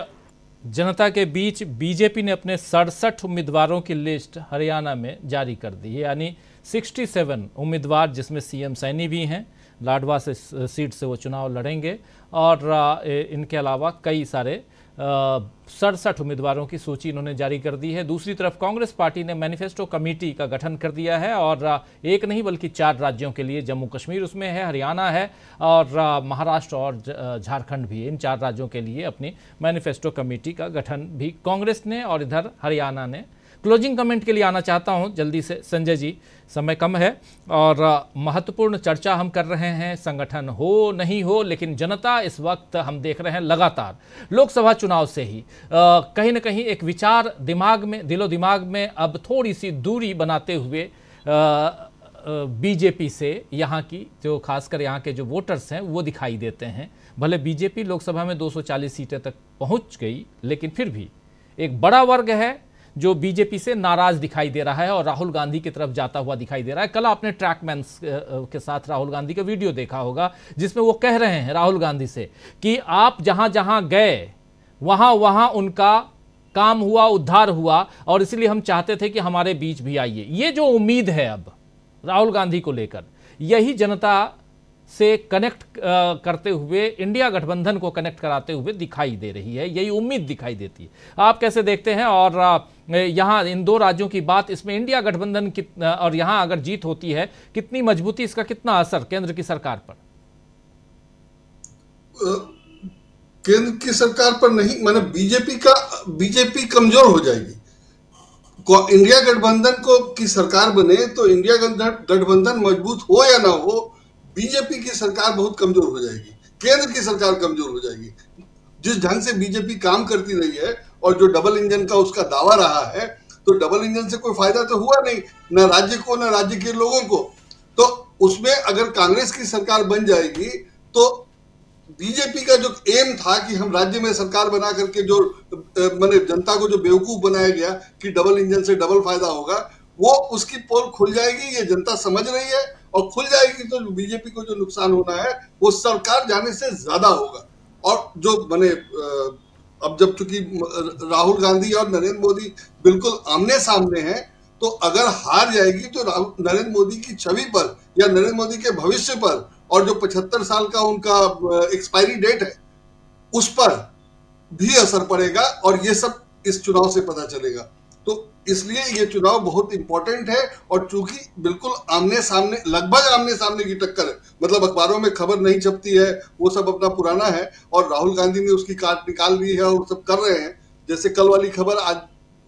A: जनता के बीच बीजेपी ने अपने 67 उम्मीदवारों की लिस्ट हरियाणा में जारी कर दी है, यानी 67 उम्मीदवार, जिसमें सीएम सैनी भी हैं। लाडवा से सीट से वो चुनाव लड़ेंगे, और इनके अलावा कई सारे 67 उम्मीदवारों की सूची इन्होंने जारी कर दी है। दूसरी तरफ कांग्रेस पार्टी ने मैनिफेस्टो कमेटी का गठन कर दिया है, और एक नहीं बल्कि 4 राज्यों के लिए, जम्मू कश्मीर उसमें है, हरियाणा है, और महाराष्ट्र और झारखंड भी है। इन 4 राज्यों के लिए अपनी मैनिफेस्टो कमेटी का गठन भी कांग्रेस ने और इधर हरियाणा ने क्लोजिंग कमेंट के लिए आना चाहता हूं जल्दी से संजय जी, समय कम है और महत्वपूर्ण चर्चा हम कर रहे हैं, संगठन हो नहीं हो, लेकिन जनता इस वक्त हम देख रहे हैं लगातार लोकसभा चुनाव से ही कहीं ना कहीं एक विचार दिमाग में, दिलो दिमाग में अब थोड़ी सी दूरी बनाते हुए बीजेपी से यहाँ की जो खासकर यहाँ के जो वोटर्स हैं वो दिखाई देते हैं। भले बीजेपी लोकसभा में 240 सीटें तक पहुँच गई, लेकिन फिर भी एक बड़ा वर्ग है जो बीजेपी से नाराज दिखाई दे रहा है और राहुल गांधी की तरफ जाता हुआ दिखाई दे रहा है। कल आपने ट्रैकमैन के साथ राहुल गांधी का वीडियो देखा होगा जिसमें वो कह रहे हैं राहुल गांधी से कि आप जहां जहां गए वहां वहां उनका काम हुआ, उद्धार हुआ और इसलिए हम चाहते थे कि हमारे बीच भी आइए। ये जो उम्मीद है अब राहुल गांधी को लेकर, यही जनता से कनेक्ट करते हुए, इंडिया गठबंधन को कनेक्ट कराते हुए दिखाई दे रही है, यही उम्मीद दिखाई देती है। आप कैसे देखते हैं? और यहाँ इन दो राज्यों की बात, इसमें इंडिया गठबंधन और यहाँ अगर जीत होती है कितनी मजबूती, इसका कितना असर केंद्र की सरकार पर?
G: केंद्र की सरकार पर नहीं, माने बीजेपी कमजोर हो जाएगी। इंडिया गठबंधन को की सरकार बने तो इंडिया गठबंधन मजबूत हो या ना हो, बीजेपी की सरकार बहुत कमजोर हो जाएगी, केंद्र की सरकार कमजोर हो जाएगी। जिस ढंग से बीजेपी काम करती रही है और जो डबल इंजन का उसका दावा रहा है, तो डबल इंजन से कोई फायदा तो हुआ नहीं, ना राज्य को ना राज्य के लोगों को। तो उसमें अगर कांग्रेस की सरकार बन जाएगी तो बीजेपी का जो एम था कि हम राज्य में सरकार बना करके जो माने जनता को जो बेवकूफ बनाया गया कि डबल इंजन से डबल फायदा होगा, वो उसकी पोल खुल जाएगी, ये जनता समझ रही है। और खुल जाएगी तो बीजेपी को जो नुकसान होना है वो सरकार जाने से ज्यादा होगा। और जो माने अब जब चूंकि राहुल गांधी और नरेंद्र मोदी बिल्कुल आमने सामने हैं, तो अगर हार जाएगी तो नरेंद्र मोदी की छवि पर या नरेंद्र मोदी के भविष्य पर और जो 75 साल का उनका एक्सपायरी डेट है उस पर भी असर पड़ेगा और ये सब इस चुनाव से पता चलेगा। तो इसलिए ये चुनाव बहुत इंपॉर्टेंट है। और चूंकि बिल्कुल आमने सामने, लगभग आमने सामने की टक्कर है, मतलब अखबारों में खबर नहीं छपती है, वो सब अपना पुराना है और राहुल गांधी ने उसकी काट निकाल ली है और सब कर रहे हैं। जैसे कल वाली खबर आज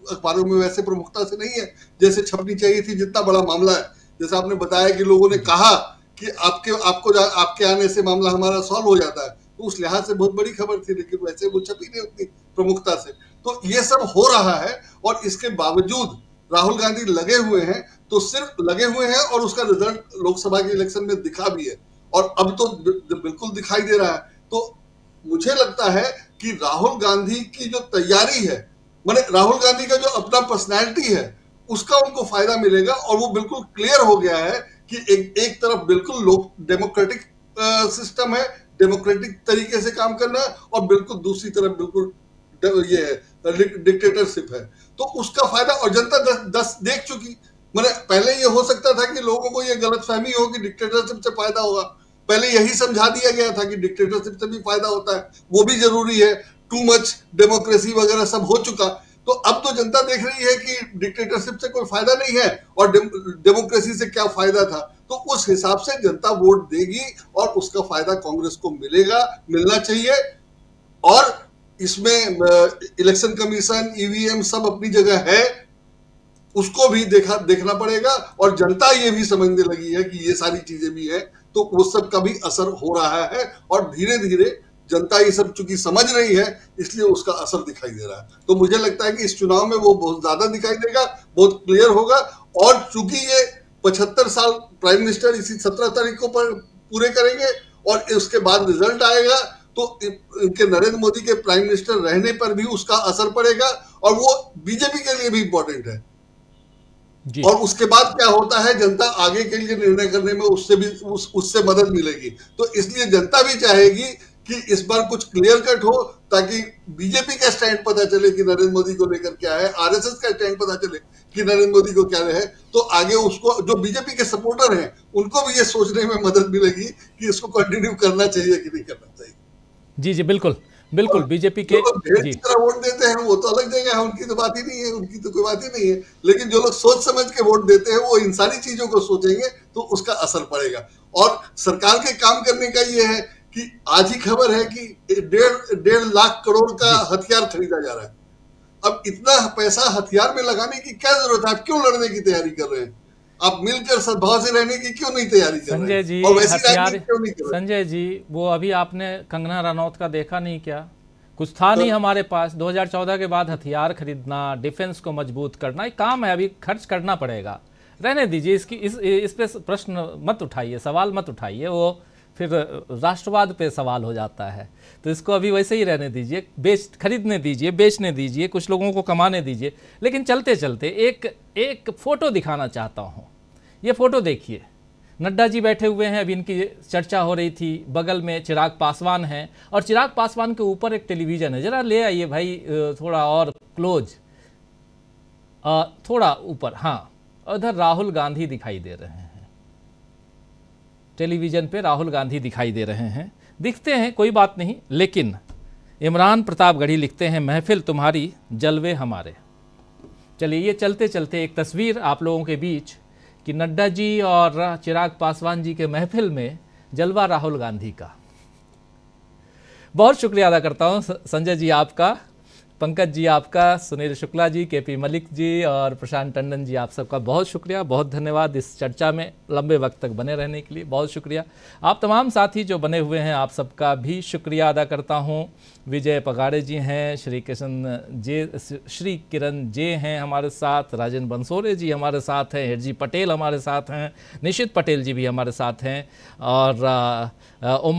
G: अखबारों में वैसे प्रमुखता से नहीं है जैसे छपनी चाहिए थी, जितना बड़ा मामला है। जैसे आपने बताया कि लोगों ने कहा कि आपके आने से मामला हमारा सॉल्व हो जाता है, तो उस लिहाज से बहुत बड़ी खबर थी, लेकिन वैसे वो छपी नहीं उतनी प्रमुखता से। तो ये सब हो रहा है और इसके बावजूद राहुल गांधी लगे हुए हैं, तो सिर्फ लगे हुए हैं और उसका रिजल्ट लोकसभा के इलेक्शन में दिखा भी है और अब तो बिल्कुल दिखाई दे रहा है। तो मुझे लगता है कि राहुल गांधी की जो तैयारी है, माने राहुल गांधी का जो अपना पर्सनैलिटी है, उसका उनको फायदा मिलेगा। और वो बिल्कुल क्लियर हो गया है कि एक तरफ बिल्कुल लोक डेमोक्रेटिक सिस्टम है, डेमोक्रेटिक तरीके से काम करना है, और बिल्कुल दूसरी तरफ बिल्कुल ये है डिक्टेटरशिप है। तो उसका फायदा और जनता दस देख चुकी। मैंने पहले ये हो सकता था कि लोगों को ये गलतफहमी हो कि डिक्टेटरशिप से फायदा होगा, पहले यही समझा दिया गया था कि डिक्टेटरशिप से भी फायदा होता है, वो भी जरूरी है, टू मच डेमोक्रेसी वगैरह सब हो चुका। तो अब तो जनता देख रही है कि डिक्टेटरशिप से कोई फायदा नहीं है और डेमोक्रेसी से क्या फायदा था। तो उस हिसाब से जनता वोट देगी और उसका फायदा कांग्रेस को मिलेगा, मिलना चाहिए। और इसमें इलेक्शन कमीशन, ईवीएम सब अपनी जगह है, उसको भी देखना पड़ेगा। और जनता ये भी समझने लगी है कि ये सारी चीजें भी है, तो वो सब का भी असर हो रहा है। और धीरे धीरे जनता ये सब चूंकि समझ रही है, इसलिए उसका असर दिखाई दे रहा है। तो मुझे लगता है कि इस चुनाव में वो बहुत ज्यादा दिखाई देगा, बहुत क्लियर होगा। और चूंकि ये 75 साल प्राइम मिनिस्टर इसी 17 तारीख को पूरे करेंगे और उसके बाद रिजल्ट आएगा, तो इनके नरेंद्र मोदी के प्राइम मिनिस्टर रहने पर भी उसका असर पड़ेगा और वो बीजेपी के लिए भी इंपॉर्टेंट है। और उसके बाद क्या होता है, जनता आगे के लिए निर्णय करने में उससे मदद मिलेगी। तो इसलिए जनता भी चाहेगी कि इस बार कुछ क्लियर कट हो, ताकि बीजेपी का स्टैंड पता चले कि नरेंद्र मोदी को लेकर क्या है, आरएसएस का स्टैंड पता चले कि नरेंद्र मोदी को क्या है। तो आगे उसको, जो बीजेपी के सपोर्टर हैं, उनको भी ये सोचने में मदद मिलेगी कि इसको कंटिन्यू करना चाहिए कि नहीं करना चाहिए।
A: जी जी, बिल्कुल बिल्कुल। बीजेपी के
G: वोट देते हैं वो तो अलग जगह है, उनकी तो बात ही नहीं है, उनकी तो कोई बात ही नहीं है। लेकिन जो लोग सोच समझ के वोट देते हैं, वो इन सारी चीजों को सोचेंगे तो उसका असर पड़ेगा। और सरकार के काम करने का ये है कि आज ही खबर है कि 1.5 लाख करोड़ का हथियार खरीदा जा रहा है। अब इतना पैसा हथियार में लगाने की क्या जरूरत है? आप क्यों लड़ने की तैयारी कर रहे हैं? आप मिलकर सद्भाव से रहने की क्यों नहीं तैयारी कर रहे हैं?
A: संजय जी,
G: और वैसी
A: हथियार,
G: राजनीति क्यों नहीं कर रहे?
A: संजय जी, वो अभी आपने कंगना रनौत का देखा नहीं क्या? कुछ था नहीं हमारे पास। 2014 के बाद हथियार खरीदना, डिफेंस को मजबूत करना, एक काम है, अभी खर्च करना पड़ेगा। रहने दीजिए, इस पे प्रश्न मत उठाइए, सवाल मत उठाइए, वो फिर राष्ट्रवाद पे सवाल हो जाता है। तो इसको अभी वैसे ही रहने दीजिए, खरीदने दीजिए, बेचने दीजिए, कुछ लोगों को कमाने दीजिए। लेकिन चलते चलते एक फोटो दिखाना चाहता हूँ। ये फोटो देखिए, नड्डा जी बैठे हुए हैं, अभी इनकी चर्चा हो रही थी, बगल में चिराग पासवान हैं और चिराग पासवान के ऊपर एक टेलीविज़न है। जरा ले आइए भाई, थोड़ा और क्लोज, थोड़ा ऊपर, हाँ। उधर राहुल गांधी दिखाई दे रहे हैं, टेलीविज़न पे राहुल गांधी दिखाई दे रहे हैं, दिखते हैं, कोई बात नहीं। लेकिन इमरान प्रतापगढ़ी लिखते हैं, महफिल तुम्हारी जलवे हमारे। चलिए, ये चलते चलते एक तस्वीर आप लोगों के बीच कि नड्डा जी और चिराग पासवान जी के महफिल में जलवा राहुल गांधी का। बहुत शुक्रिया अदा करता हूं संजय जी आपका, पंकज जी आपका, सुनील शुक्ला जी, केपी मलिक जी और प्रशांत टंडन जी, आप सबका बहुत शुक्रिया, बहुत धन्यवाद इस चर्चा में लंबे वक्त तक बने रहने के लिए, बहुत शुक्रिया। आप तमाम साथी जो बने हुए हैं, आप सबका भी शुक्रिया अदा करता हूं। विजय पगाड़े जी हैं, श्री किरण जे हैं हमारे साथ, राजेंद्र बंसोरे जी हमारे साथ हैं, हिरजी पटेल हमारे साथ हैं, निशित पटेल जी भी हमारे साथ हैं और उमर